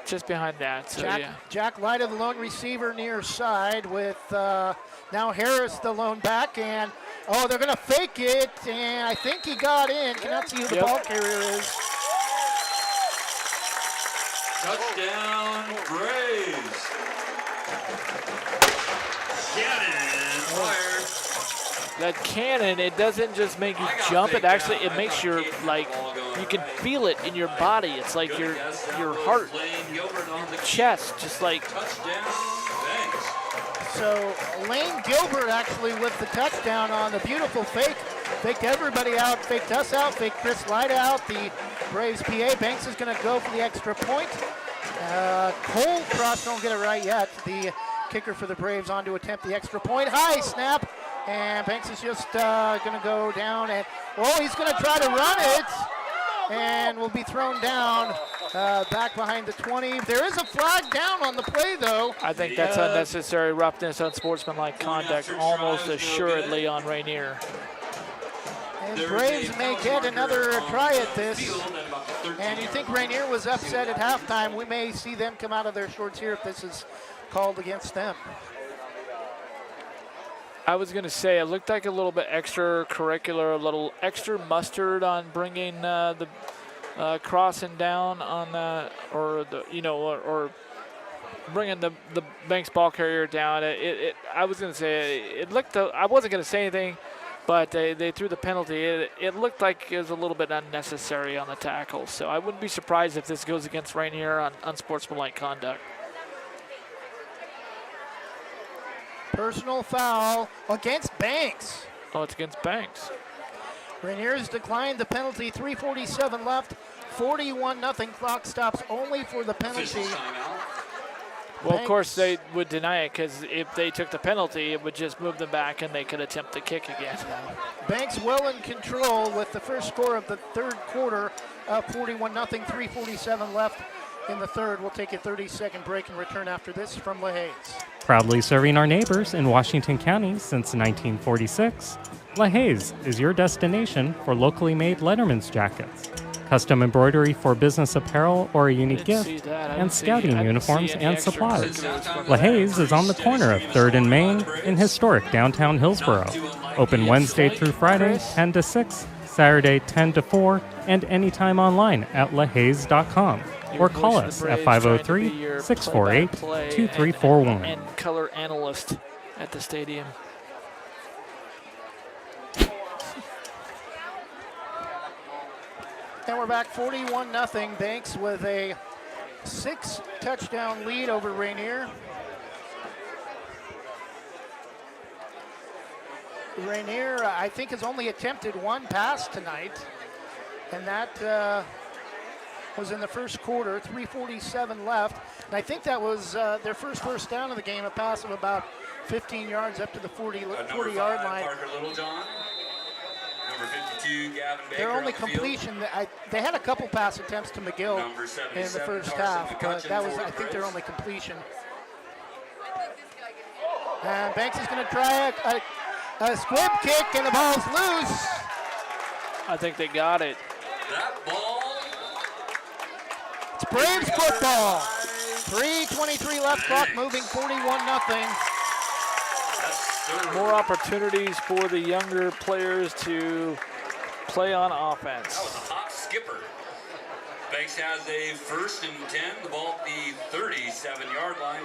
just behind that. So, Jack Light, the lone receiver near side with now Harris, the lone back, and they're going to fake it, and I think he got in. Cannot see who the ball carrier is. Touchdown, Braves. Cannon fired. That cannon, it doesn't just make you jump, it makes your, you can feel it in your body. It's like your heart, chest, just like. So Lane Gilbert actually with the touchdown on the beautiful fake. Faked everybody out, faked us out, faked Chris Light out. The Braves PA. Banks is going to go for the extra point. Cole Cross don't get it right yet. The kicker for the Braves on to attempt the extra point. High snap. And Banks is just going to go down. And he's going to try to run it. And will be thrown down back behind the 20. There is a flag down on the play, though. I think that's unnecessary roughness, unsportsmanlike conduct, almost assuredly on Rainier. And Braves may get another try at this. And you think Rainier was upset at halftime. We may see them come out of their shorts here if this is called against them. I was going to say it looked like a little bit extracurricular, a little extra mustard on bringing the crossing down on or bringing the Banks ball carrier down. I was going to say it looked. I wasn't going to say anything, but they threw the penalty. It looked like it was a little bit unnecessary on the tackle. So I wouldn't be surprised if this goes against Rainier on unsportsmanlike conduct. Personal foul against Banks. Oh, it's against Banks. Rainier's declined the penalty. 3:47 left. 41-0. Clock stops only for the penalty. Well, of course, they would deny it because if they took the penalty, it would just move them back and they could attempt the kick again. Banks well in control with the first score of the third quarter, 41-0, 3:47 left in the third. We'll take a 30-second break and return after this from LaHaye's. Proudly serving our neighbors in Washington County since 1946, LaHaye's is your destination for locally made Letterman's jackets, custom embroidery for business apparel or a unique gift, and scouting uniforms and supplies. LaHaye's is on the corner of 3rd and Main in historic downtown Hillsboro. Open Wednesday through Friday, 10 to 6, Saturday, 10 to 4, and anytime online at lahayes.com. Or call us at 503-648-2341. And color analyst at the stadium. And we're back 41-0. Banks with a 6-touchdown lead over Rainier. Rainier, I think, has only attempted one pass tonight, and that was in the first quarter, 3:47 left. And I think that was their first down of the game, a pass of about 15 yards up to the 40-yard line. Parker Littlejohn. Number 52, Gavin Baker. Their only completion, they had a couple pass attempts to McGill in the first half, but that was, I think, their only completion. And Banks is going to try a squib kick, and the ball's loose. I think they got it. That ball. It's Braves football. 3:23 left, clock moving, 41-0. More opportunities for the younger players to play on offense. That was a hot skipper. Banks has a 1st and 10, the ball at the 37-yard line.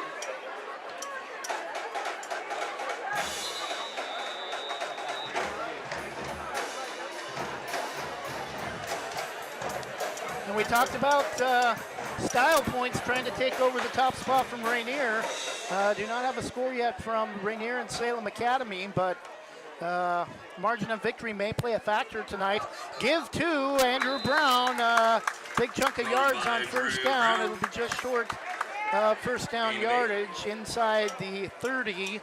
And we talked about style points trying to take over the top spot from Rainier. Do not have a score yet from Rainier and Salem Academy, but margin of victory may play a factor tonight. Give to Andrew Brown, big chunk of yards on first down. It'll be just short first down yardage inside the 30.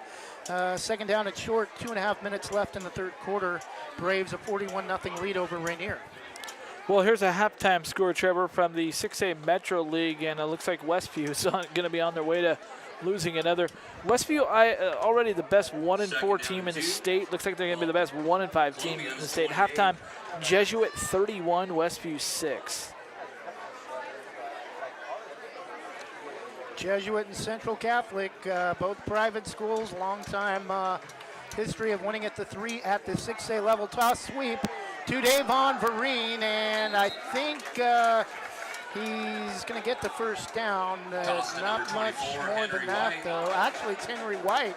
Second down at short, 2.5 minutes left in the third quarter. Braves a 41-0 lead over Rainier. Well, here's a halftime score, Trevor, from the 6A Metro League, and it looks like Westview is going to be on their way to losing another. Westview, already the best 1-4 team in the state. Looks like they're going to be the best 1-5 team in the state. Halftime, Jesuit 31, Westview 6. Jesuit and Central Catholic, both private schools, long time history of winning at the 6A level. Toss sweep to Davon Vereen, and I think he's going to get the first down. Not much more than that, though. Actually, it's Henry White.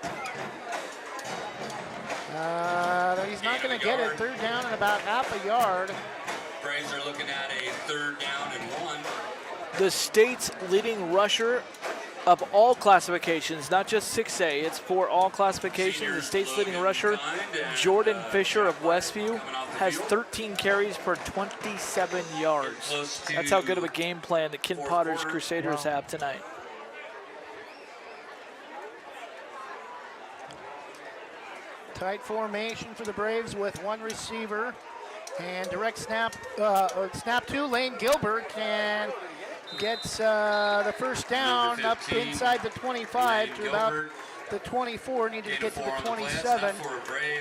He's not going to get it. Third down and about half a yard. Braves are looking at a 3rd down and 1. The state's leading rusher of all classifications, not just 6A, it's for all classifications. The state's leading rusher, Jordan Fisher of Westview, has 13 carries for 27 yards. That's how good of a game plan that Ken Potter's Crusaders have tonight. Tight formation for the Braves with one receiver. And direct snap, snap to Lane Gilbert, and gets the first down up inside the 25 to about the 24. Needed to get to the 27.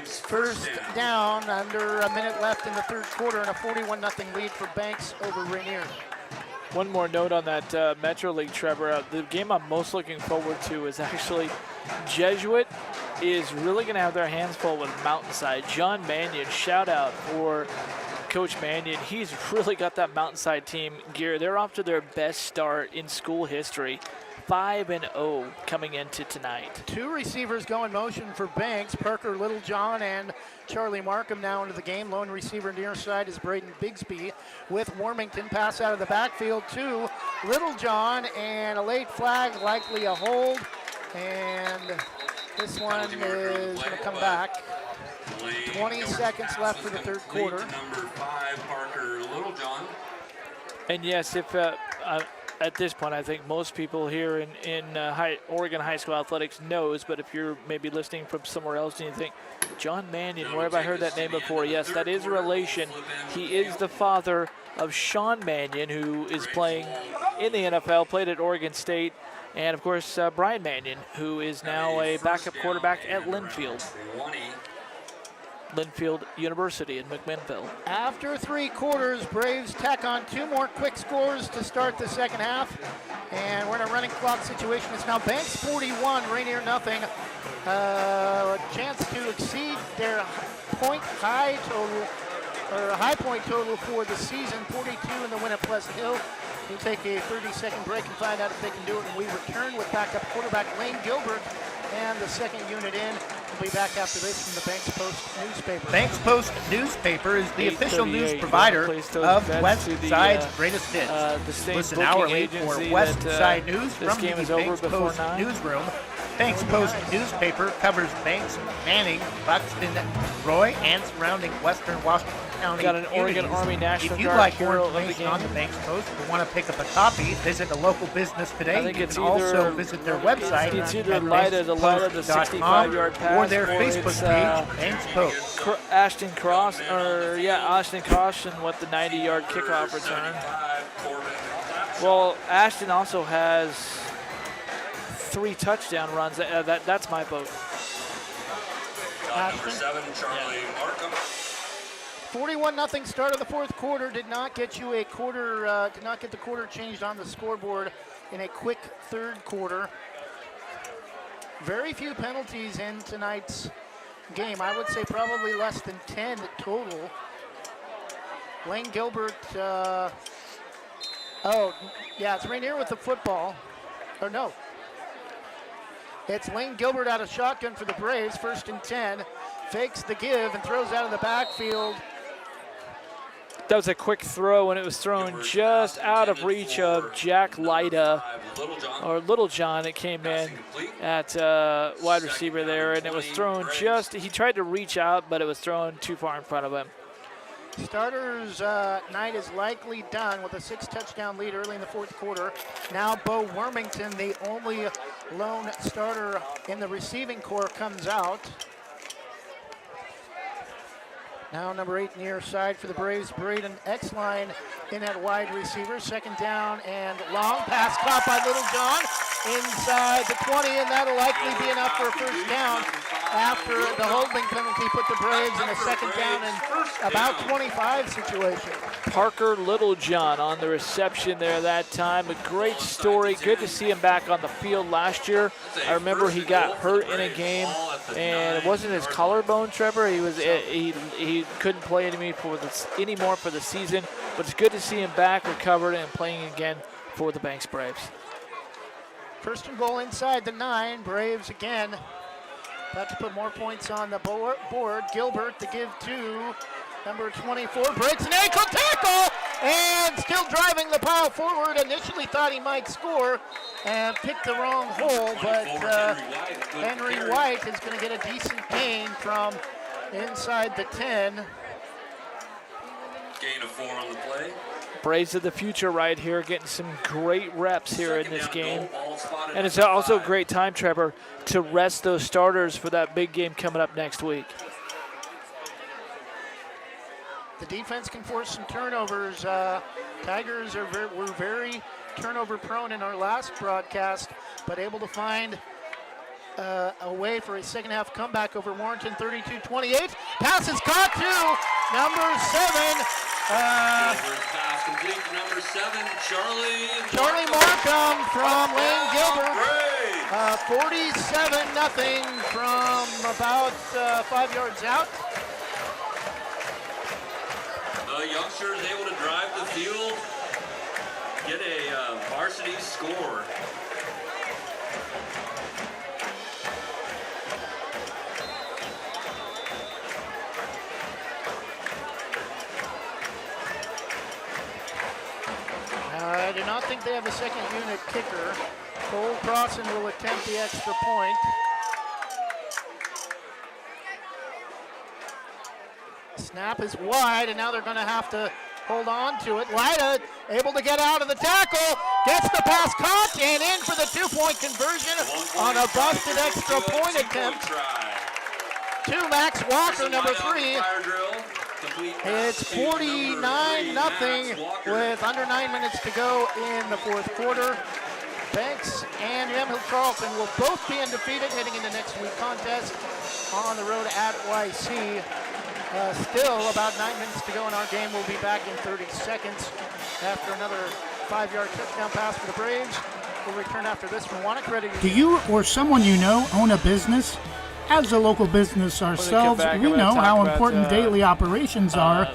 First down, under a minute left in the third quarter, and a 41-0 lead for Banks over Rainier. One more note on that Metro League, Trevor. The game I'm most looking forward to is actually Jesuit is really going to have their hands full with Mountainside. John Mannion, shout out for Coach Mannion. He's really got that Mountainside team gear. They're off to their best start in school history. 5-0 coming into tonight. Two receivers go in motion for Banks. Parker Littlejohn and Charlie Markham now into the game. Lone receiver near side is Braden Bigsby with Warmington. Pass out of the backfield to Littlejohn, and a late flag, likely a hold. And this one is going to come back. 20 seconds left for the third quarter. Number 5, Parker Littlejohn. And yes, if at this point, I think most people here in Oregon high school athletics knows, but if you're maybe listening from somewhere else and you think, John Mannion, where have I heard that name before? Yes, that is a relation. He is the father of Sean Mannion, who is playing in the NFL, played at Oregon State, and of course Brian Mannion, who is now a backup quarterback at Linfield University in McMinnville. After 3 quarters, Braves tack on 2 more quick scores to start the second half. And we're in a running clock situation. It's now Banks 41, Rainier nothing. A chance to exceed their high point total for the season, 42 in the win at Pleasant Hill. We'll take a 30-second break and find out if they can do it. And we return with backup quarterback Lane Gilbert and the second unit in. We'll be back after this from the Banks Post newspaper. Banks Post newspaper is the official news provider of West Side's greatest hits. Listen hourly for West Side news from the Banks Post newsroom. Banks Post newspaper covers Banks, Manning, Buxton, Roy, and surrounding western Washington County. Got an Oregon Army National If you'd Guard like more hero of the information game. on the Banks Post or want to pick up a copy, visit a local business today. I think You it's can either- also visit their website It's either at Lida, the 65-yard pass, or their Facebook it's, page, Banks Post. Ashton Cross, Ashton Cross, and what the 90-yard kickoff return. Well, Ashton also has 3 touchdown runs. That's my vote. Number 7, Charlie Markham. 41-0 start of the fourth quarter did not get you a quarter. Did not get the quarter changed on the scoreboard in a quick third quarter. Very few penalties in tonight's game. I would say probably less than 10 total. Lane Gilbert. It's Rainier with the football. Or no. It's Lane Gilbert out of shotgun for the Braves, 1st and 10. Fakes the give and throws out of the backfield. That was a quick throw, and it was thrown just out of reach of Jack Lida, or Little John. It came in at wide receiver there, and it was thrown he tried to reach out, but it was thrown too far in front of him. Starters' night is likely done with a 6-touchdown lead early in the fourth quarter. Now Bo Wormington, the only lone starter in the receiving corps, comes out. Now number 8 near side for the Braves, Braden Exline in at wide receiver. 2nd down and long pass caught by Little John inside the 20, and that'll likely be enough for a 1st down after the holding penalty put the Braves in a 2nd down and about 25 situation. Parker Littlejohn on the reception there that time. A great story. Good to see him back on the field last year. I remember he got hurt in a game, and it wasn't his collarbone, Trevor. He couldn't play anymore for the season, but it's good to see him back, recovered, and playing again for the Banks Braves. 1st and goal inside the 9. Braves again. About to put more points on the board. Gilbert to give to number 24. Breaks an ankle tackle and still driving the pile forward. Initially thought he might score and picked the wrong hole, but Henry White is going to get a decent gain from inside the 10. Gain of 4 on the play. Braves of the future right here, getting some great reps here in this game. And it's also a great time, Trevor, to rest those starters for that big game coming up next week. The defense can force some turnovers. Tigers were very turnover prone in our last broadcast, but able to find a way for a 2nd half comeback over Warrenton, 32-28. Pass is caught to number 7. Pass complete to number 7, Charlie Markham from Lane Gilbert. 47-0 from about 5 yards out. The youngsters able to drive the field, get a varsity score. I do not think they have a 2nd unit kicker. Cole Crossan will attempt the extra point. Snap is wide, and now they're going to have to hold on to it. Lyda able to get out of the tackle, gets the pass caught, and in for the 2-point conversion on a busted extra point attempt to Max Walker, number 3. It's 49-0 with under 9 minutes to go in the fourth quarter. Banks and Yamhill Carlton will both be undefeated heading into next week's contest on the road at YC. Still about 9 minutes to go in our game. We'll be back in 30 seconds after another 5-yard touchdown pass for the Braves. We'll return after this from Wanna Credit Union. Do you or someone you know own a business? As a local business ourselves, we know how important daily operations are,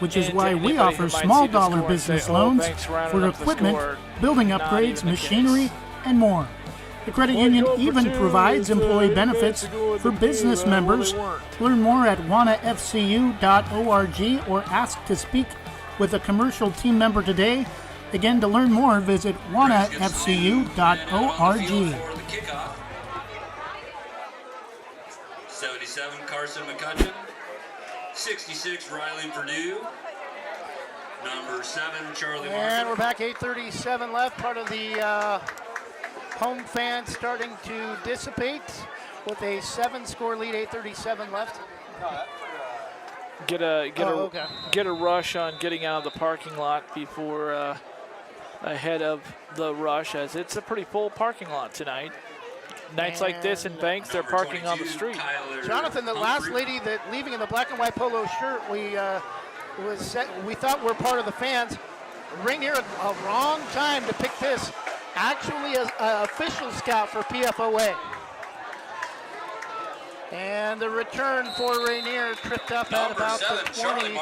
which is why we offer small dollar business loans for equipment, building upgrades, machinery, and more. The credit union even provides employee benefits for business members. Learn more at wannafcu.org or ask to speak with a commercial team member today. Again, to learn more, visit wannafcu.org. 77, Carson McCutcheon. 66, Riley Purdue. Number 7, Charlie Martin. And we're back, 8:37 left. Part of the home fans starting to dissipate with a 7-score lead, 8:37 left. Get a rush on getting out of the parking lot before ahead of the rush, as it's a pretty full parking lot tonight. Nights like this in Banks, they're parking on the street. Jonathan, the last lady that leaving in the black and white polo shirt, we thought were part of the fans. Rainier, a wrong time to pick this. Actually, an official scout for PFOA. And the return for Rainier tripped up at about the 20.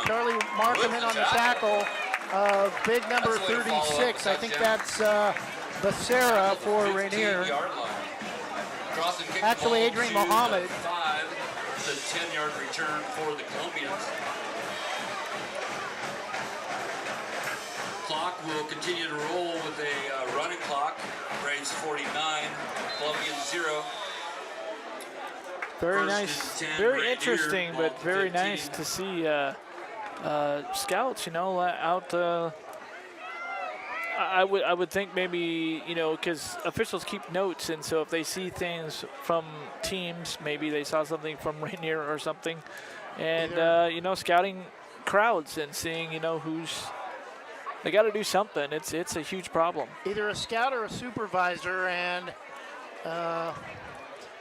Charlie Markham in on the tackle. Big number 36. I think that's Becerra for Rainier. Actually, Adrian Mohammed. It's a 10-yard return for the Columbians. Clock will continue to roll with a running clock. Braves 49, Columbians 0. Very nice, very interesting, but very nice to see scouts, out. I would think maybe, because officials keep notes, and so if they see things from teams, maybe they saw something from Rainier or something, and scouting crowds and seeing who's. They got to do something. It's a huge problem. Either a scout or a supervisor, and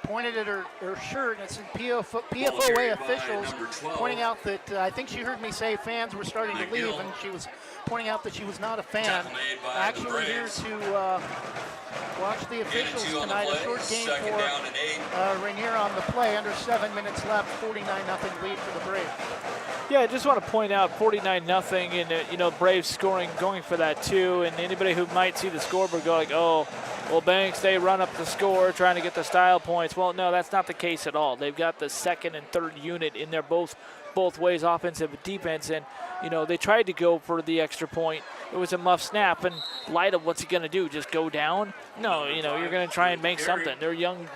pointed at her shirt, and it said PFOA officials, pointing out that I think she heard me say fans were starting to leave, and she was pointing out that she was not a fan. Actually here to watch the officials tonight. A short game for Rainier on the play. Under 7 minutes left, 49-0 lead for the Braves. Yeah, I just want to point out 49-0, and Braves scoring, going for that too. And anybody who might see the scoreboard go like, oh, well, Banks, they run up the score trying to get the style points. Well, no, that's not the case at all. They've got the second and third unit in there both ways, offensive and defense, and they tried to go for the extra point. It was a muff snap, and Lyda, what's he going to do? Just go down? No, you're going to try and make something. They're young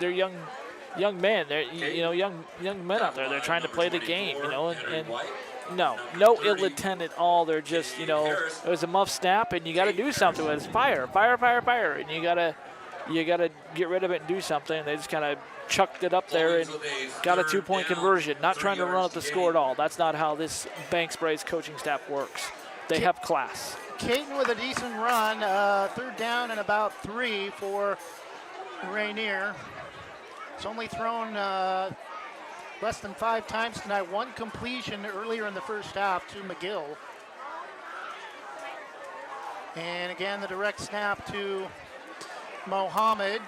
men. They're young men out there. They're trying to play the game, and no ill intent at all. They're just, it was a muff snap, and you got to do something with it. It's fire, and you got to get rid of it and do something. They just kind of chucked it up there and got a 2-point conversion. Not trying to run up the score at all. That's not how this Banks Braves coaching staff works. They have class. Caton with a decent run. 3rd down and about 3 for Rainier. It's only thrown less than 5 times tonight. 1 completion earlier in the first half to McGill. And again, the direct snap to Mohammed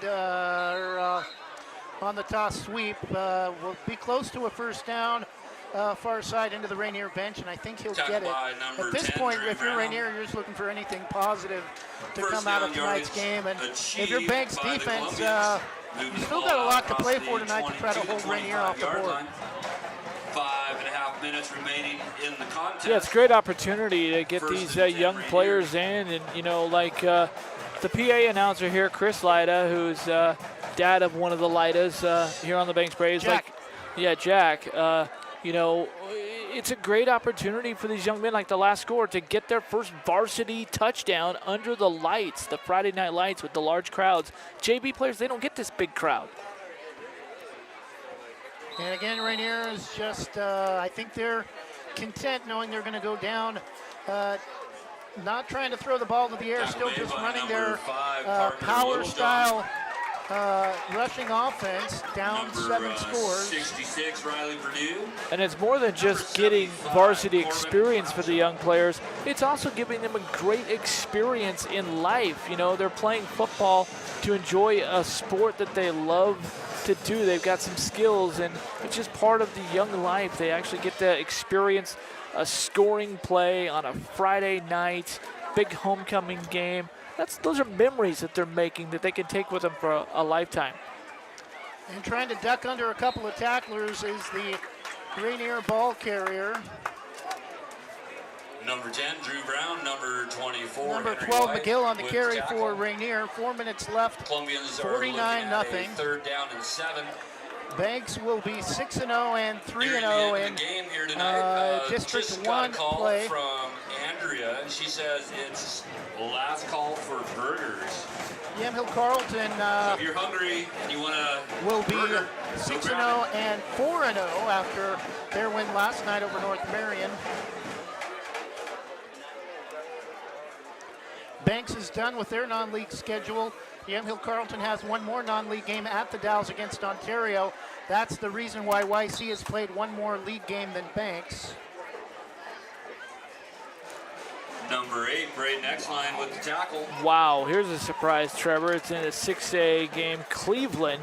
on the toss sweep. Will be close to a first down. Far side into the Rainier bench, and I think he'll get it. At this point, if you're Rainier, you're just looking for anything positive to come out of tonight's game. And if you're Banks defense, you still got a lot to play for tonight to try to hold Rainier off the board. 5.5 minutes remaining in the contest. Yeah, it's a great opportunity to get these young players in, and the PA announcer here, Chris Lyda, who's dad of one of the Lydas here on the Banks Braves. Jack. Jack. it's a great opportunity for these young men, like the last score, to get their first varsity touchdown under the lights, the Friday night lights with the large crowds. JV players, they don't get this big crowd. And again, Rainier is just, I think they're content knowing they're going to go down. Not trying to throw the ball to the air, still just running their power style rushing offense, down 7 scores. 66, Riley Purdue. And it's more than just getting varsity experience for the young players. It's also giving them a great experience in life. You know, they're playing football to enjoy a sport that they love to do. They've got some skills, and it's just part of the young life. They actually get to experience a scoring play on a Friday night, big homecoming game. Those are memories that they're making that they can take with them for a lifetime. And trying to duck under a couple of tacklers is the Rainier ball carrier. Number 10, Drew Brown. Number 24, Number Henry 12, White McGill on the with carry tackle. for Rainier. 4 minutes left. Columbians are looking at 49-0. a 3rd down and 7. Banks will be 6-0 and 3-0 in game here tonight. District just 1 got a call play. from Andrea, and she says it's last call for burgers. Yamhill Carlton So if you're hungry and you want to will be burger, 6-0 and 4-0 after their win last night over North Marion. Banks is done with their non-league schedule. Yamhill Carlton has one more non-league game at the Dalles against Ontario. That's the reason why YC has played one more league game than Banks. Number 8, Braden Exline with the tackle. Wow, here's a surprise, Trevor. It's in a 6A game. Cleveland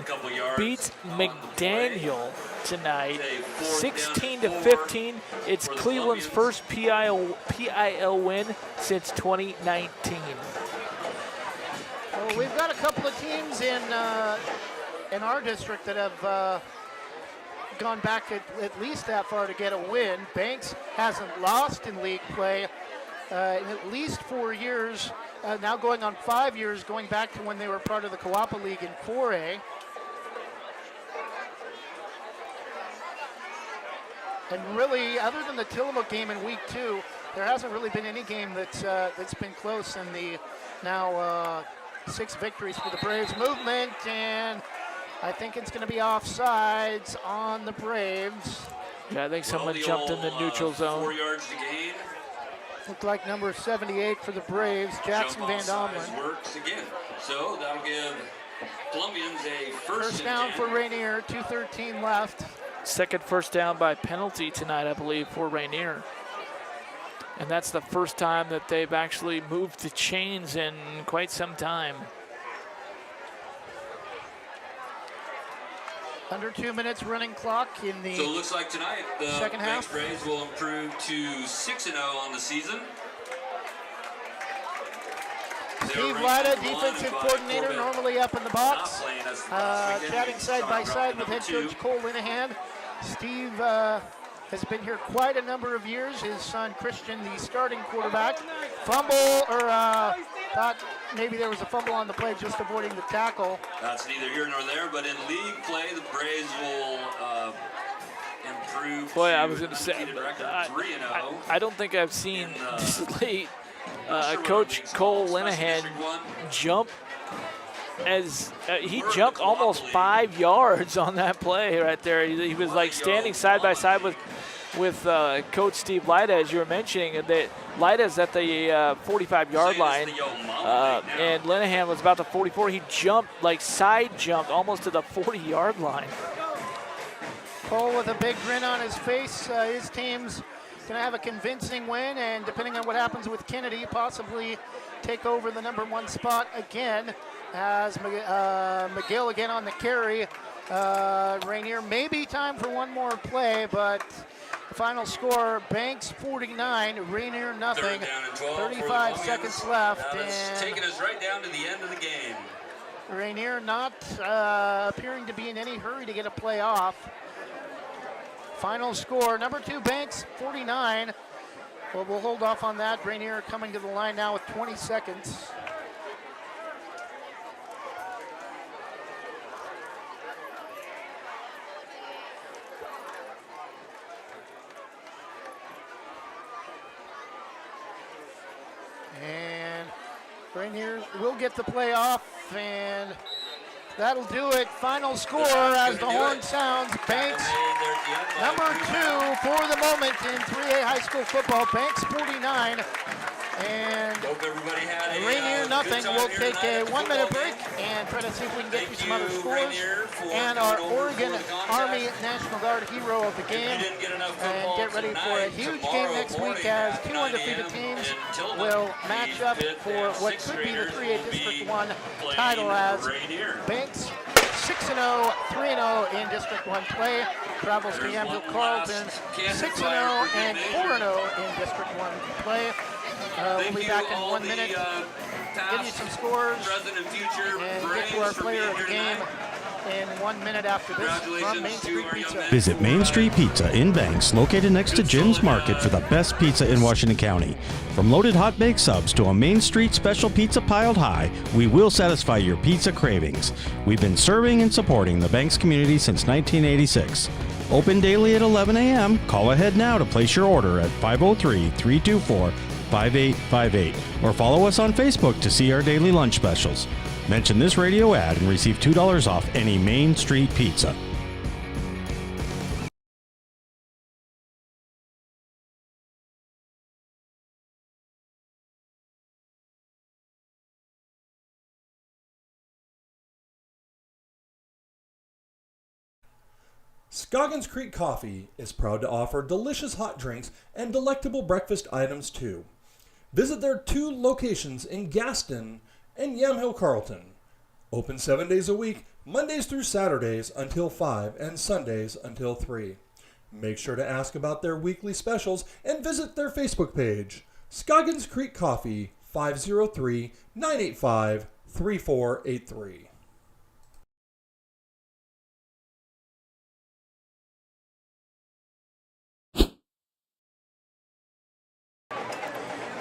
beats McDaniel tonight, 16-15. It's Cleveland's first PIL win since 2019. Well, we've got a couple of teams in our district that have gone back at least that far to get a win. Banks hasn't lost in league play in at least 4 years, now going on 5 years, going back to when they were part of the Coapa League in 4A. And really, other than the Tillamook game in week 2, there hasn't really been any game that's been close in the now 6 victories for the Braves. Movement, and I think it's going to be offsides on the Braves. Yeah, I think someone jumped in the neutral zone. 4 yards to gain. Looked like number 78 for the Braves, Jackson Van Domlin. Works again. So that'll give Columbians a First down for Rainier, 2:13 left. Second first down by penalty tonight, I believe, for Rainier. And that's the first time that they've actually moved the chains in quite some time. Under 2 minutes running clock in the So it looks like tonight the second Banks half. Braves will improve to 6-0 on the season. Steve Lida, defensive coordinator, normally up in the box. Chatting side by side with head coach Cole Linehan. Steve has been here quite a number of years. His son Christian, the starting quarterback. Fumble, or thought maybe there was a fumble on the play, just avoiding the tackle. That's neither here nor there, but in league play, the Braves will improve. Boy, I was going to say, 3-0. I don't think I've seen this late Coach Cole Linehan jump as he jumped almost 5 yards on that play right there. He was like standing side by side with Coach Steve Lida, as you were mentioning. Lida's at the 45-yard line, and Linehan was about the 44. He jumped, like side jumped, almost to the 40-yard line. Cole with a big grin on his face. His team's going to have a convincing win, and depending on what happens with Kennedy, possibly take over the number 1 spot again. As McGill again on the carry. Rainier, maybe time for one more play, but the final score, Banks 49, Rainier nothing. 35 seconds left. That's taking us right down to the end of the game. Rainier not appearing to be in any hurry to get a play off. Final score, number 2 Banks 49. Well, we'll hold off on that. Rainier coming to the line now with 20 seconds. And Rainier will get the play off, and that'll do it. Final score as the horn sounds. Banks, number 2 for the moment in 3A high school football. Banks 49, and Rainier nothing. We'll take a 1-minute break and try to see if we can get you some other scores and our Oregon Army National Guard hero of the game, and get ready for a huge game next week as 2 undefeated teams will match up for what could be the 3A District 1 title, as Banks 6-0, 3-0 in District 1 play, travels to Yamhill Carleton 6-0 and 4-0 in District 1 play. We'll be back in 1 minute, give you some scores, and get to our player of the game in 1 minute after this from Main Street Pizza. Visit Main Street Pizza in Banks, located next to Jim's Market, for the best pizza in Washington County. From loaded hot baked subs to a Main Street special pizza piled high, we will satisfy your pizza cravings. We've been serving and supporting the Banks community since 1986. Open daily at 11 a.m. Call ahead now to place your order at 503-324-5858, or follow us on Facebook to see our daily lunch specials. Mention this radio ad and receive $2 off any Main Street pizza. Scoggins Creek Coffee is proud to offer delicious hot drinks and delectable breakfast items too. Visit their 2 locations in Gaston and Yamhill Carleton. Open 7 days a week, Mondays through Saturdays until 5 and Sundays until 3. Make sure to ask about their weekly specials and visit their Facebook page. Scoggins Creek Coffee, 503-985-3483.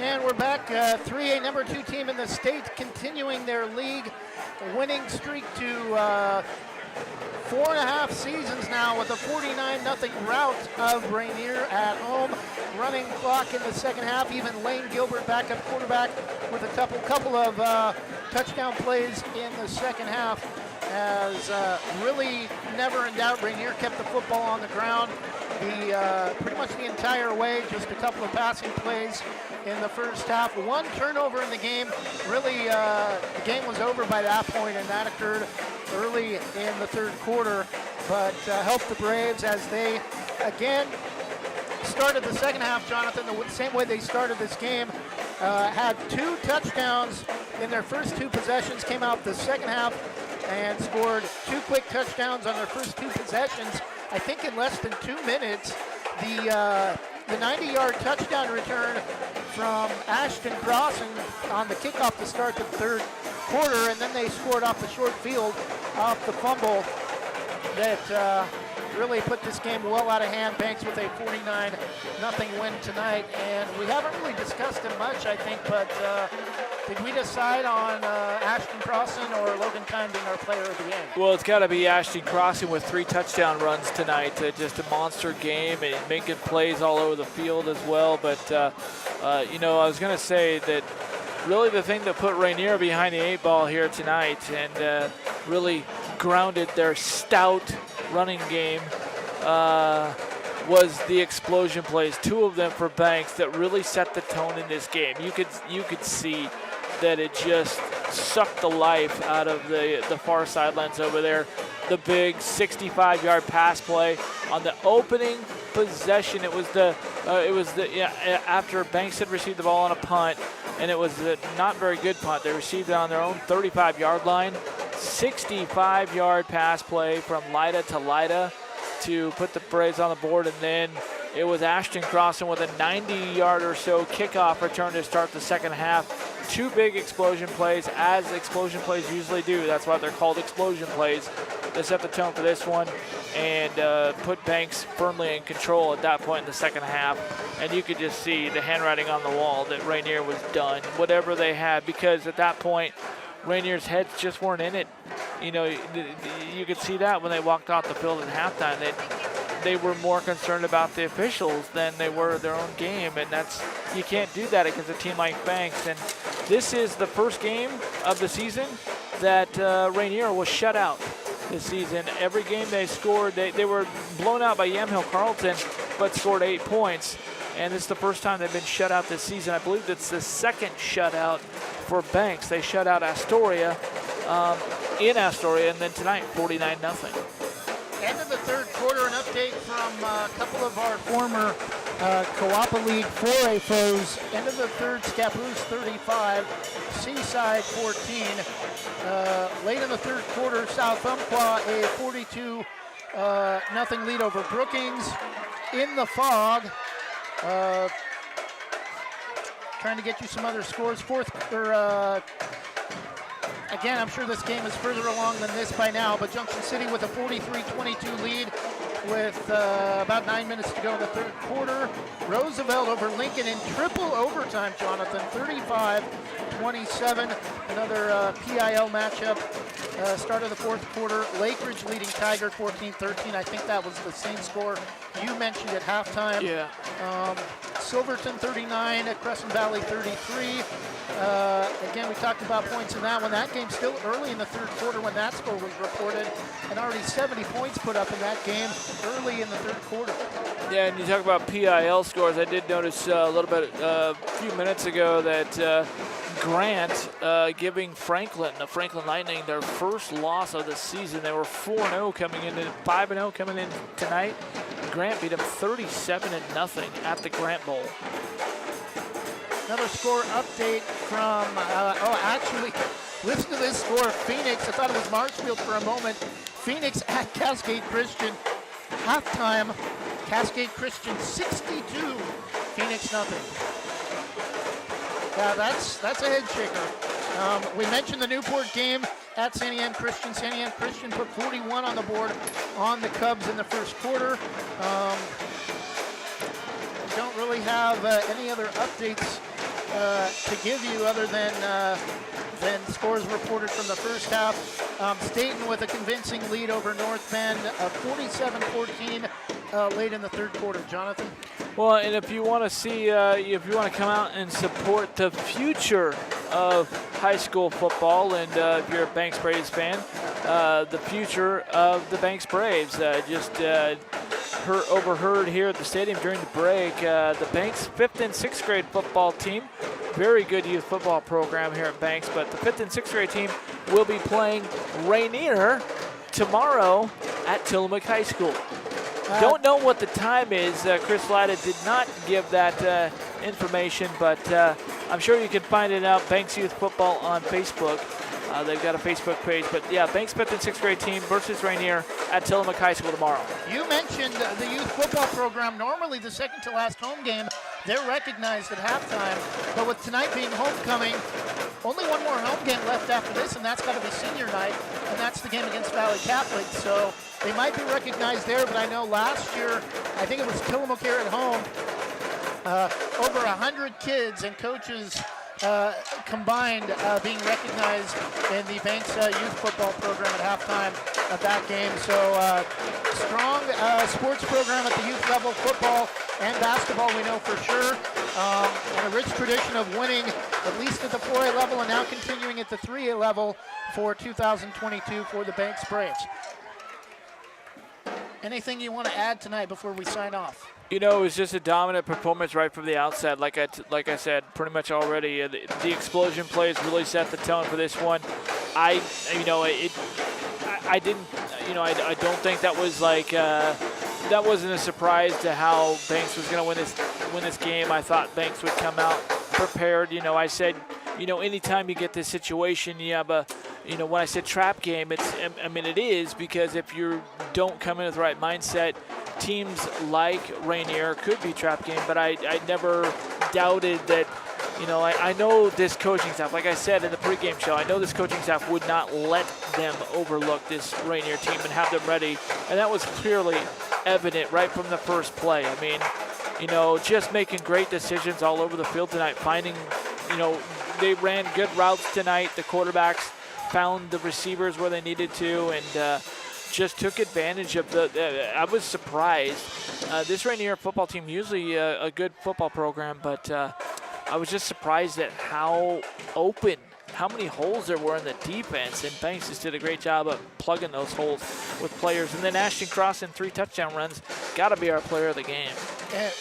And we're back. 3A number 2 team in the state, continuing their league winning streak to 4.5 seasons now, with a 49-0 rout of Rainier at home. Running clock in the second half. Even Lane Gilbert, backup quarterback, with a couple of touchdown plays in the second half. As really never in doubt, Rainier kept the football on the ground pretty much the entire way. Just a couple of passing plays in the first half. 1 turnover in the game. Really, the game was over by that point, and that occurred early in the third quarter, but helped the Braves as they again started the second half, Jonathan, the same way they started this game. Had 2 touchdowns in their first 2 possessions, came out the second half and scored 2 quick touchdowns on their first 2 possessions. I think in less than 2 minutes, the 90-yard touchdown return from Ashton Crossan on the kickoff to start the third quarter, and then they scored off the short field off the fumble that really put this game well out of hand. Banks with a 49-0 win tonight, and we haven't really discussed it much, I think, but did we decide on Ashton Crossan or Logan Time being our player of the game? Well, it's got to be Ashton Crossan with 3 touchdown runs tonight. Just a monster game and making plays all over the field as well. But, you know, I was going to say that really the thing that put Rainier behind the 8 ball here tonight and really grounded their stout running game was the explosion plays. 2 of them for Banks that really set the tone in this game. You could see that it just sucked the life out of the far sidelines over there. The big 65-yard pass play on the opening possession. It was after Banks had received the ball on a punt, and it was a not very good punt. They received it on their own 35-yard line. 65-yard pass play from Lida to Lida to put the Braves on the board, and then it was Ashton Crossan with a 90-yard or so kickoff return to start the second half. 2 big explosion plays, as explosion plays usually do. That's why they're called explosion plays. They set the tone for this one and put Banks firmly in control at that point in the second half. And you could just see the handwriting on the wall that Rainier was done, whatever they had, because at that point, Rainier's heads just weren't in it. You know, you could see that when they walked off the field at halftime. they were more concerned about the officials than they were their own game, and you can't do that against a team like Banks. And this is the first game of the season that Rainier was shut out this season. Every game they scored, they were blown out by Yamhill Carlton, but scored 8 points. And this is the first time they've been shut out this season. I believe it's the second shutout for Banks. They shut out Astoria in Astoria, and then tonight, 49-0. End of the third quarter, an update from a couple of our former Coapa League 4A foes. End of the third, Scappoose 35, Seaside 14. Late in the third quarter, South Umpqua a 42-0 lead over Brookings. In the fog, trying to get you some other scores. Again, I'm sure this game is further along than this by now, but Junction City with a 43-22 lead with about 9 minutes to go in the third quarter. Roosevelt over Lincoln in triple overtime, Jonathan, 35-27. Another PIL matchup. Start of the fourth quarter, Lake Ridge leading Tiger 14-13. I think that was the same score you mentioned at halftime. Yeah. Silverton 39, Crescent Valley 33. Again, we talked about points in that one. That game still early in the third quarter when that score was reported, and already 70 points put up in that game early in the third quarter. Yeah, and you talk about PIL scores. I did notice a little bit, a few minutes ago that Grant giving the Franklin Lightning, their first loss of the season. They were 4-0 coming in, 5-0 coming in tonight. Grant beat them 37-0 at the Grant Bowl. Another score update from, actually, listen to this score. Phoenix, I thought it was Marshfield for a moment. Phoenix at Cascade Christian. Halftime, Cascade Christian 62, Phoenix nothing. Yeah, that's a head shaker. We mentioned the Newport game at Sandy Ann Christian. Sandy Ann Christian put 41 on the board on the Cubs in the first quarter. Don't really have any other updates to give you other than scores reported from the first half. Staten with a convincing lead over North Bend, 47-14 late in the third quarter. Jonathan? Well, and if you want to see, if you want to come out and support the future of high school football, and if you're a Banks Braves fan, the future of the Banks Braves, overheard here at the stadium during the break, the Banks 5th and 6th grade football team, very good youth football program here at Banks, but the 5th and 6th grade team will be playing Rainier tomorrow at Tillamook High School. Don't know what the time is. Chris Latta did not give that information, but I'm sure you can find it out. Banks Youth Football on Facebook. They've got a Facebook page. But, yeah, Banks 5th and 6th grade team versus Rainier at Tillamook High School tomorrow. You mentioned the youth football program. Normally the second to last home game, they're recognized at halftime. But with tonight being homecoming, only one more home game left after this, and that's got to be senior night, and that's the game against Valley Catholic. So they might be recognized there, but I know last year, I think it was Tillamook here at home, over 100 kids and coaches combined being recognized in the Banks youth football program at halftime of that game. So strong sports program at the youth level, football and basketball we know for sure, and a rich tradition of winning at least at the 4A level and now continuing at the 3A level for 2022 for the Banks Braves. Anything you want to add tonight before we sign off? You know, it was just a dominant performance right from the outset. Like I said, pretty much already, the explosion plays really set the tone for this one. I don't think that was like that wasn't a surprise to how Banks was going to win this game. I thought Banks would come out prepared. You know, I said, anytime you get this situation, you have a, when I said trap game, it is because if you don't come in with the right mindset, teams like Rainier could be trap game, but I never doubted that, I know this coaching staff, like I said in the pregame show, I know this coaching staff would not let them overlook this Rainier team and have them ready, and that was clearly evident right from the first play. I mean, just making great decisions all over the field tonight, finding, they ran good routes tonight. The quarterbacks found the receivers where they needed to, and just took advantage of I was surprised. This Rainier football team, usually a good football program, but I was just surprised at how many holes there were in the defense, and Banks just did a great job of plugging those holes with players. And then Ashton Cross in 3 touchdown runs, got to be our player of the game.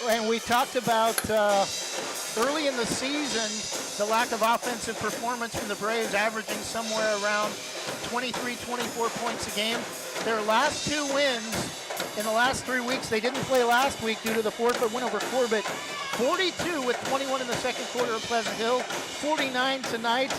And we talked about early in the season the lack of offensive performance from the Braves, averaging somewhere around 23, 24 points a game. Their last 2 wins in the last 3 weeks, they didn't play last week due to the forfeit win over Corbett. 42 with 21 in the second quarter of Pleasant Hill, 49 tonight.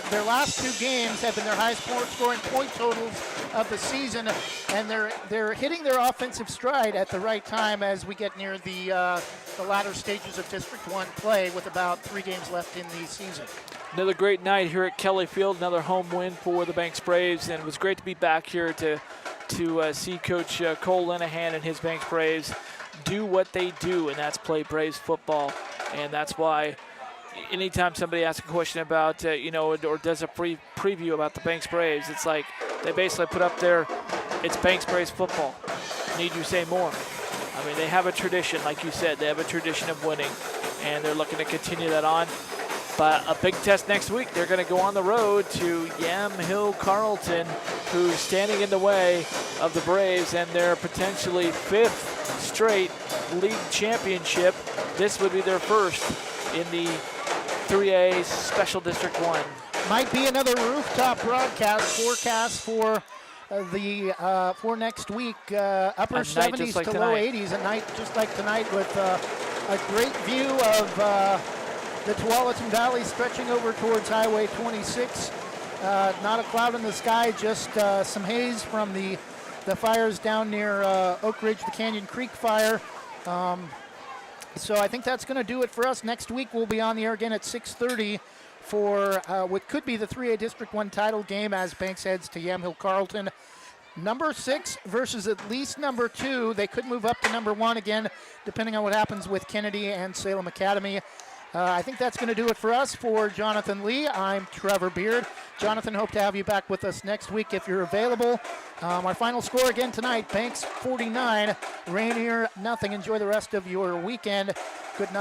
Their last 2 games have been their highest scoring point totals of the season, and they're hitting their offensive stride at the right time as we get near the latter stages of District 1 play with about 3 games left in the season. Another great night here at Kelly Field, another home win for the Banks Braves, and it was great to be back here to see Coach Cole Linehan and his Banks Braves do what they do, and that's play Braves football. And that's why anytime somebody asks a question about, or does a preview about the Banks Braves, it's like they basically put up there, it's Banks Braves football. Need you say more? I mean, they have a tradition, like you said, they have a tradition of winning, and they're looking to continue that on. But a big test next week. They're going to go on the road to Yamhill Carlton, who's standing in the way of the Braves and their potentially 5th straight league championship. This would be their first in the 3A Special District 1. Might be another rooftop broadcast forecast for for next week. Upper 70s to low 80s at night, just like tonight, with a great view of the Tualatin Valley stretching over towards Highway 26. Not a cloud in the sky, just some haze from the fires down near Oak Ridge, the Canyon Creek fire. So I think that's going to do it for us. Next week we'll be on the air again at 6:30 for what could be the 3A District 1 title game as Banks heads to Yamhill Carlton. Number 6 versus at least number 2. They could move up to number 1 again, depending on what happens with Kennedy and Salem Academy. I think that's going to do it for us. For Jonathan Lee, I'm Trevor Beard. Jonathan, hope to have you back with us next week if you're available. Our final score again tonight, Banks 49, Rainier nothing. Enjoy the rest of your weekend. Good night.